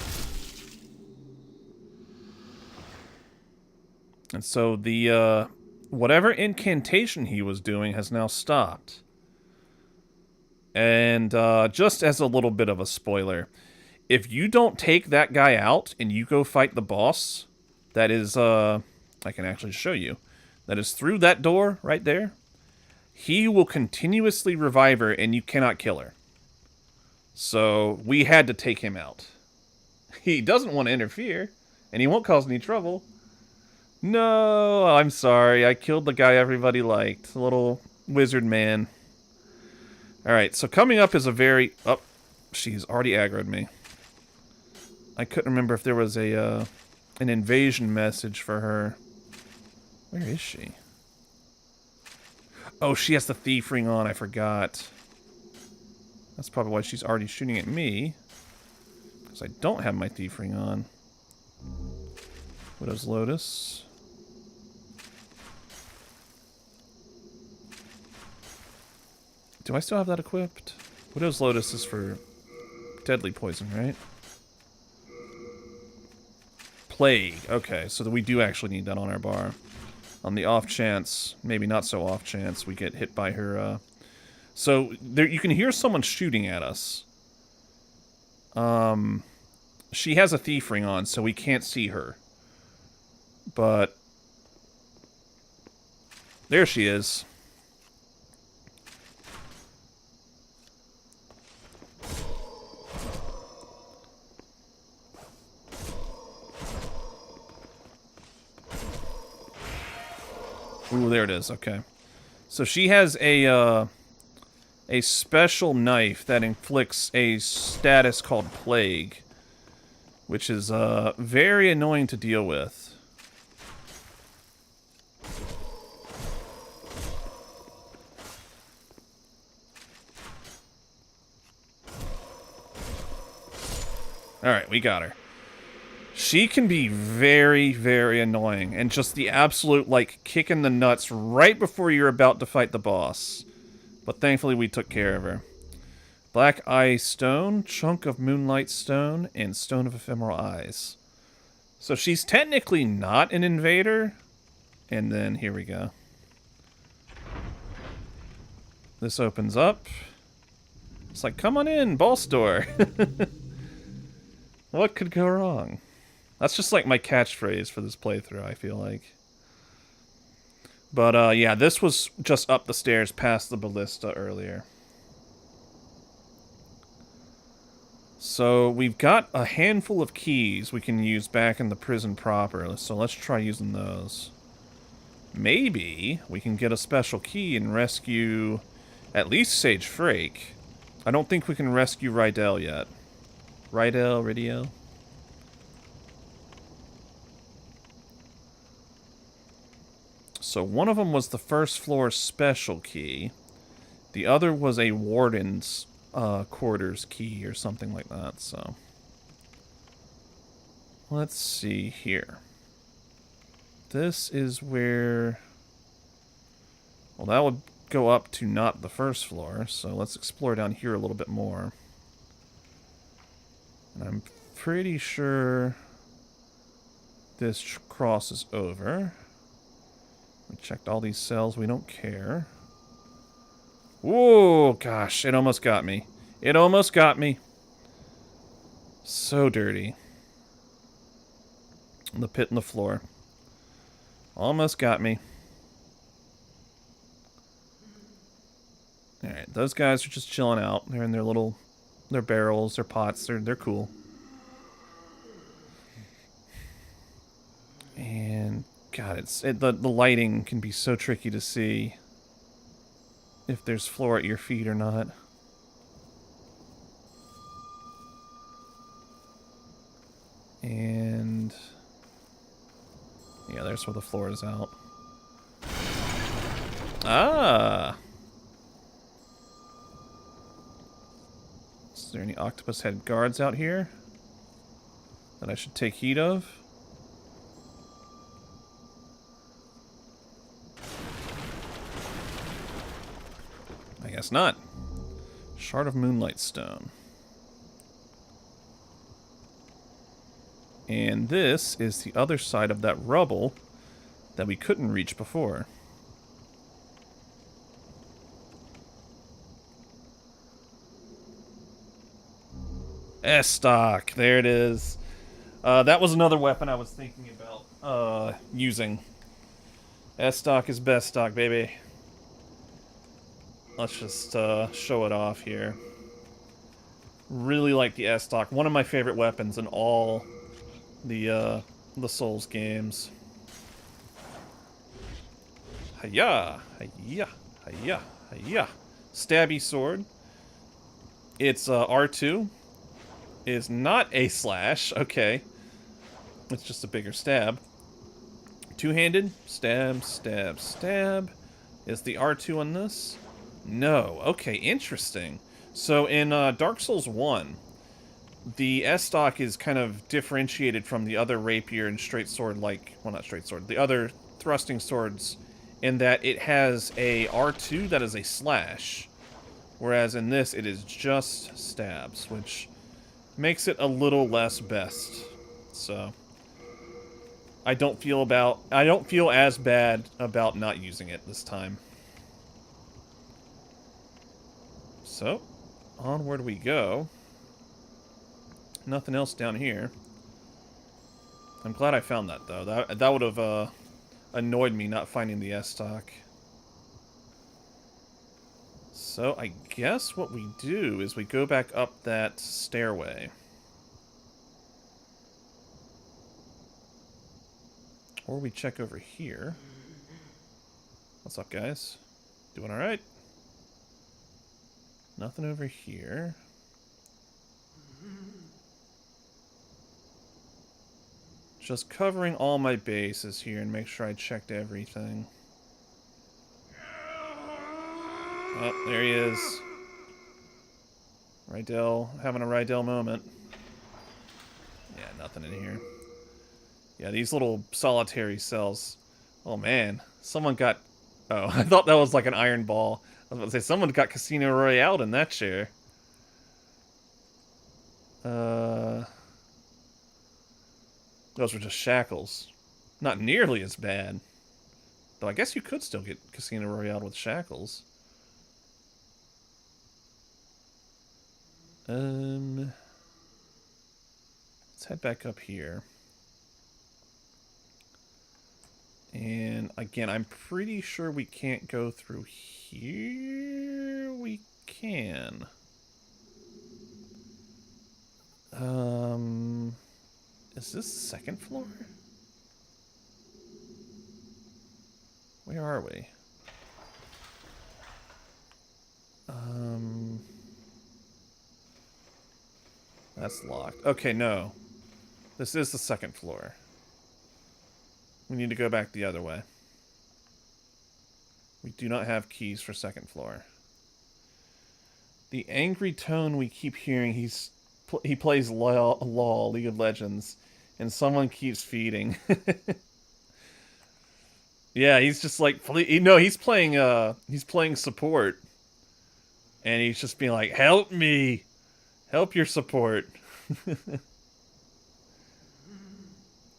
And so the, whatever incantation he was doing has now stopped. And, just as a little bit of a spoiler, if you don't take that guy out and you go fight the boss, that is, I can actually show you, that is through that door right there, he will continuously revive her and you cannot kill her. So, we had to take him out. He doesn't want to interfere, and he won't cause any trouble. No, I'm sorry. I killed the guy everybody liked. The little wizard man. Alright, so coming up is a very... Oh, she's already aggroed me. I couldn't remember if there was a, an invasion message for her. Where is she? Oh, she has the thief ring on. I forgot. That's probably why she's already shooting at me. Because I don't have my thief ring on. Widow's Lotus. Do I still have that equipped? Widow's Lotus is for deadly poison, right? Plague. Okay, so we do actually need that on our bar. On the off chance, maybe not so off chance, we get hit by her, So, there you can hear someone shooting at us. She has a thief ring on, so we can't see her. But... there she is. Ooh, there it is. Okay. So she has a special knife that inflicts a status called Plague, which is very annoying to deal with. Alright, we got her. She can be very, very annoying, and just the absolute, like, kick in the nuts right before you're about to fight the boss. But thankfully we took care of her. Black Eye Stone, Chunk of Moonlight Stone, and Stone of Ephemeral Eyes. So she's technically not an invader. And then, here we go. This opens up. It's like, come on in, ball store. What could go wrong? That's just like my catchphrase for this playthrough, I feel like. But, yeah, this was just up the stairs past the ballista earlier. So, we've got a handful of keys we can use back in the prison proper, so let's try using those. Maybe we can get a special key and rescue at least Sage Frake. I don't think we can rescue Rydell yet. Rydell? So one of them was the first floor special key. The other was a warden's quarters key or something like that, so. Let's see here. This is where... well, that would go up to not the first floor, so let's explore down here a little bit more. And I'm pretty sure this crosses over. We checked all these cells. We don't care. Whoa, gosh. It almost got me. It almost got me. So dirty. The pit in the floor. Almost got me. Alright, those guys are just chilling out. They're in their little... their barrels, their pots. They're cool. And... God, the lighting can be so tricky to see if there's floor at your feet or not. And... yeah, there's where the floor is out. Ah. Is there any octopus head guards out here that I should take heed of? I guess not. Shard of Moonlight Stone. And this is the other side of that rubble that we couldn't reach before. S-Stock, there it is. That was another weapon I was thinking about using. S-Stock is best stock, baby. Let's just show it off here. Really like the S-Stock. One of my favorite weapons in all the Souls games. Hiya! Hiya! Hiya! Hiya! Stabby sword. It's R2. Is not a slash. Okay. It's just a bigger stab. Two-handed. Stab, stab, stab. Is the R2 on this? No. Okay, interesting. So in Dark Souls 1, the S-Stock is kind of differentiated from the other rapier and straight sword, like, well, not straight sword, the other thrusting swords, in that it has a R2 that is a slash, whereas in this it is just stabs, which makes it a little less best. So I don't feel as bad about not using it this time. So onward we go. Nothing else down here. I'm glad I found that though. That would have annoyed me not finding the S-Stock. So I guess what we do is we go back up that stairway. Or we check over here. What's up, guys? Doing alright? Nothing over here. Just covering all my bases here and make sure I checked everything. Oh, there he is. Rydell, having a Rydell moment. Yeah, nothing in here. Yeah, these little solitary cells. Oh man, someone got... Oh, I thought that was like an iron ball. I was about to say, someone got Casino Royale in that chair. Those were just shackles. Not nearly as bad. Though I guess you could still get Casino Royale with shackles. Let's head back up here. And again, I'm pretty sure we can't go through here. We can. Is this second floor? Where are we? That's locked. Okay, no. This is the second floor. We need to go back the other way. We do not have keys for second floor. The angry tone we keep hearing, he plays LOL, League of Legends, and someone keeps feeding. Yeah, he's just like, no, he's playing support. And he's just being like, help me! Help your support.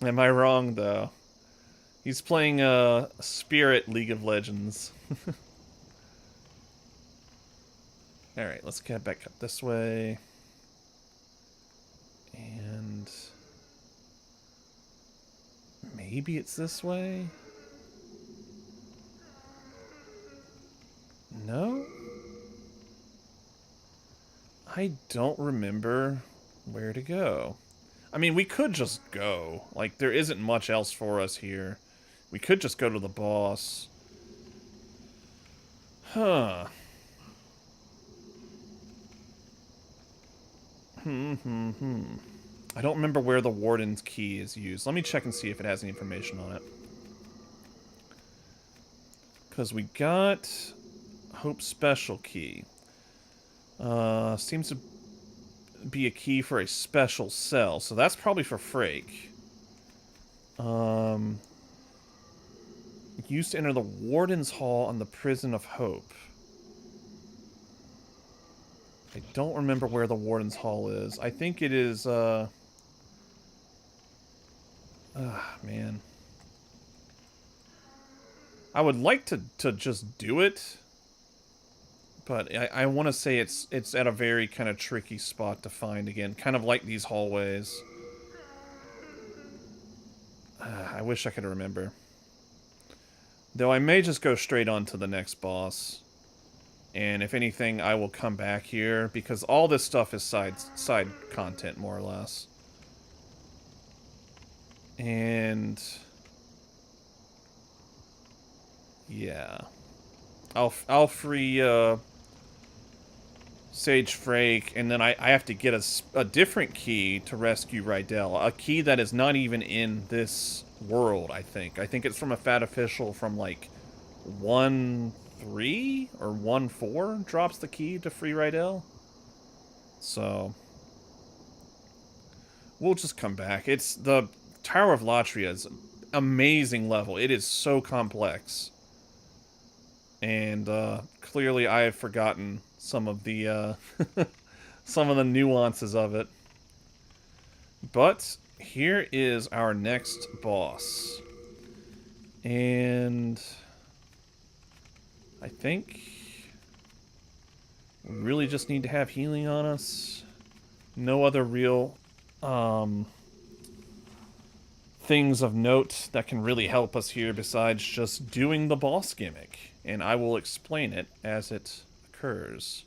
Am I wrong, though? He's playing Spirit League of Legends. Alright, let's get back up this way. And... maybe it's this way? No? I don't remember where to go. I mean, we could just go. Like, there isn't much else for us here. We could just go to the boss. Huh. I don't remember where the Warden's key is used. Let me check and see if it has any information on it. Because we got Hope Special Key. Seems to be a key for a special cell, so that's probably for Frake. Used to enter the Warden's Hall on the Prison of Hope. I don't remember where the Warden's Hall is. I think it is, man. I would like to just do it, but I want to say it's at a very kind of tricky spot to find again, kind of like these hallways. I wish I could remember. Though I may just go straight on to the next boss. And if anything, I will come back here, because all this stuff is side content, more or less. And yeah, I'll free Sage Frake, and then I have to get a different key to rescue Rydell. A key that is not even in this world, I think. I think it's from a fat official from like 1.3 or 1.4 drops the key to free Rydell. So we'll just come back. It's the Tower of Latria's amazing level. It is so complex. And clearly I have forgotten some of the some of the nuances of it. But here is our next boss. And I think we really just need to have healing on us. No other real things of note that can really help us here besides just doing the boss gimmick. And I will explain it as it occurs.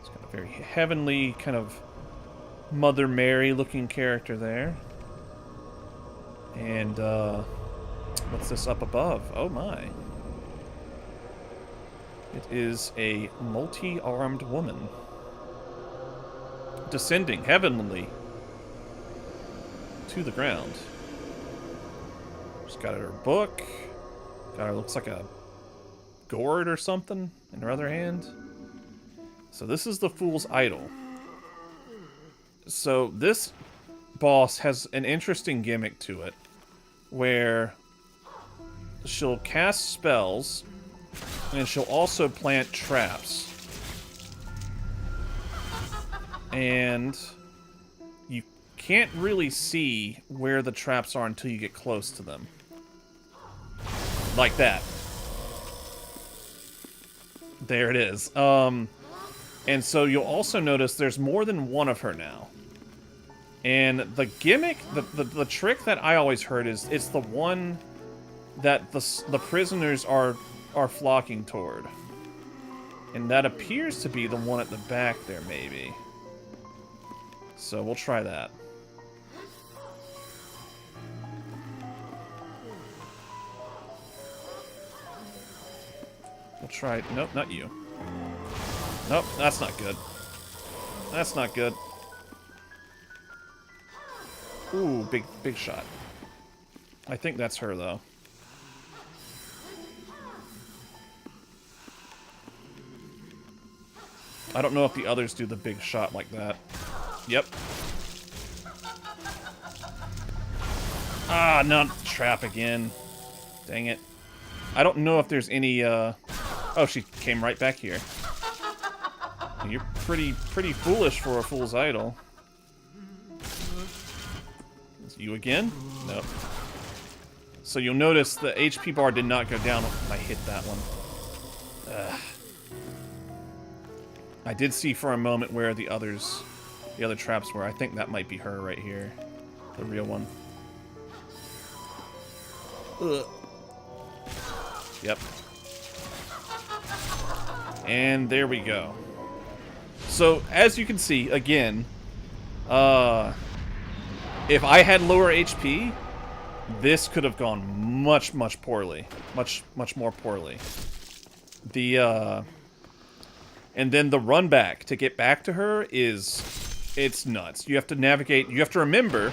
It's got a very heavenly kind of Mother Mary looking character there. And what's this up above? Oh my. It is a multi-armed woman. Descending heavenly to the ground. She's got her book. Got her, looks like a gourd or something in her other hand. So this is the Fool's Idol. So this boss has an interesting gimmick to it, where she'll cast spells, and she'll also plant traps. And you can't really see where the traps are until you get close to them. Like that. There it is. And so you'll also notice there's more than one of her now. And the gimmick, the trick that I always heard is it's the one that the prisoners are flocking toward. And that appears to be the one at the back there, maybe. So we'll try that. We'll try... Nope, not you. Nope, that's not good. That's not good. Ooh, big shot. I think that's her, though. I don't know if the others do the big shot like that. Yep. Ah, not the trap again. Dang it. I don't know if there's any, Oh, she came right back here. You're pretty foolish for a Fool's Idol. Is it you again? Nope. So you'll notice the HP bar did not go down when I hit that one. Ugh. I did see for a moment where the other traps were. I think that might be her right here. The real one. Ugh. Yep. And there we go. So, as you can see, again, if I had lower HP, this could have gone much poorly. Much more poorly. And then the run back to get back to her it's nuts. You have to navigate, you have to remember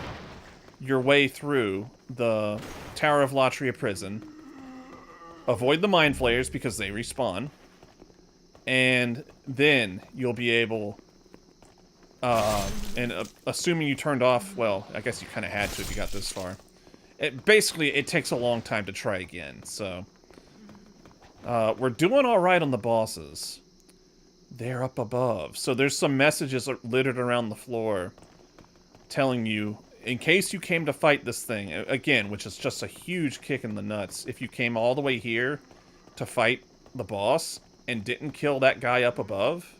your way through the Tower of Latria prison. Avoid the mind flayers because they respawn. And then you'll be able... assuming you turned off... Well, I guess you kind of had to if you got this far. Basically, it takes a long time to try again, so... we're doing alright on the bosses. They're up above. So there's some messages littered around the floor telling you, in case you came to fight this thing, again, which is just a huge kick in the nuts, if you came all the way here to fight the boss and didn't kill that guy up above,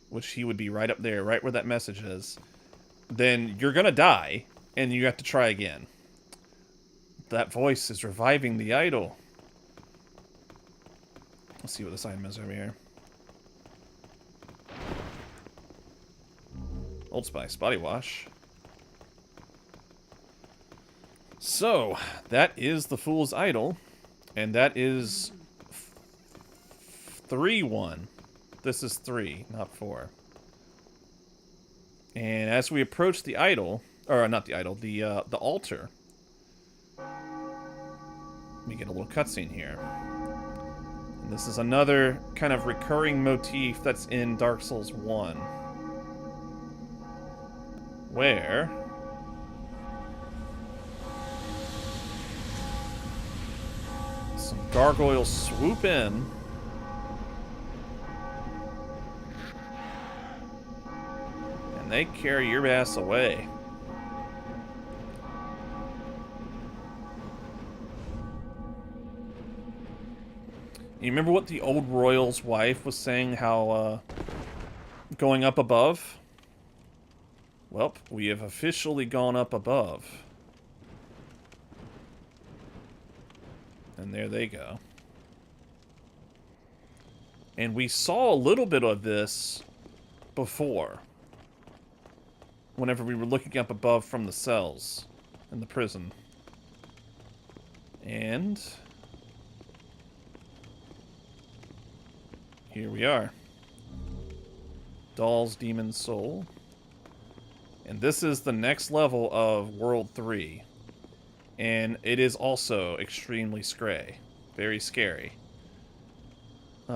which he would be right up there, right where that message is, then you're gonna die, and you have to try again. That voice is reviving the idol. Let's see what this item is over here. Old Spice body wash. So, that is the Fool's Idol, and that is 3-1. This is 3, not 4. And as we approach the idol, or not the idol, the altar, we get a little cutscene here. And this is another kind of recurring motif that's in Dark Souls 1. Where... some gargoyles swoop in. And they carry your ass away. You remember what the old royal's wife was saying, how, going up above? Well, we have officially gone up above. And there they go. And we saw a little bit of this before. Whenever we were looking up above from the cells in the prison. And... here we are. Doll's Demon Soul. And this is the next level of World 3. And it is also extremely scary. Very scary. We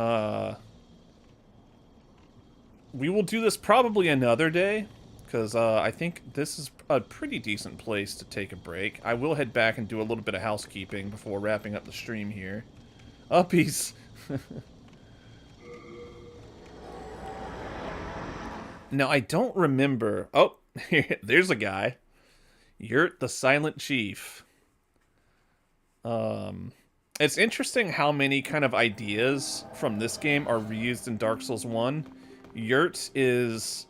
will do this probably another day, because I think this is a pretty decent place to take a break. I will head back and do a little bit of housekeeping before wrapping up the stream here. Uppies! Now, I don't remember... oh, there's a guy. Yurt the Silent Chief. It's interesting how many kind of ideas from this game are reused in Dark Souls 1. Yurt is...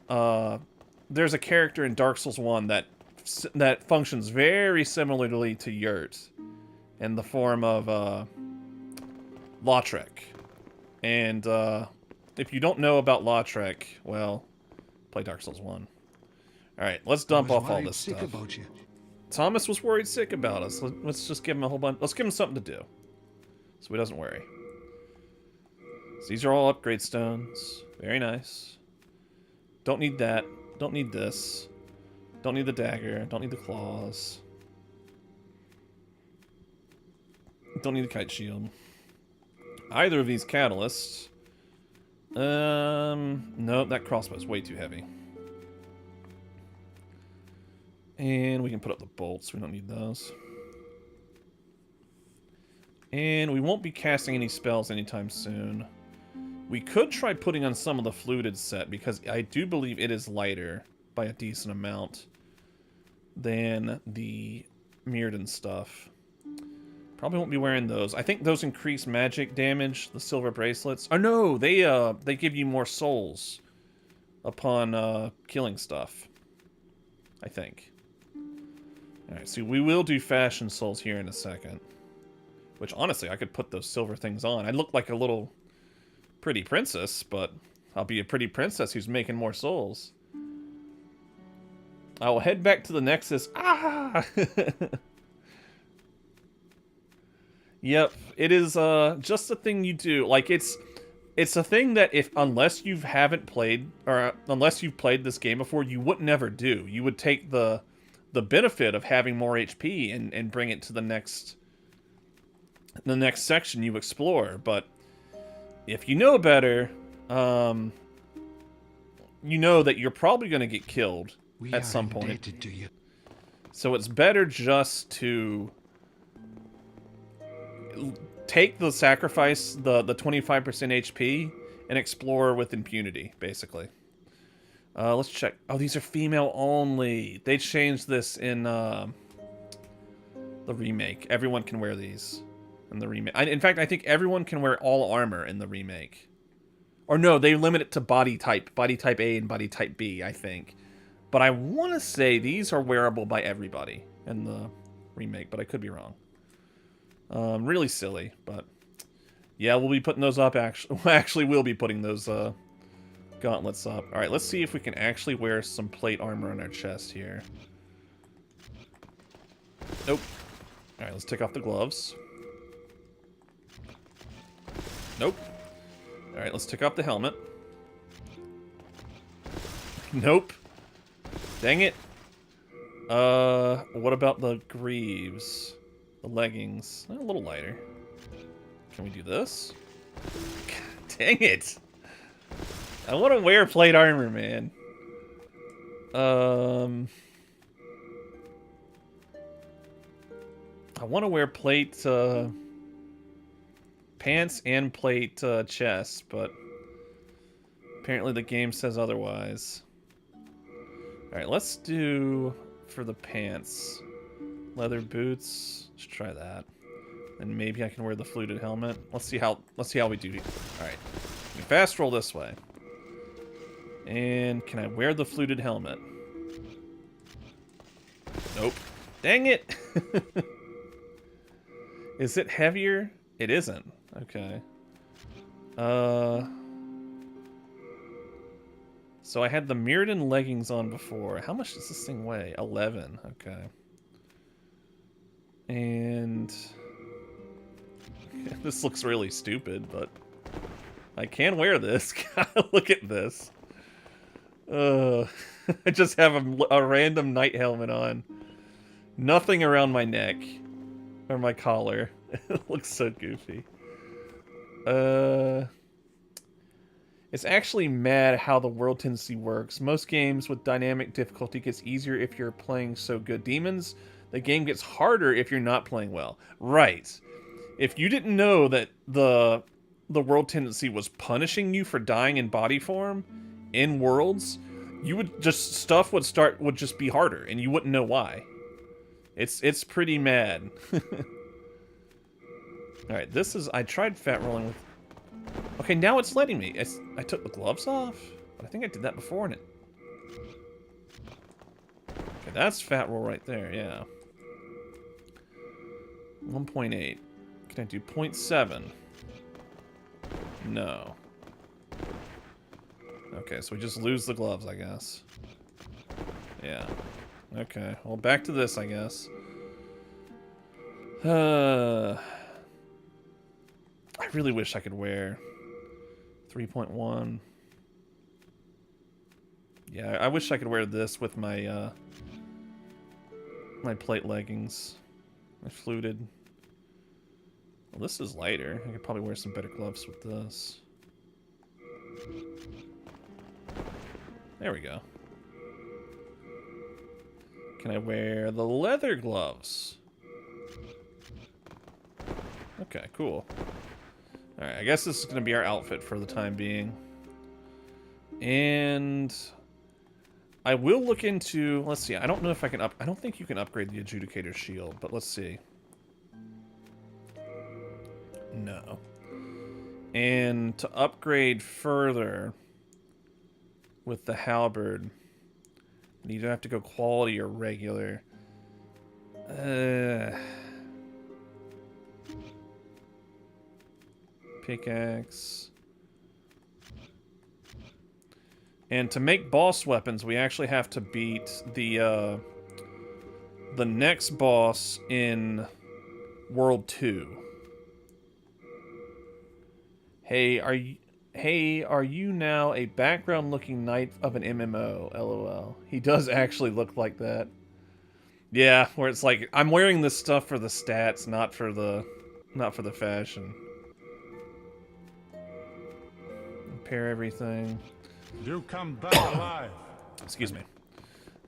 there's a character in Dark Souls 1 that functions very similarly to Yurt in the form of Lautrec. And if you don't know about Lautrec, well, play Dark Souls 1. Alright, let's dump off all this stuff. About you. Thomas was worried sick about us. Let's just give him a whole bunch. Let's give him something to do, so he doesn't worry. So these are all upgrade stones. Very nice. Don't need that. Don't need this. Don't need the dagger. Don't need the claws. Don't need the kite shield. Either of these catalysts. No, that crossbow's way too heavy. And we can put up the bolts. We don't need those. And we won't be casting any spells anytime soon. We could try putting on some of the fluted set, because I do believe it is lighter by a decent amount than the Mirrodin stuff. Probably won't be wearing those. I think those increase magic damage, the silver bracelets. Oh no, they give you more souls upon killing stuff. I think. Alright, so we will do fashion souls here in a second. Which, honestly, I could put those silver things on. I look like a little pretty princess, but I'll be a pretty princess who's making more souls. I will head back to the Nexus. Ah! Yep, it is just a thing you do. Like, it's a thing that unless you've played this game before, you would never do. You would take the the benefit of having more HP and bring it to the next section you explore. But if you know better, you know that you're probably going to get killed at some point. To you. So it's better just to take the sacrifice, the 25% HP, and explore with impunity, basically. Let's check. Oh, these are female only. They changed this in the remake. Everyone can wear these in the remake. In fact, I think everyone can wear all armor in the remake. Or no, they limit it to body type A and body type B, I think. But I want to say these are wearable by everybody in the remake, but I could be wrong. Really silly, but yeah, we'll be putting those up. Actually, we'll be putting those gauntlets up. All right, let's see if we can actually wear some plate armor on our chest here. Nope. All right, let's take off the gloves. Nope. All right, let's take off the helmet. Nope. Dang it. What about the greaves? The leggings? A little lighter. Can we do this? God, dang it. I want to wear plate armor, man. I want to wear plate pants and plate chest, but apparently the game says otherwise. Alright, let's do for the pants. Leather boots. Let's try that. And maybe I can wear the fluted helmet. Let's see how we do. Alright. Fast roll this way. And can I wear the fluted helmet? Nope. Dang it! Is it heavier? It isn't. Okay. So I had the Mirrodin leggings on before. How much does this thing weigh? 11. Okay. And this looks really stupid, but I can wear this. Look at this. I just have a random knight helmet on. Nothing around my neck or my collar. It looks so goofy. It's actually mad how the world tendency works. Most games with dynamic difficulty gets easier if you're playing so good. Demons, the game gets harder if you're not playing well. Right. If you didn't know that the world tendency was punishing you for dying in body form in worlds, you would just stuff would just be harder and you wouldn't know why. It's pretty mad. Alright, this is... I tried fat rolling with... Okay, now it's letting me. I took the gloves off, but I think I did that before in it. Okay, that's fat roll right there, yeah. 1.8. Can I do 0.7? No. Okay, so we just lose the gloves, I guess. Yeah. Okay, well, back to this, I guess. I really wish I could wear 3.1. Yeah, I wish I could wear this with my my plate leggings. My fluted. Well, this is lighter. I could probably wear some better gloves with this. There we go. Can I wear the leather gloves? Okay, cool. Alright, I guess this is going to be our outfit for the time being. And I will look into... Let's see, I don't know if I can I don't think you can upgrade the Adjudicator Shield, but let's see. No. And to upgrade further with the Halberd, you either have to go quality or regular. Pickaxe. And to make boss weapons, we actually have to beat the next boss in World 2. Hey, are you now a background-looking knight of an MMO? LOL. He does actually look like that. Yeah, where it's like I'm wearing this stuff for the stats, not for the fashion. Repair everything. You come back alive. Excuse me.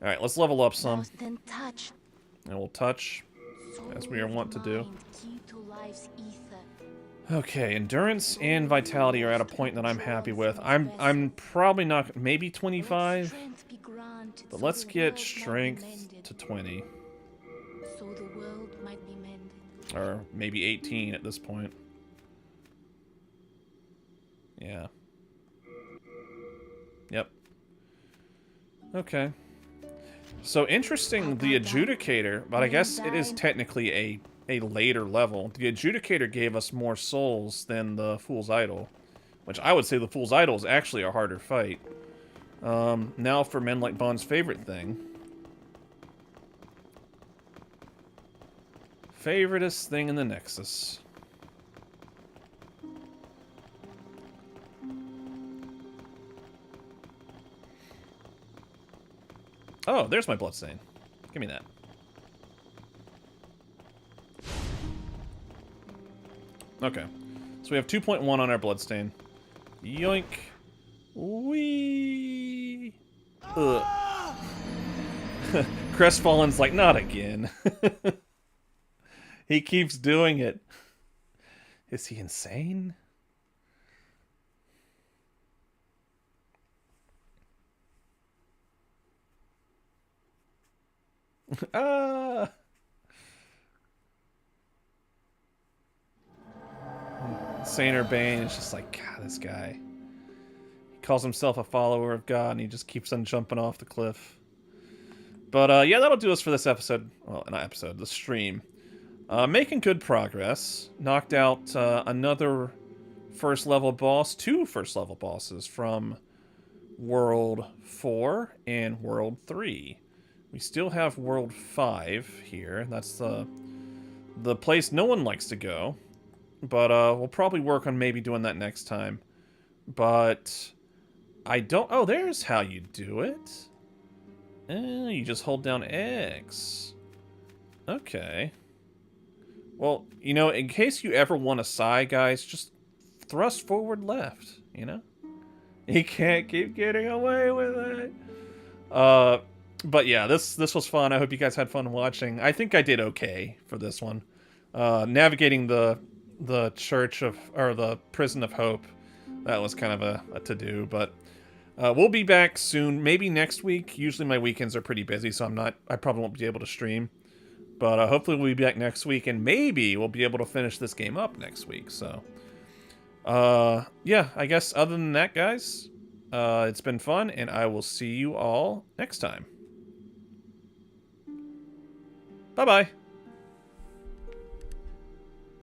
All right, let's level up some. Then touch. And we'll touch, as we are wont to do. Key to life's ether. Okay, endurance and vitality are at a point that I'm happy with. I'm probably not, maybe 25, but let's get strength to 20. So the world might be mended. Or maybe 18 at this point. Yeah. Yep. Okay. So interesting, the Adjudicator, but I guess it is technically a later level. The Adjudicator gave us more souls than the Fool's Idol, which I would say the Fool's Idol is actually a harder fight. Now for Men Like Bond's favorite thing. Favoritist thing in the Nexus. Oh, there's my bloodstain. Give me that. Okay. So we have 2.1 on our bloodstain. Yoink. Wee. Ugh. Crestfallen's like, not again. He keeps doing it. Is he insane? Ah. Saner Bane is just like, God, this guy. He calls himself a follower of God, and he just keeps on jumping off the cliff. But, yeah, that'll do us for this episode. Well, not episode, the stream. Making good progress. Knocked out another first-level boss. 2 first-level bosses from World 4 and World 3. We still have World 5 here. That's the place no one likes to go. But we'll probably work on maybe doing that next time. But I don't... Oh, there's how you do it. You just hold down X. Okay. Well, you know, in case you ever want to sigh, guys, just thrust forward left, you know? You can't keep getting away with it. But yeah, this was fun. I hope you guys had fun watching. I think I did okay for this one. Navigating the Church of, or the Prison of Hope, that was kind of a to-do, but we'll be back soon, maybe next week. Usually my weekends are pretty busy, so I probably won't be able to stream. But hopefully we'll be back next week, and maybe we'll be able to finish this game up next week, so. Yeah, I guess other than that, guys, it's been fun, and I will see you all next time. Bye-bye.